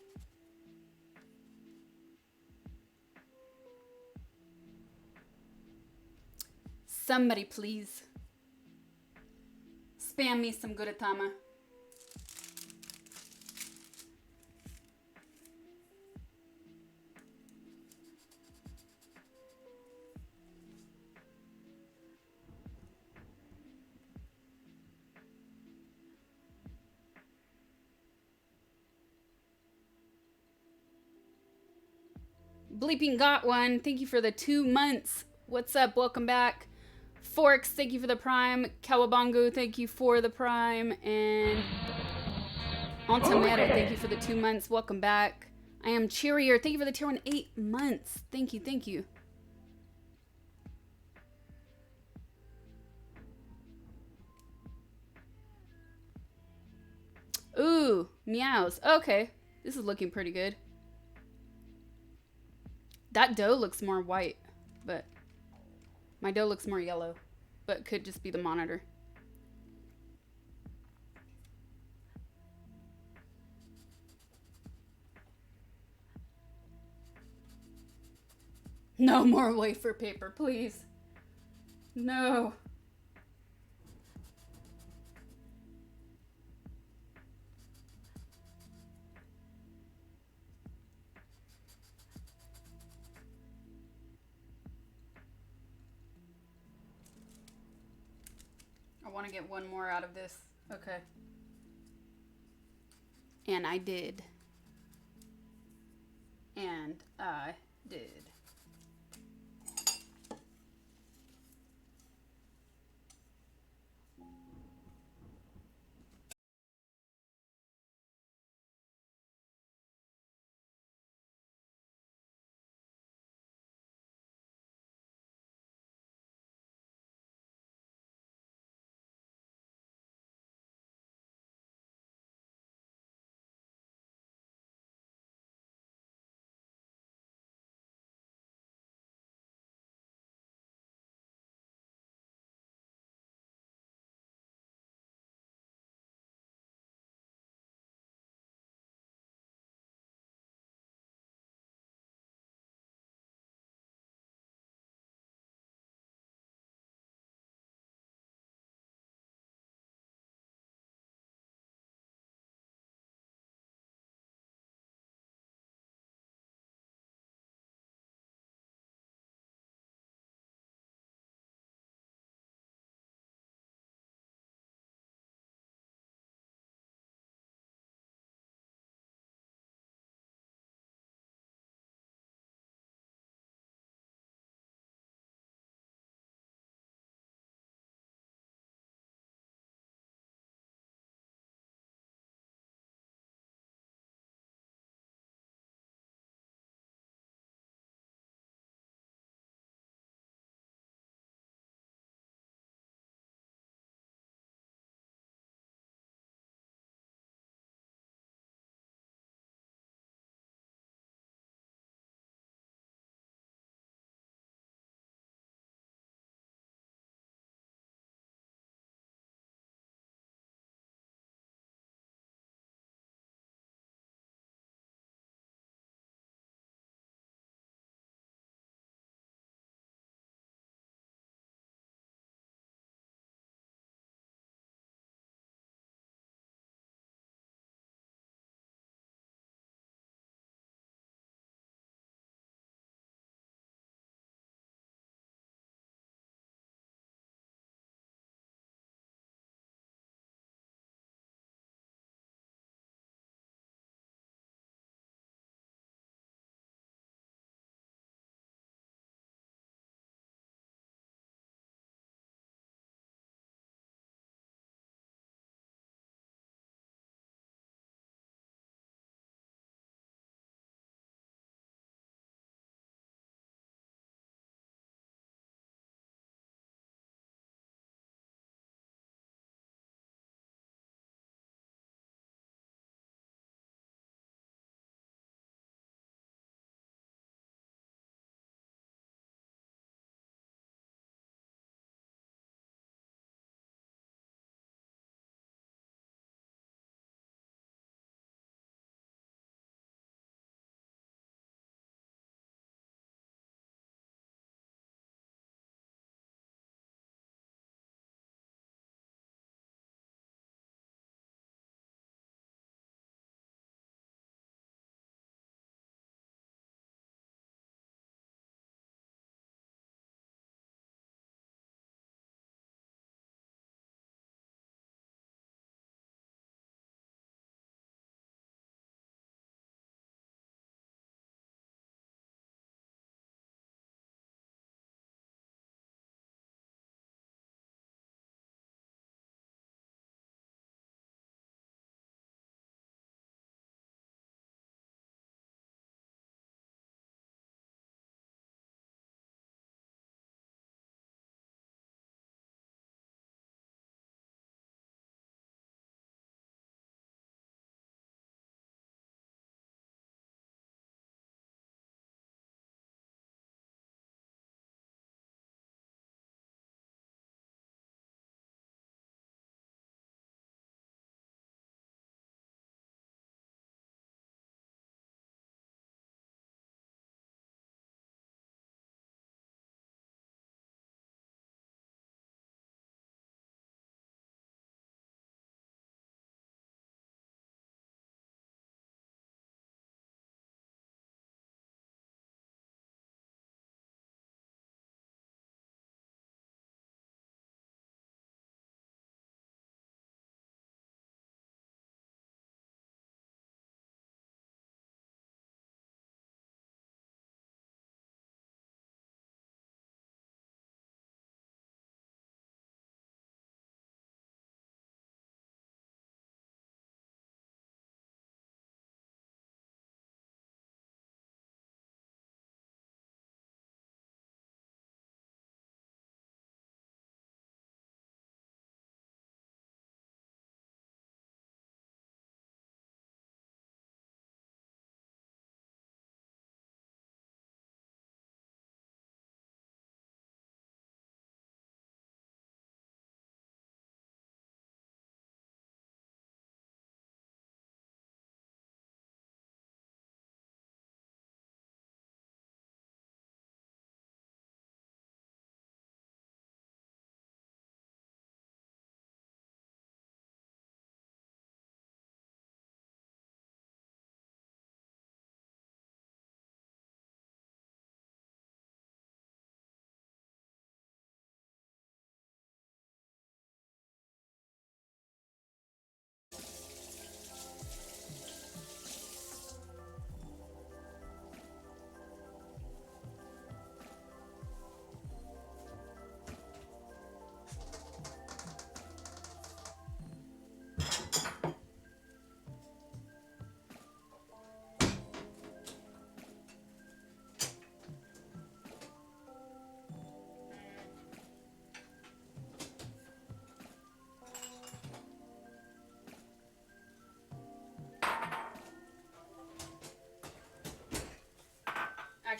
please spam me some Gudetama. Bleeping got one. Thank you for the 2 months. What's up? Welcome back. Forks, thank you for the prime. Kawabongo, thank you for the prime. And Antamera, thank you for the 2 months. Welcome back. I am Cheerier. Thank you for the tier 1 8 months. Thank you, thank you. Ooh, meows. Okay, this is looking pretty good. That dough looks more white, but my dough looks more yellow, but could just be the monitor. No more wafer paper, please. No. I want to get one more out of this. Okay. And I did. And I did.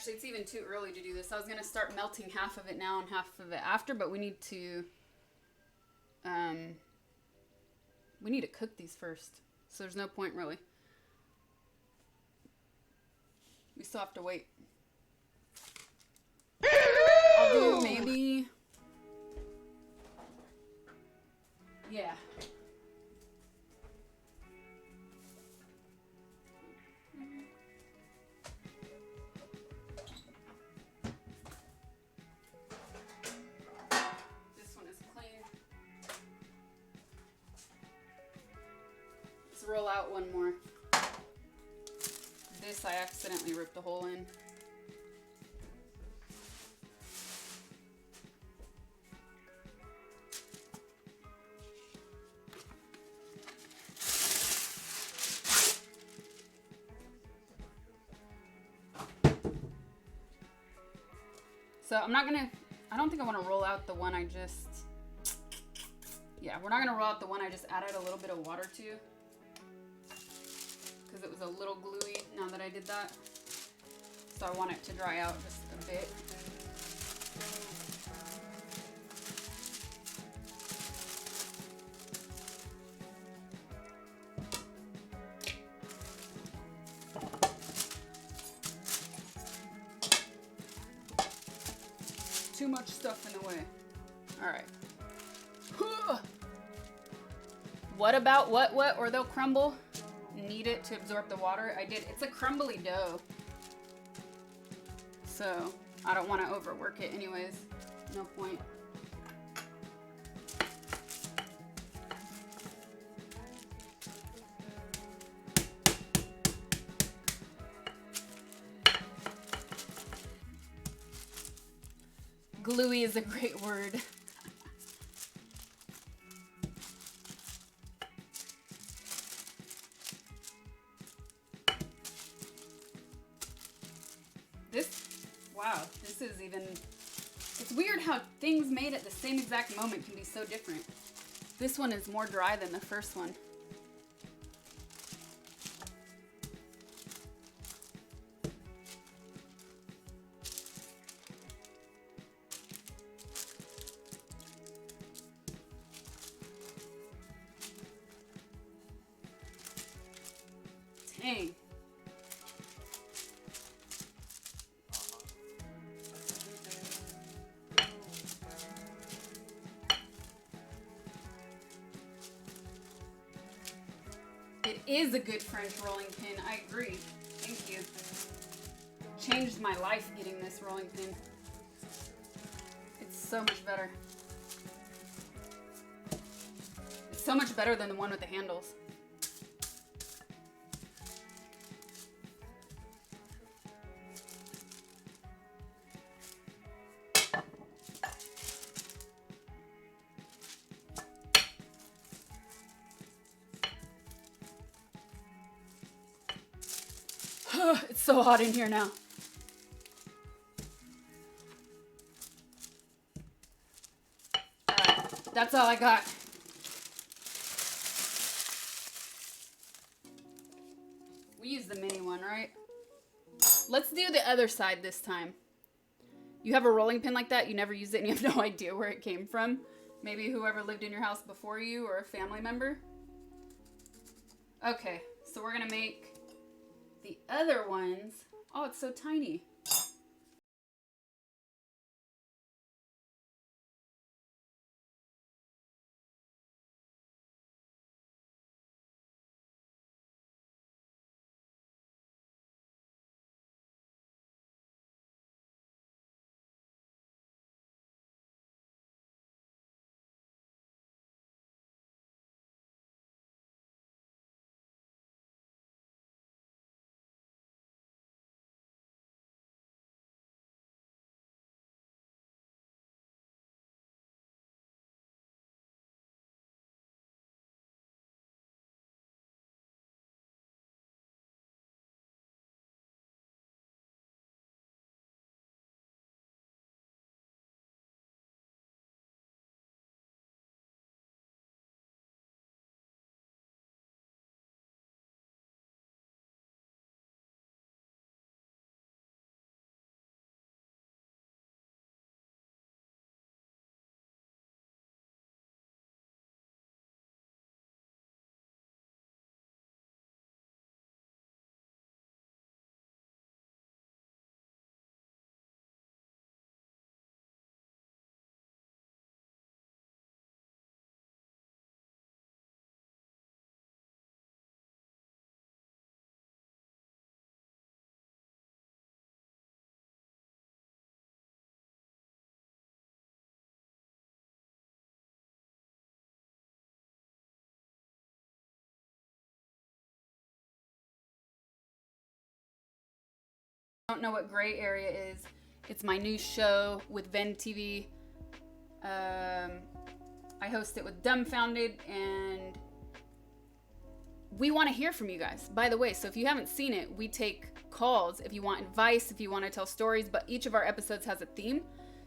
Actually, it's even too early to do this. I was gonna start melting half of it now and half of it after, but we need to cook these first. So there's no point really. We still have to wait. I'll do maybe, yeah. This one is clean. Let's roll out one more. This I accidentally ripped a hole in. So I don't think I want to roll out the one I just, yeah, we're not going to roll out the one I just added a little bit of water to. Because it was a little gluey now that I did that. So I want it to dry out just a bit. Too much stuff in the way. All right. What about what, or they'll crumble? Need it to absorb the water. I did. It's a crumbly dough. So I don't want to overwork it anyways. No point. Gluey is a great word. Wow, this is even, it's weird how things made at the same exact moment can be so different. This one is more dry than the first one. Dang. It is a good French rolling pin. I agree. Thank you. Changed my life getting this rolling pin. It's so much better. It's so much better than the one with the handles. It's so hot in here now. Alright, that's all I got. We use the mini one, right? Let's do the other side this time. You have a rolling pin like that, you never use it, and you have no idea where it came from. Maybe whoever lived in your house before you or a family member. Okay, so we're gonna make the other ones. Oh, it's so tiny. Don't know what Gray Area is. It's my new show with VOD TV. I host it with Dumbfounded, and we want to hear from you guys, by the way. So if you haven't seen it, we take calls if you want advice, if you want to tell stories, but each of our episodes has a theme.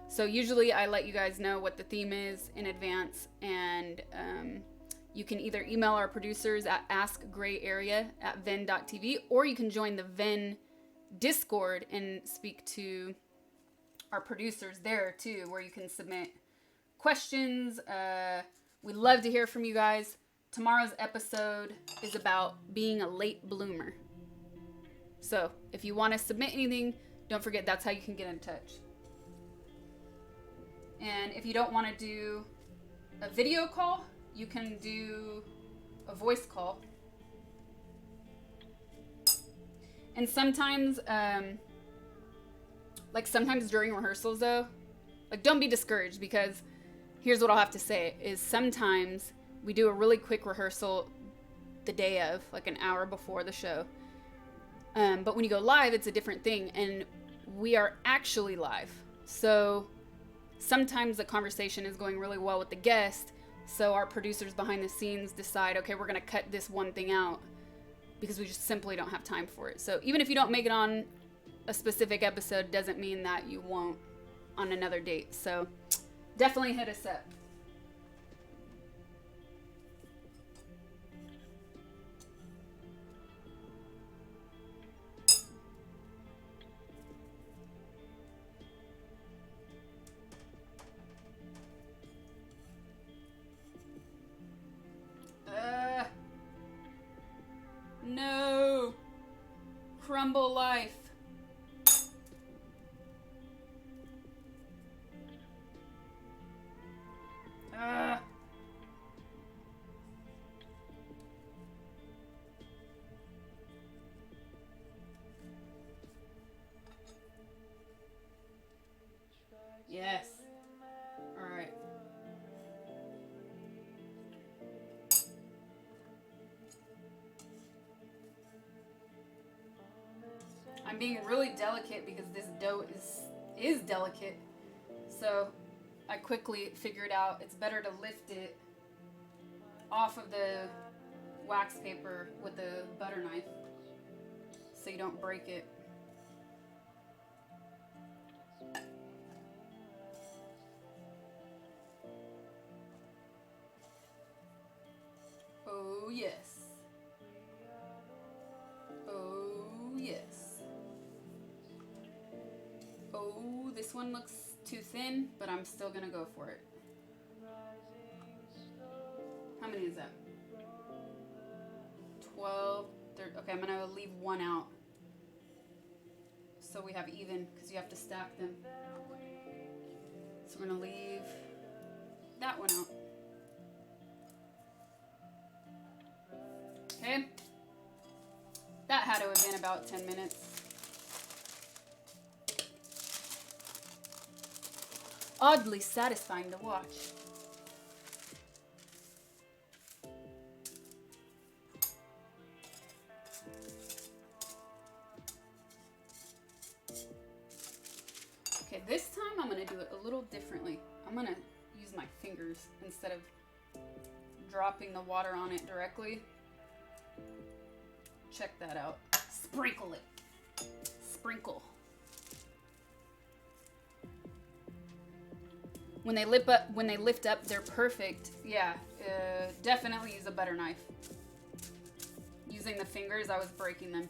So usually I let you guys know what the theme is in advance, and you can either email our producers at askgrayarea@ven.tv, or you can join the Ven Discord and speak to our producers there too, where you can submit questions. We love to hear from you guys. Tomorrow's episode is about being a late bloomer. So if you want to submit anything, don't forget that's how you can get in touch. And if you don't want to do a video call, you can do a voice call. And sometimes, sometimes during rehearsals though, don't be discouraged, because here's what I'll have to say is sometimes we do a really quick rehearsal the day of, like an hour before the show. But when you go live, it's a different thing, and we are actually live. So sometimes the conversation is going really well with the guest, so our producers behind the scenes decide, okay, we're going to cut this one thing out because we just simply don't have time for it. So even if you don't make it on a specific episode, doesn't mean that you won't on another date. So definitely hit us up. No. Crumble life. Yes. All right. I'm being really delicate because this dough is delicate. So I quickly figured out it's better to lift it off of the wax paper with the butter knife so you don't break it. Oh yes. Oh yes. Oh, this one looks too thin, but I'm still gonna go for it. How many is that? 12, 13. Okay, I'm gonna leave one out so we have even, because you have to stack them. So we're gonna leave that one out. Okay. That had to have been about 10 minutes. Oddly satisfying to watch. Okay, this time I'm gonna do it a little differently. I'm gonna use my fingers instead of dropping the water on it directly. Check that out. Sprinkle it. Sprinkle. When they lift up, they're perfect. Yeah, definitely use a butter knife. Using the fingers, I was breaking them.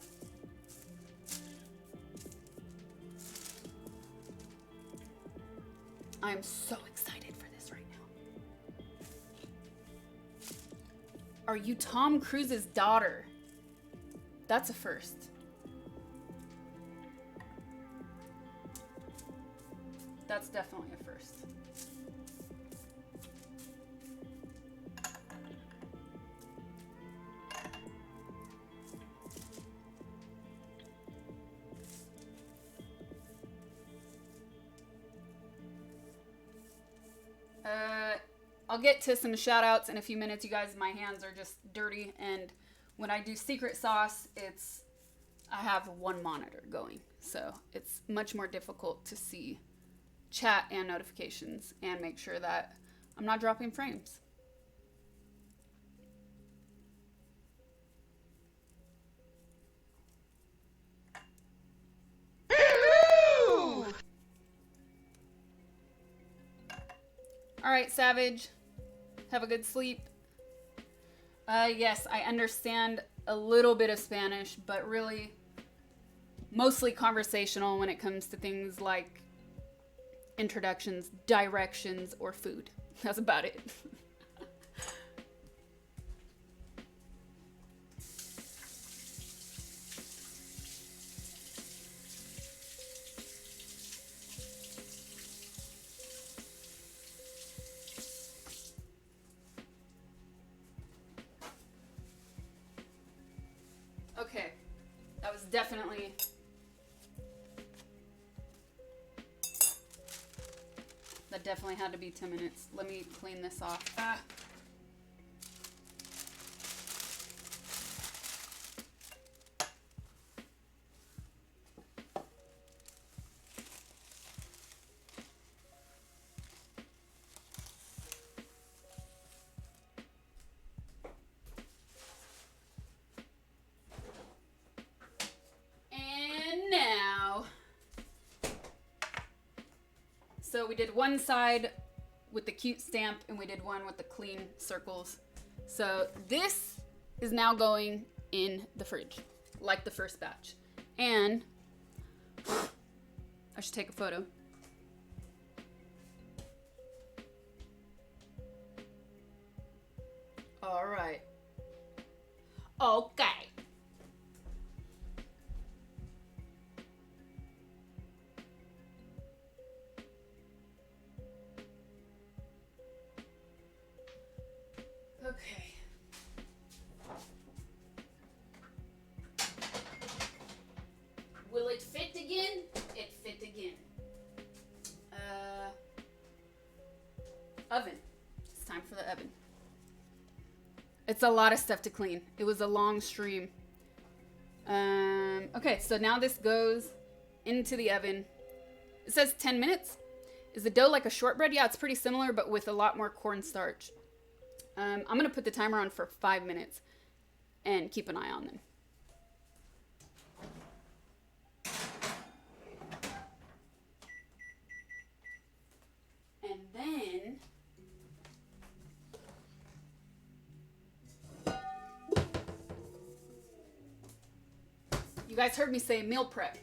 I am so excited for this right now. Are you Tom Cruise's daughter? That's a first. That's definitely a first. I'll get to some shout outs in a few minutes. You guys, my hands are just dirty, and when I do secret sauce, I have one monitor going, so it's much more difficult to see chat and notifications and make sure that I'm not dropping frames. All right, Savage, have a good sleep. Yes, I understand a little bit of Spanish, but really mostly conversational when it comes to things like introductions, directions, or food. That's about it. Okay, that was definitely had to be 10 minutes. Let me clean this off. And now, so we did one side with the cute stamp and we did one with the clean circles. So this is now going in the fridge, like the first batch. And I should take a photo. All right. Okay. Okay. Will it fit again? It fit again. Oven. It's time for the oven. It's a lot of stuff to clean. It was a long stream. Okay, so now this goes into the oven. It says 10 minutes. Is the dough like a shortbread? Yeah, it's pretty similar, but with a lot more cornstarch. I'm going to put the timer on for 5 minutes and keep an eye on them. And then you guys heard me say meal prep.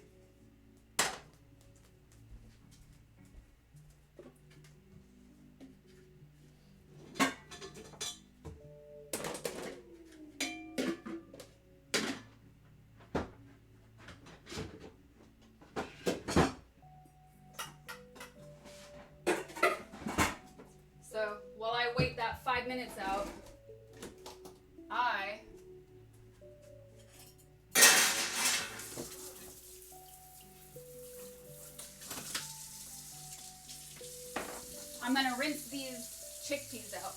So while I wait that 5 minutes out, I'm gonna rinse these chickpeas out.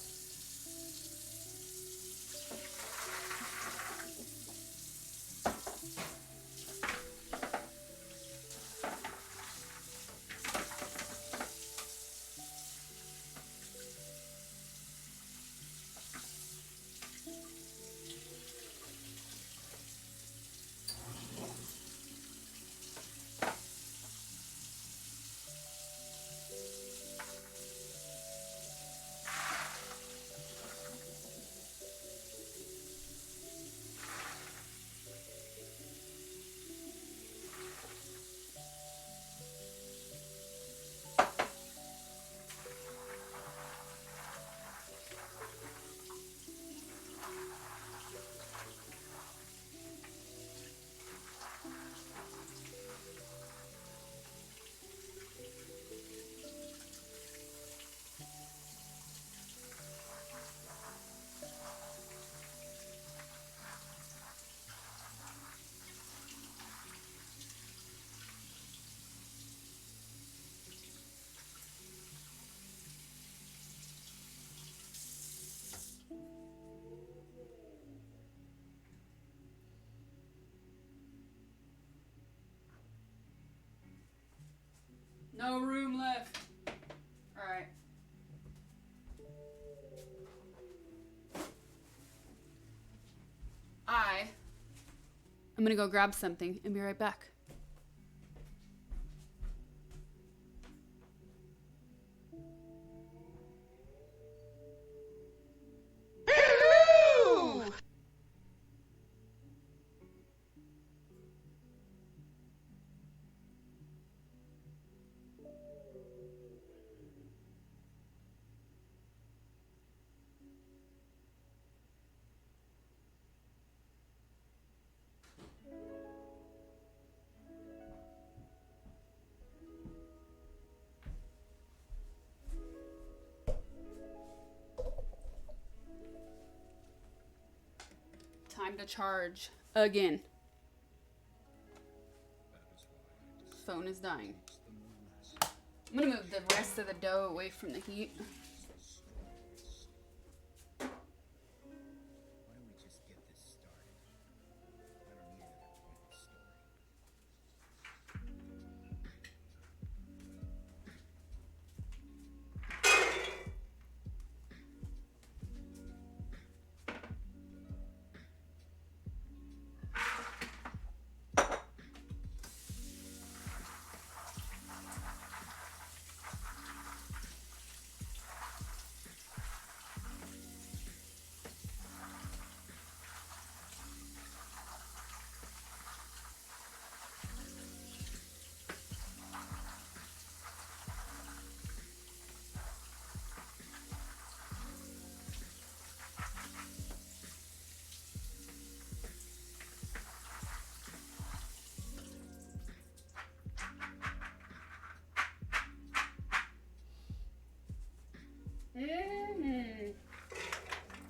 No room left. Alright. I'm gonna go grab something and be right back. Time to charge again. Phone is dying. I'm gonna move the rest of the dough away from the heat.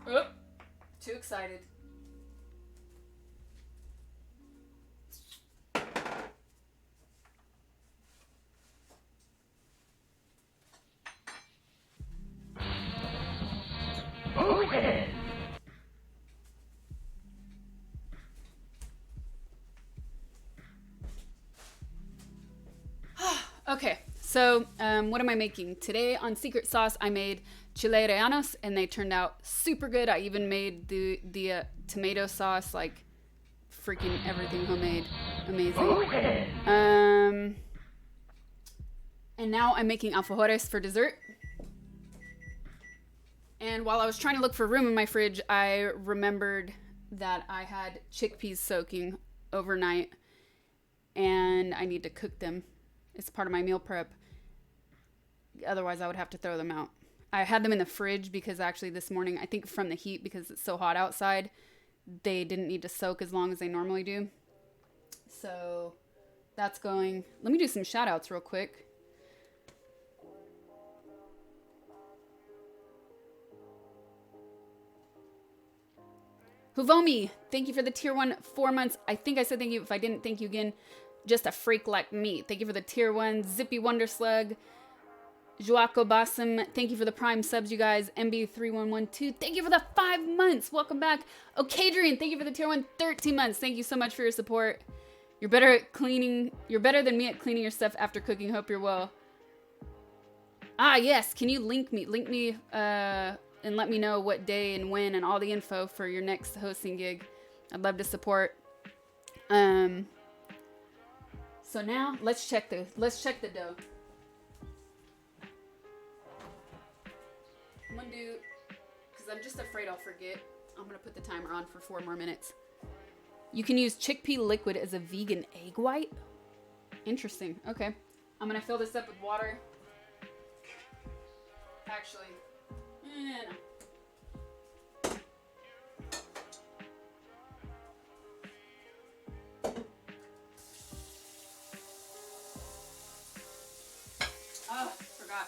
Oh, too excited. Oh yeah! Okay, so what am I making? Today on Secret Sauce, I made Chile Rellenos, and they turned out super good. I even made the tomato sauce, like freaking everything homemade. Amazing. Oh yeah! And now I'm making alfajores for dessert. And while I was trying to look for room in my fridge, I remembered that I had chickpeas soaking overnight, and I need to cook them. It's part of my meal prep. Otherwise, I would have to throw them out. I had them in the fridge because actually this morning, I think from the heat, because it's so hot outside, they didn't need to soak as long as they normally do. So that's going. Let me do some shout outs real quick. Huvomi, thank you for the tier 1 4 months. I think I said thank you. If I didn't, thank you again. Just a freak like me. Thank you for the tier 1. Zippy Wonder Slug. Joaco Bassam, thank you for the prime subs, you guys. MB3112, thank you for the 5 months. Welcome back. Okadrian, thank you for the tier 1 13 months. Thank you so much for your support. You're better at cleaning. You're better than me at cleaning your stuff after cooking. Hope you're well. Ah, yes. Can you link me and let me know what day and when and all the info for your next hosting gig. I'd love to support. So now let's check the dough. I'm gonna do, because I'm just afraid I'll forget, I'm gonna put the timer on for 4 more minutes. You can use chickpea liquid as a vegan egg white? Interesting. Okay. I'm gonna fill this up with water. Actually, no. Oh, forgot.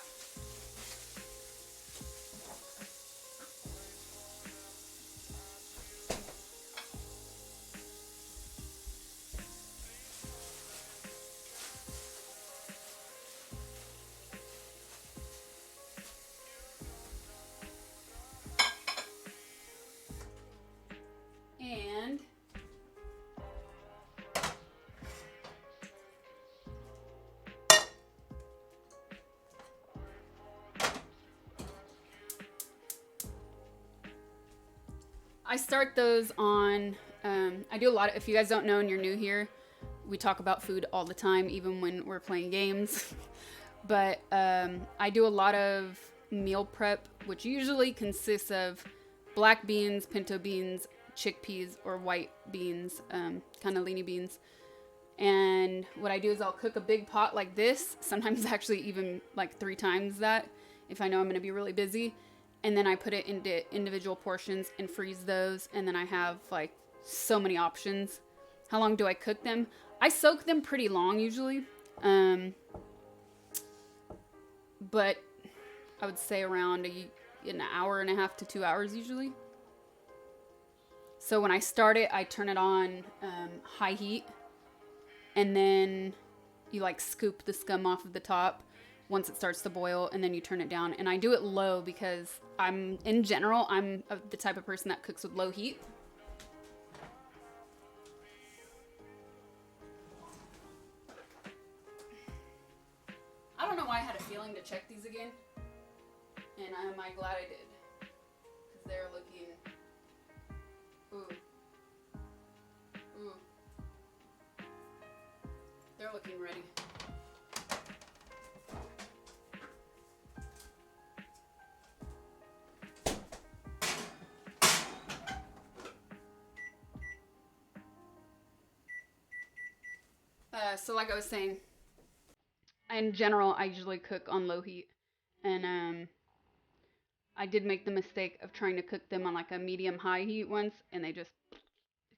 I start those on, I do a lot of, if you guys don't know and you're new here, we talk about food all the time, even when we're playing games. But I do a lot of meal prep, which usually consists of black beans, pinto beans, chickpeas, or white beans, cannellini beans. And what I do is I'll cook a big pot like this, sometimes actually even like 3 times that, if I know I'm going to be really busy. And then I put it into individual portions and freeze those. And then I have like so many options. How long do I cook them? I soak them pretty long usually. But I would say around an hour and a half to 2 hours usually. So when I start it, I turn it on high heat. And then you like scoop the scum off of the top once it starts to boil, and then you turn it down. And I do it low because in general, I'm the type of person that cooks with low heat. I don't know why I had a feeling to check these again. And am I glad I did. Because they're looking, ooh. They're looking ready. So like I was saying, in general, I usually cook on low heat. And I did make the mistake of trying to cook them on like a medium-high heat once, and they just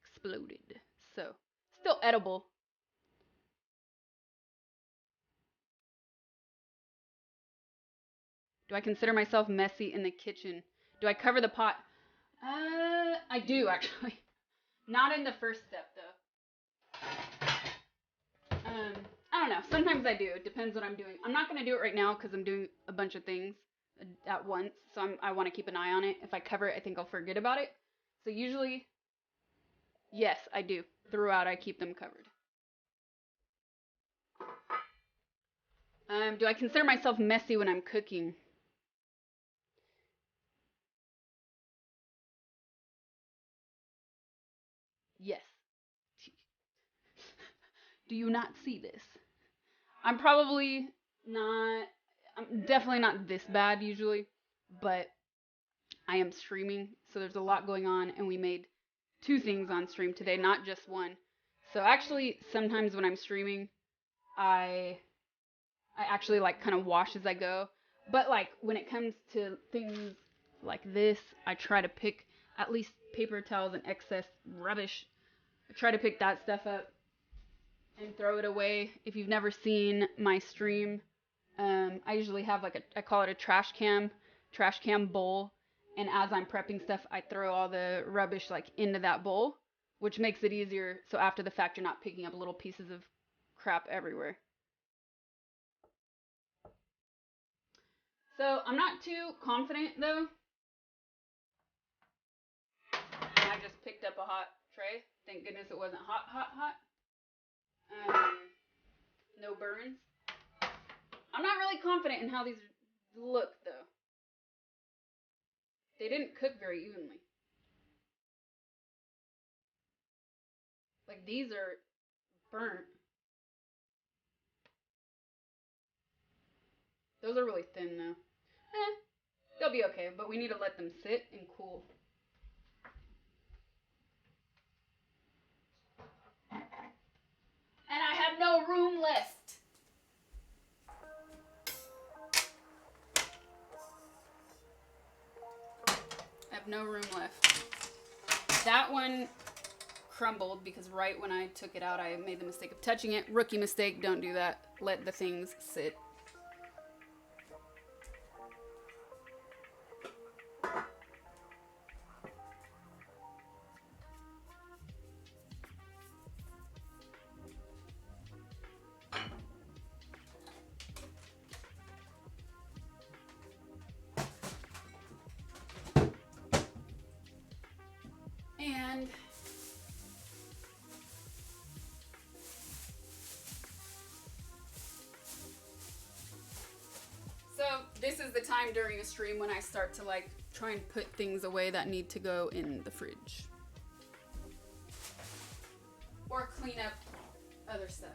exploded. So, still edible. Do I consider myself messy in the kitchen? Do I cover the pot? I do actually. Not in the first step though. I don't know. Sometimes I do. It depends what I'm doing. I'm not going to do it right now because I'm doing a bunch of things at once. So I want to keep an eye on it. If I cover it, I think I'll forget about it. So usually, yes, I do. Throughout, I keep them covered. Do I consider myself messy when I'm cooking? Yes. Do you not see this? I'm probably not, I'm definitely not this bad usually, but I am streaming, so there's a lot going on, and we made 2 things on stream today, not just one. So actually, sometimes when I'm streaming, I actually like kind of wash as I go. But like when it comes to things like this, I try to pick at least paper towels and excess rubbish. I try to pick that stuff up and throw it away. If you've never seen my stream, I usually have like I call it a trash cam bowl. And as I'm prepping stuff, I throw all the rubbish like into that bowl, which makes it easier. So after the fact, you're not picking up little pieces of crap everywhere. So I'm not too confident though. I just picked up a hot tray. Thank goodness it wasn't hot. No burns. I'm not really confident in how these look though. They didn't cook very evenly. Like these are burnt. Those are really thin though. They'll be okay, but we need to let them sit and cool. And I have no room left. I have no room left. That one crumbled because right when I took it out, I made the mistake of touching it. Rookie mistake, don't do that. Let the things sit. And is the time during a stream when I start to like try and put things away that need to go in the fridge. Or clean up other stuff.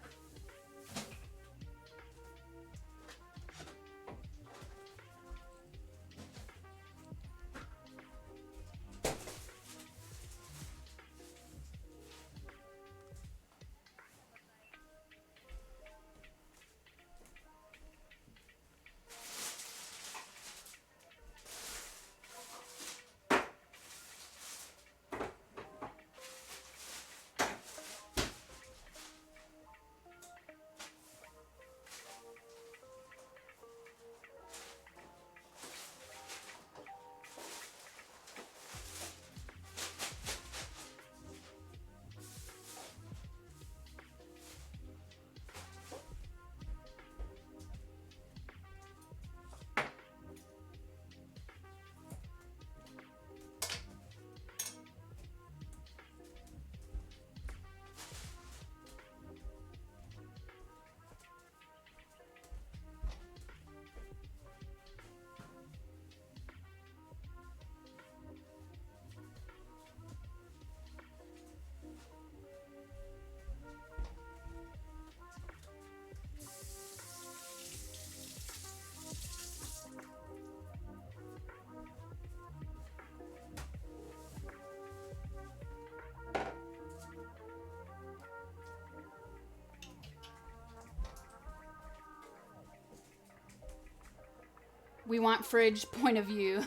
We want fridge point of view.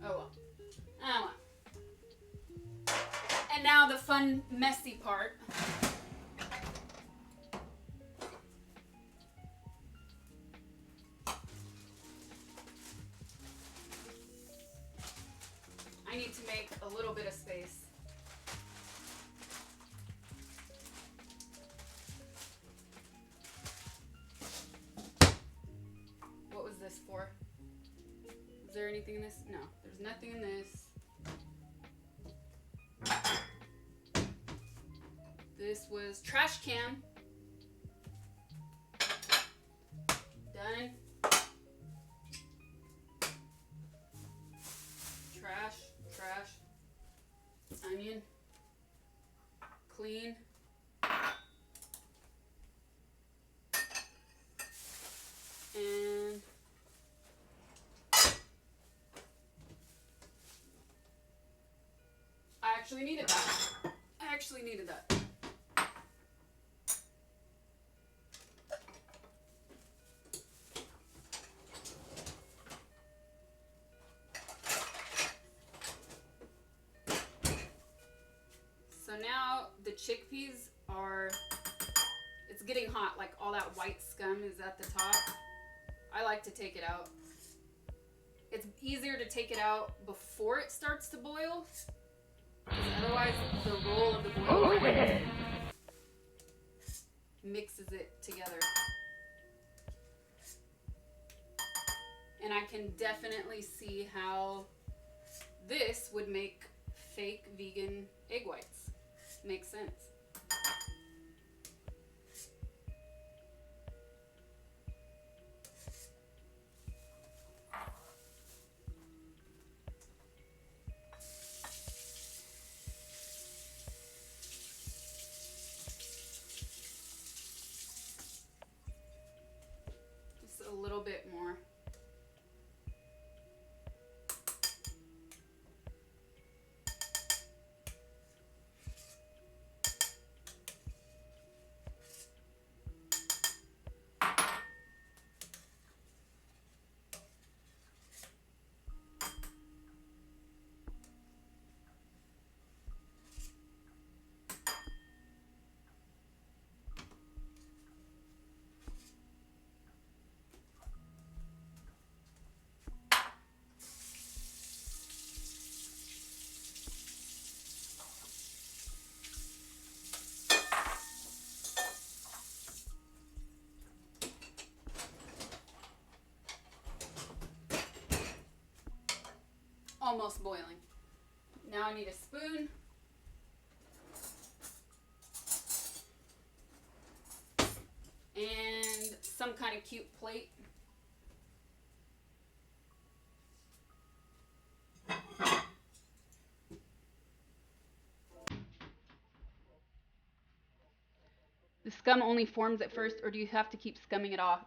Oh well. Oh well. And now the fun, messy part. I need to make a little bit of space. What was this for? Is there anything in this? No, there's nothing in this. This was trash can. Done. Trash. Onion. Clean. And I actually needed that. So now the chickpeas are, it's getting hot, like all that white scum is at the top. I like to take it out. It's easier to take it out before it starts to boil, because otherwise the roll of the boil mixes it together. And I can definitely see how this would make fake vegan egg whites. Makes sense. Just a little bit more. Almost boiling. Now I need a spoon. And some kind of cute plate. The scum only forms at first, or do you have to keep skimming it off?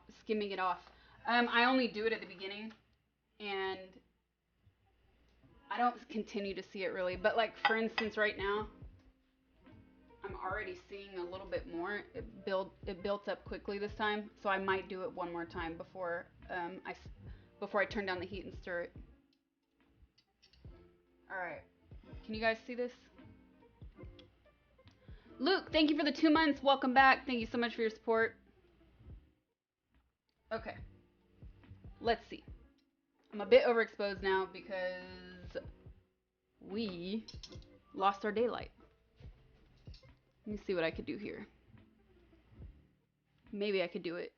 I only do it at the beginning, and I don't continue to see it really. But like for instance, right now, I'm already seeing a little bit more. It built up quickly this time, so I might do it one more time before I turn down the heat and stir it. All right, can you guys see this? Luke, thank you for the 2 months. Welcome back. Thank you so much for your support. Okay, let's see. I'm a bit overexposed now because we lost our daylight. Let me see what I could do here. Maybe I could do it.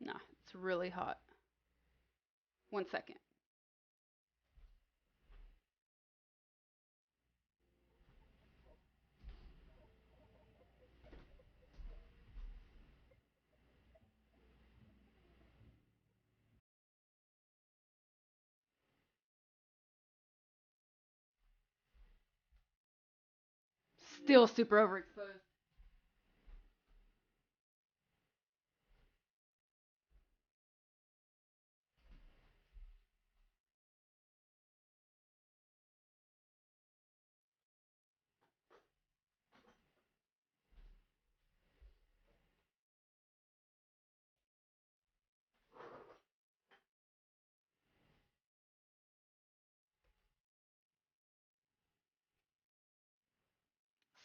Nah, it's really hot. 1 second. Still super overexposed.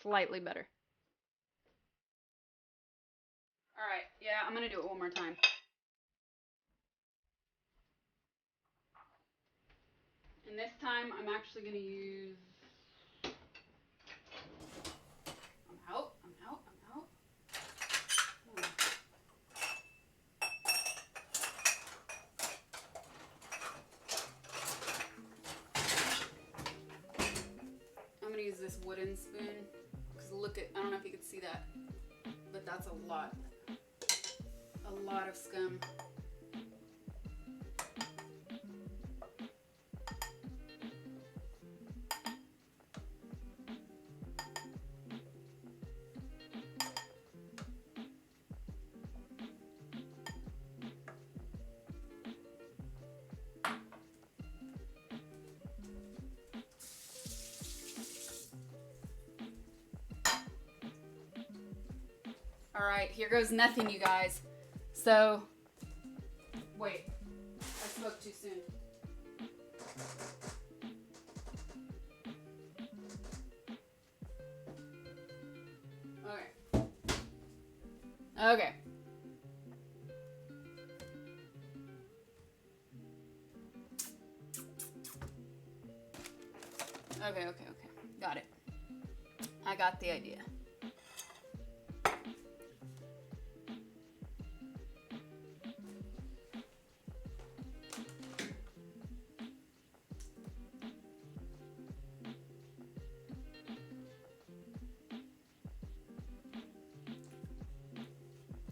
Slightly better. Alright, yeah, I'm gonna do it one more time. And this time, I'm actually gonna use... I'm out. I'm gonna use this wooden spoon. Because look at, I don't know if you can see that, but that's a lot. A lot of scum. Alright, here goes nothing, you guys. So, wait, I spoke too soon. Okay. Okay. Got it. I got the idea.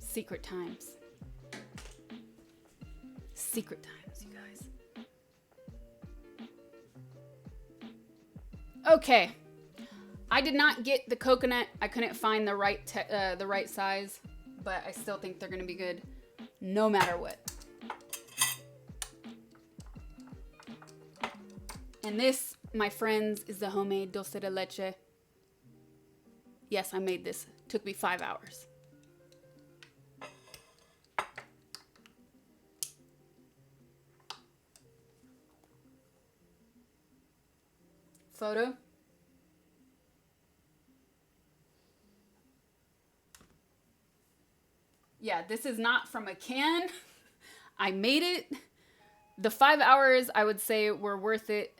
Secret times. Secret times, you guys. Okay. I did not get the coconut. I couldn't find the right size, but I still think they're gonna be good, no matter what. And this, my friends, is the homemade dulce de leche. Yes, I made this. It took me 5 hours. Photo. Yeah, this is not from a can. I made it. The 5 hours, I would say, were worth it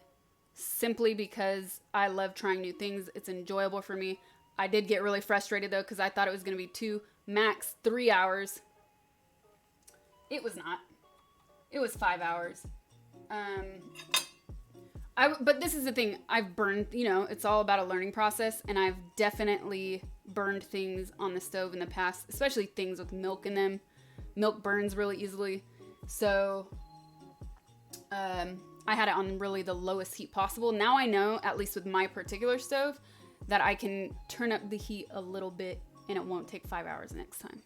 simply because I love trying new things. It's enjoyable for me. I did get really frustrated, though, because I thought it was going to be 2, max 3 hours. It was not. It was 5 hours. But this is the thing. I've burned, it's all about a learning process, and I've definitely burned things on the stove in the past, especially things with milk in them. Milk burns really easily. So, I had it on really the lowest heat possible. Now I know, at least with my particular stove, that I can turn up the heat a little bit and it won't take 5 hours next time.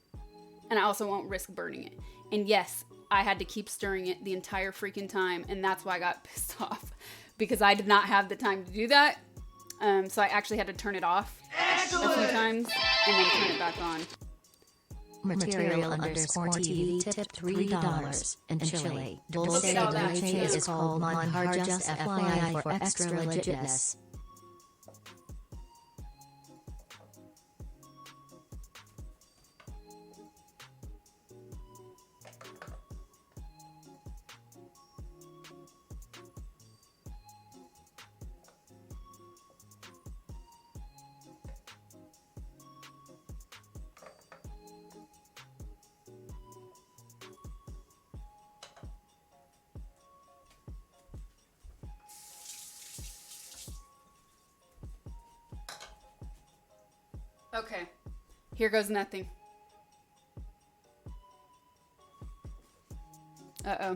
And I also won't risk burning it. And yes, I had to keep stirring it the entire freaking time, and that's why I got pissed off. Because I did not have the time to do that. So I actually had to turn it off a few times and then turn it back on. Material_TV tipped $3 in Chile. Dulce de leche is called manjar, just FYI for extra legitness. Okay, here goes nothing. Uh-oh.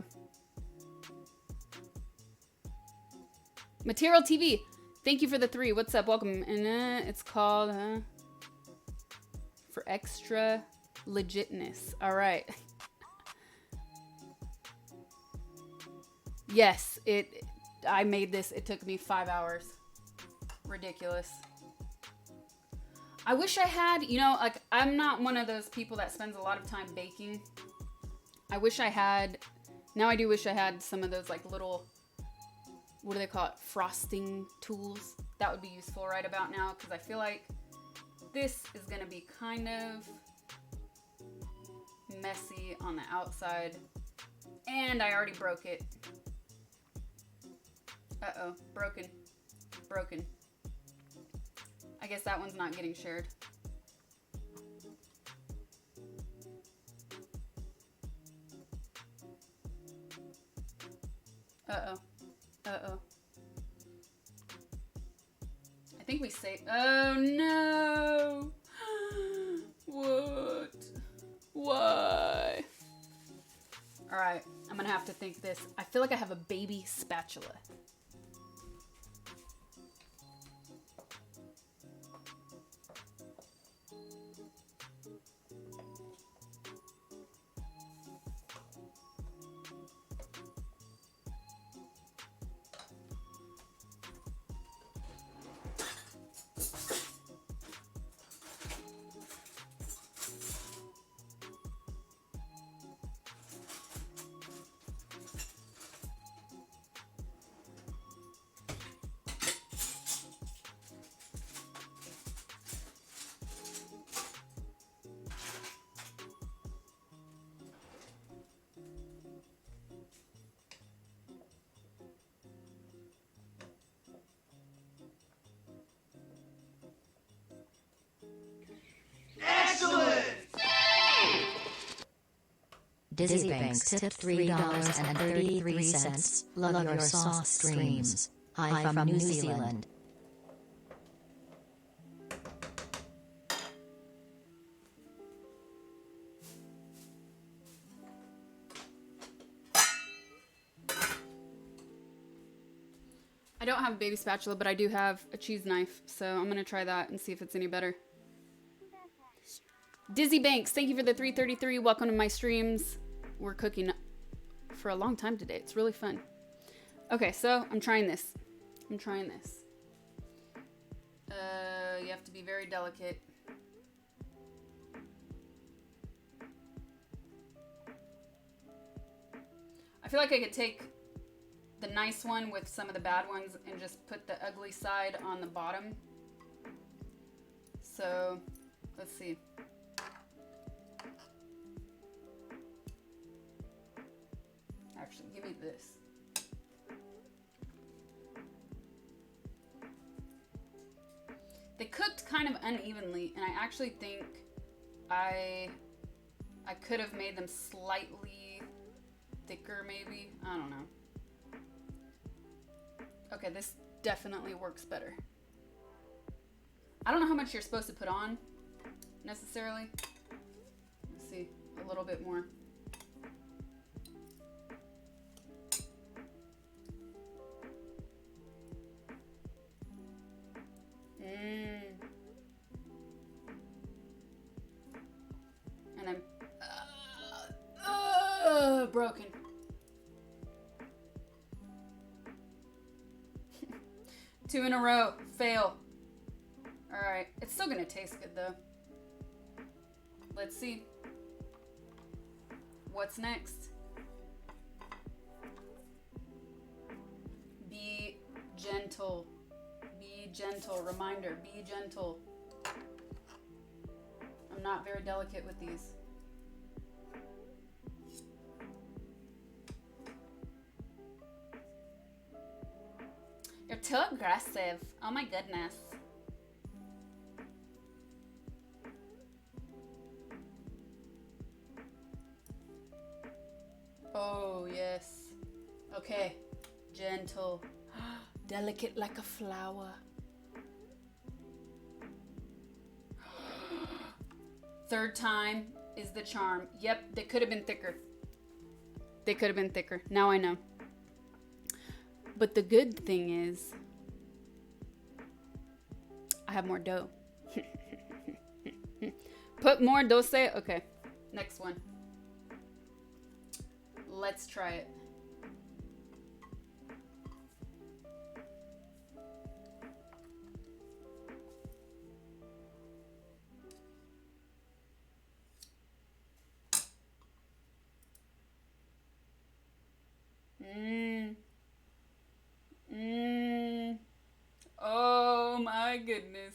Material TV, thank you for the 3. What's up? Welcome. And it's called for extra legitness. All right. Yes, I made this. It took me 5 hours. Ridiculous. I wish I had, I'm not one of those people that spends a lot of time baking. I wish I had, now I do wish I had some of those little, what do they call it? Frosting tools. That would be useful right about now, because I feel like this is gonna be kind of messy on the outside. And I already broke it. Uh-oh, broken. Broken. I guess that one's not getting shared. Uh-oh. Uh-oh. I think we saved. Oh no! What? Why? Alright, I'm gonna have to think this. I feel like I have a baby spatula. Dizzy Banks tipped $3.33. Love your sauce streams. Hi from New Zealand. I don't have a baby spatula, but I do have a cheese knife, so I'm gonna try that and see if it's any better. Dizzy Banks, thank you for the 333. Welcome to my streams. We're cooking for a long time today. It's really fun. Okay, so I'm trying this. You have to be very delicate. I feel like I could take the nice one with some of the bad ones and just put the ugly side on the bottom. So, let's see. Actually, give me this. They cooked kind of unevenly, and I actually think I could have made them slightly thicker, maybe. I don't know. Okay, this definitely works better. I don't know how much you're supposed to put on, necessarily. Let's see, a little bit more. And I'm broken. Two in a row. Fail. Alright. It's still gonna taste good though. Let's see. What's next? Be gentle. Be gentle. Reminder. Be gentle. I'm not very delicate with these. You're too aggressive. Oh my goodness. Oh, yes. Okay. Gentle. Delicate like a flower. Third time is the charm. Yep, they could have been thicker. They could have been thicker. Now I know. But the good thing is, I have more dough. Put more dose. Okay, next one. Let's try it. Oh my goodness.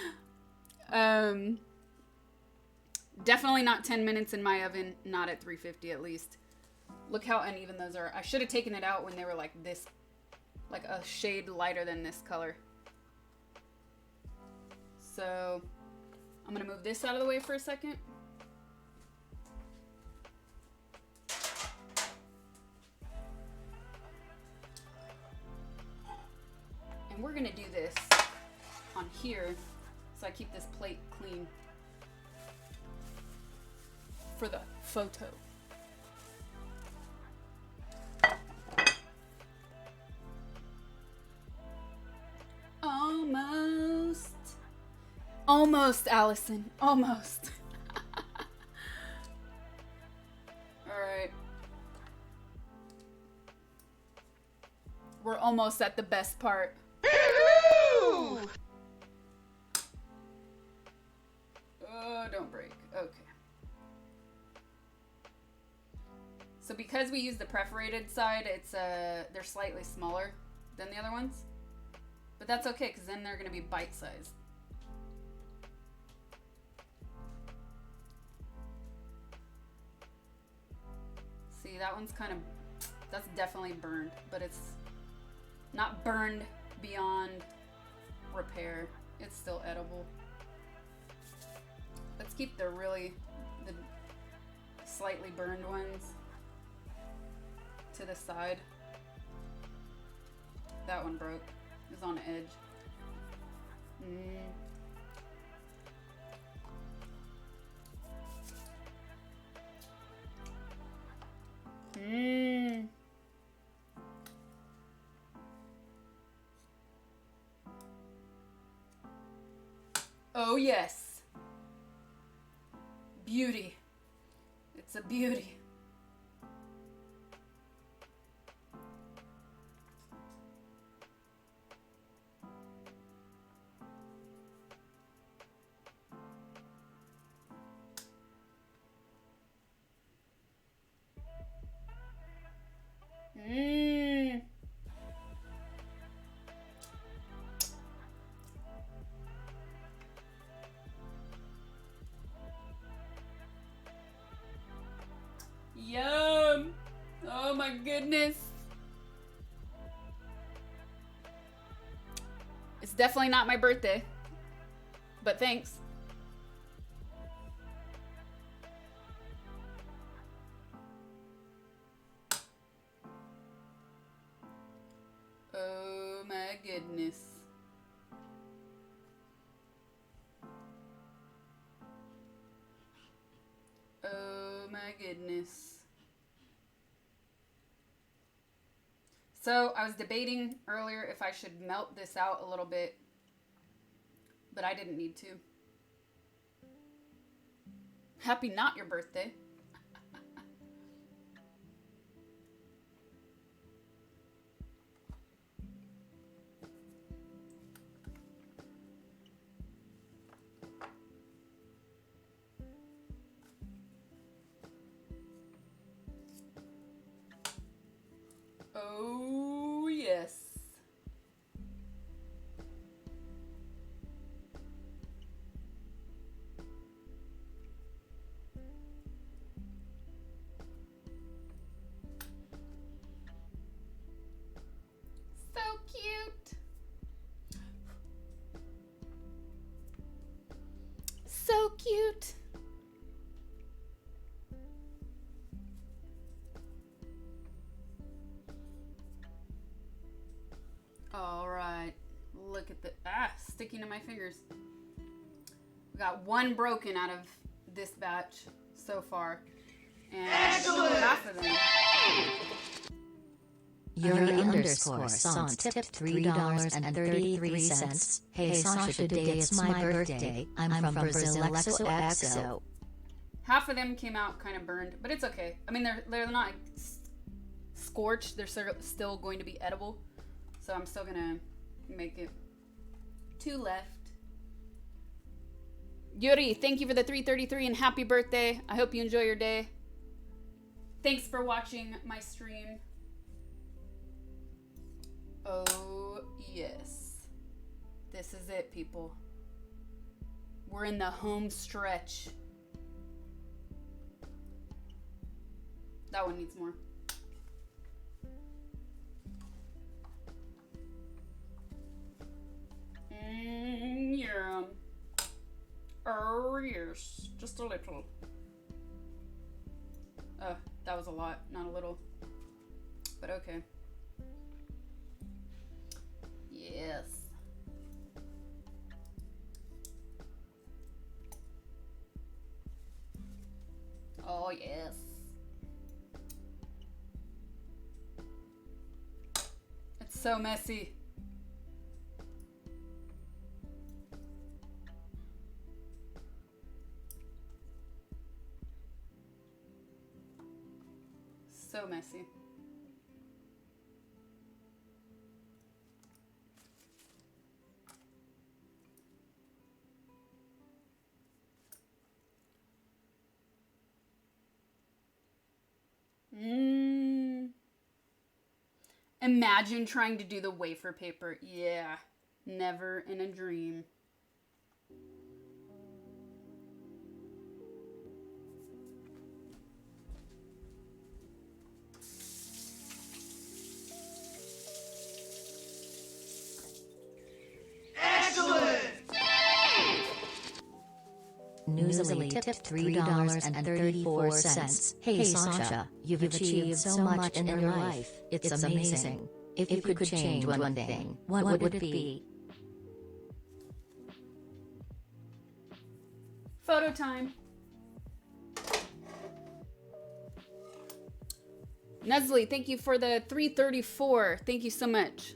Definitely not 10 minutes in my oven, not at 350 at least. Look how uneven those are. I should have taken it out when they were like this, like a shade lighter than this color. So I'm gonna move this out of the way for a second. And we're gonna do this on here so I keep this plate clean for the photo. Almost. Almost, Allison. Almost. Alright. We're almost at the best part. So because we use the perforated side, it's they're slightly smaller than the other ones. But that's okay, because then they're going to be bite-sized. See, that one's kind of, that's definitely burned, but it's not burned beyond repair. It's still edible. Let's keep the slightly burned ones to the side. That one broke. It was on the edge. Oh yes. Beauty. It's a beauty. Yum! Oh my goodness. It's definitely not my birthday, but thanks. Oh my goodness. Oh my goodness. So I was debating earlier if I should melt this out a little bit, but I didn't need to. Happy not your birthday. Oh, yes. So cute. So cute. All right, look at the, sticking to my fingers. We got one broken out of this batch so far, and half of them. Yuri underscore song tipped $3.33. Hey Sasha, today it's my birthday. I'm from Brazil, XOXO. Half of them came out kind of burned, but it's okay. I mean, they're not like scorched. They're still going to be edible. So I'm still gonna make it. 2 left. Yuri, thank you for the 333 and happy birthday. I hope you enjoy your day. Thanks for watching my stream. Oh, yes. This is it, people. We're in the home stretch. That one needs more. Yeah. Oh, yes. Just a little. That was a lot, not a little. But okay. Yes. Oh, yes. It's so messy. So messy. Imagine trying to do the wafer paper. Yeah, never in a dream. Newsily tipped $3.34. Hey Sasha, you've achieved so much in your life. It's amazing. If you could change one thing, what would it be? Photo time. Nestle, thank you for the 334. Thank you so much.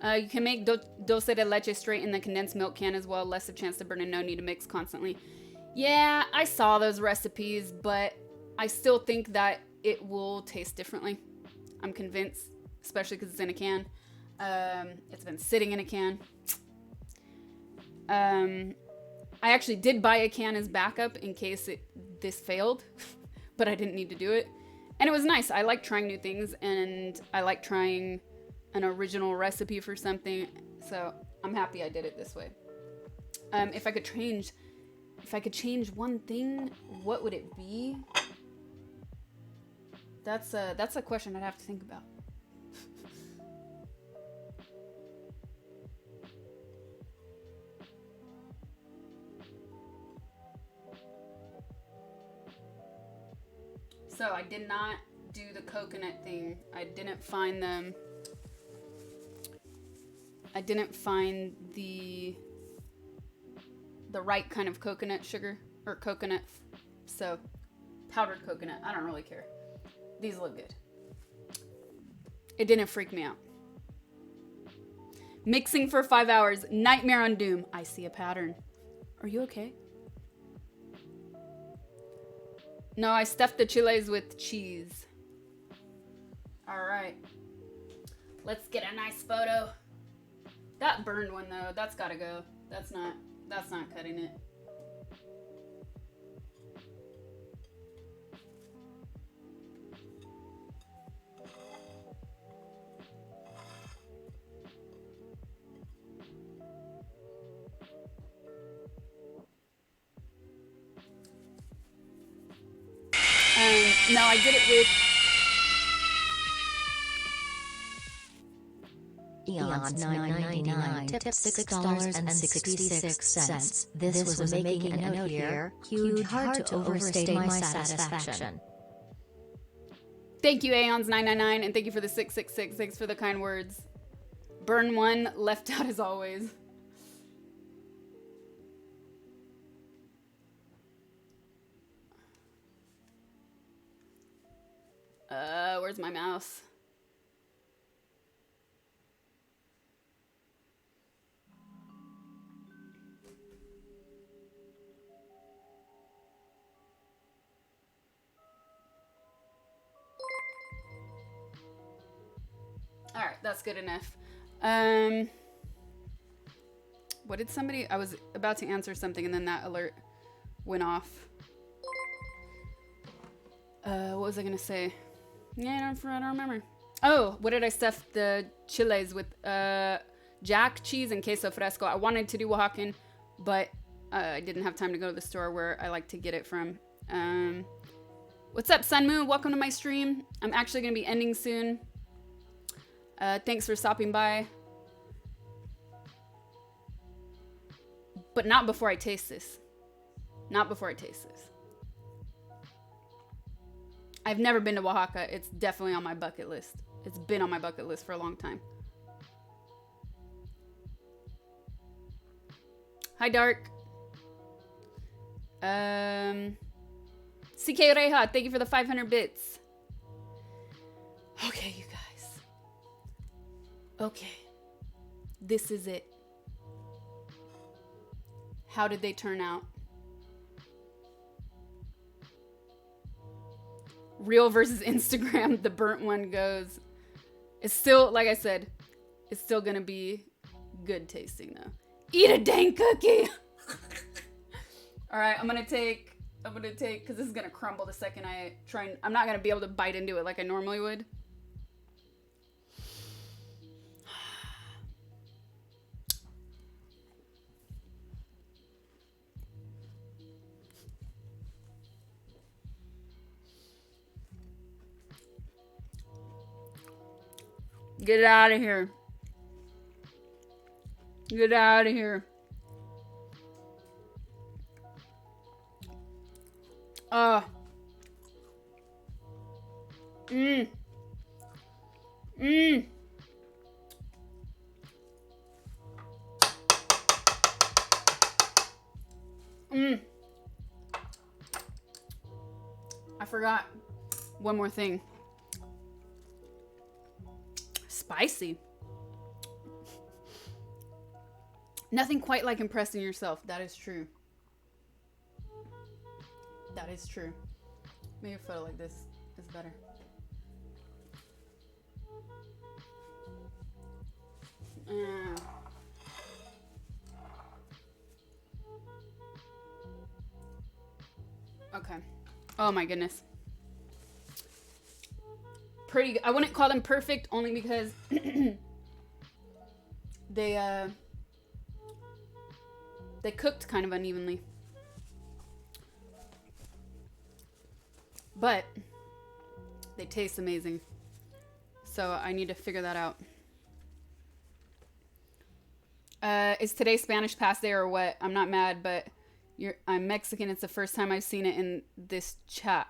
You can make dulce de leche straight in the condensed milk can as well. Less of chance to burn and no need to mix constantly. Yeah, I saw those recipes, but I still think that it will taste differently. I'm convinced, especially because it's in a can. It's been sitting in a can. I actually did buy a can as backup in case this failed, but I didn't need to do it. And it was nice. I like trying new things, and I like trying an original recipe for something, so I'm happy I did it this way. If I could change one thing, what would it be? That's a question I'd have to think about. So I did not do the coconut thing. I didn't find them. I didn't find the right kind of coconut sugar or coconut. So powdered coconut. I don't really care. These look good. It didn't freak me out. Mixing for 5 hours. Nightmare on Doom. I see a pattern. Are you okay? No, I stuffed the chiles with cheese. All right. Let's get a nice photo. That burned one though, that's gotta go. That's not cutting it. No, I did it with Eons $9.99 tipped $6.66. This was making a note here. Huge, hard to overstate my satisfaction. Thank you, Aeons 999, and thank you for the 666. Thanks for the kind words. Burn one, left out as always. Where's my mouse? All right, that's good enough. What did somebody... I was about to answer something and then that alert went off. What was I gonna say? Yeah, I don't remember. Oh, what did I stuff the chiles with? Jack cheese and queso fresco. I wanted to do Oaxacan, but I didn't have time to go to the store where I like to get it from. What's up, Sun Moon? Welcome to my stream. I'm actually gonna be ending soon. Thanks for stopping by. But not before I taste this. Not before I taste this. I've never been to Oaxaca. It's definitely on my bucket list. It's been on my bucket list for a long time. Hi, Dark. CK Reja, thank you for the 500 bits. Okay, you guys. Okay. This is it. How did they turn out? Real versus Instagram, the burnt one goes. It's still, like I said, it's still gonna be good tasting though. Eat a dang cookie! Alright, I'm gonna take I'm gonna take, because this is gonna crumble the second I try and, I'm not gonna be able to bite into it like I normally would. Get out of here. Get out of here. Mm. Mm. Mm. I forgot one more thing. Spicy. Nothing quite like impressing yourself. That is true. That is true. Maybe a photo like this is better. Okay. Oh my goodness. Pretty good. I wouldn't call them perfect only because they cooked kind of unevenly. But they taste amazing. So I need to figure that out. Is today Spanish Pass Day or what? I'm not mad, but I'm Mexican. It's the first time I've seen it in this chat.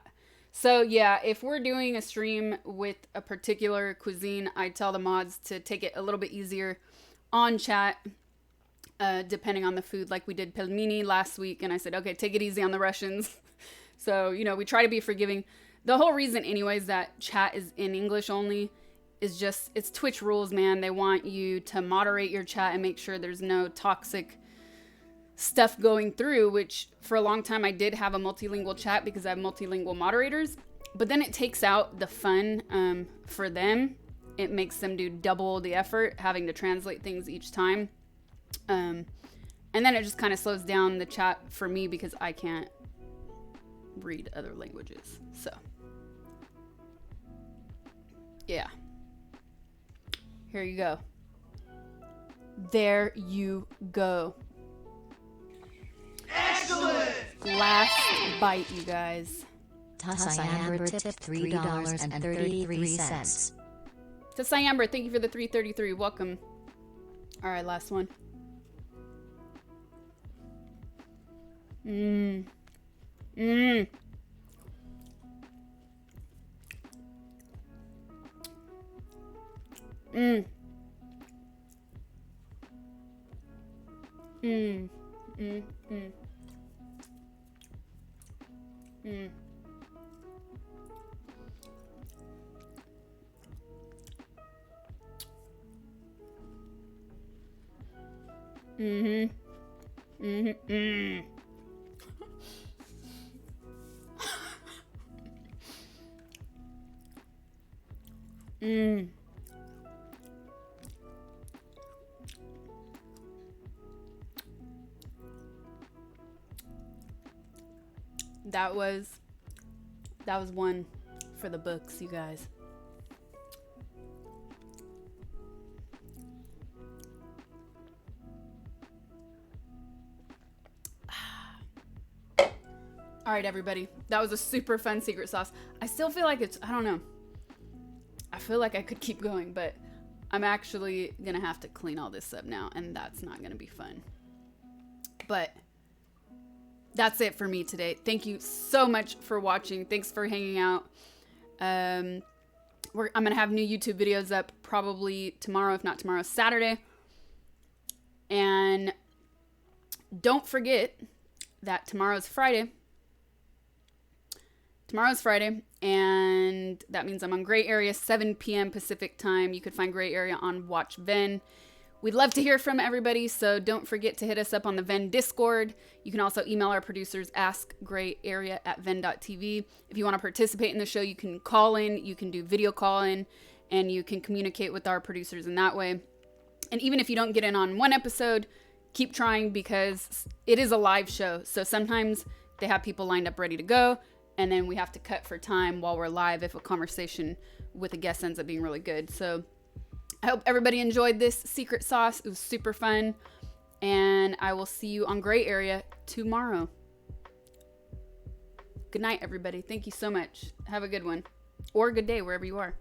So yeah, if we're doing a stream with a particular cuisine, I tell the mods to take it a little bit easier on chat, depending on the food. Like we did pelmeni last week, and I said, okay, take it easy on the Russians. So, you know, we try to be forgiving. The whole reason anyways that chat is in English only is just, it's Twitch rules, man. They want you to moderate your chat and make sure there's no toxic stuff going through, which for a long time I did have a multilingual chat because I have multilingual moderators. But then it takes out the fun for them. It makes them do double the effort having to translate things each time. And then it just kind of slows down the chat for me because I can't read other languages. So yeah, here you go. There you go. Excellent. Last bite, you guys. Tasayamber tipped $3.33. Tasayamber, thank you for the 333. Welcome. All right, last one. Mmm. Mmm. Mmm. Mmm. Mmm. Mmm. Mmm. Mm-hmm. Mm-hmm. Mm. Mm. That was one for the books, you guys. All right, everybody. That was a super fun secret sauce. I still feel like I don't know. I feel like I could keep going, but I'm actually going to have to clean all this up now, and that's not going to be fun. But that's it for me today. Thank you so much for watching. Thanks for hanging out. I'm going to have new YouTube videos up probably tomorrow, if not tomorrow, Saturday. And don't forget that tomorrow's Friday. Tomorrow's Friday, and that means I'm on Gray Area, 7 p.m. Pacific time. You could find Gray Area on Watch Ven. We'd love to hear from everybody, so don't forget to hit us up on the Ven Discord. You can also email our producers, askgrayarea@ven.tv. If you want to participate in the show, you can call in, you can do video call in, and you can communicate with our producers in that way. And even if you don't get in on one episode, keep trying because it is a live show. So sometimes they have people lined up ready to go. And then we have to cut for time while we're live if a conversation with a guest ends up being really good. So I hope everybody enjoyed this secret sauce. It was super fun. And I will see you on Gray Area tomorrow. Good night, everybody. Thank you so much. Have a good one. Or a good day, wherever you are.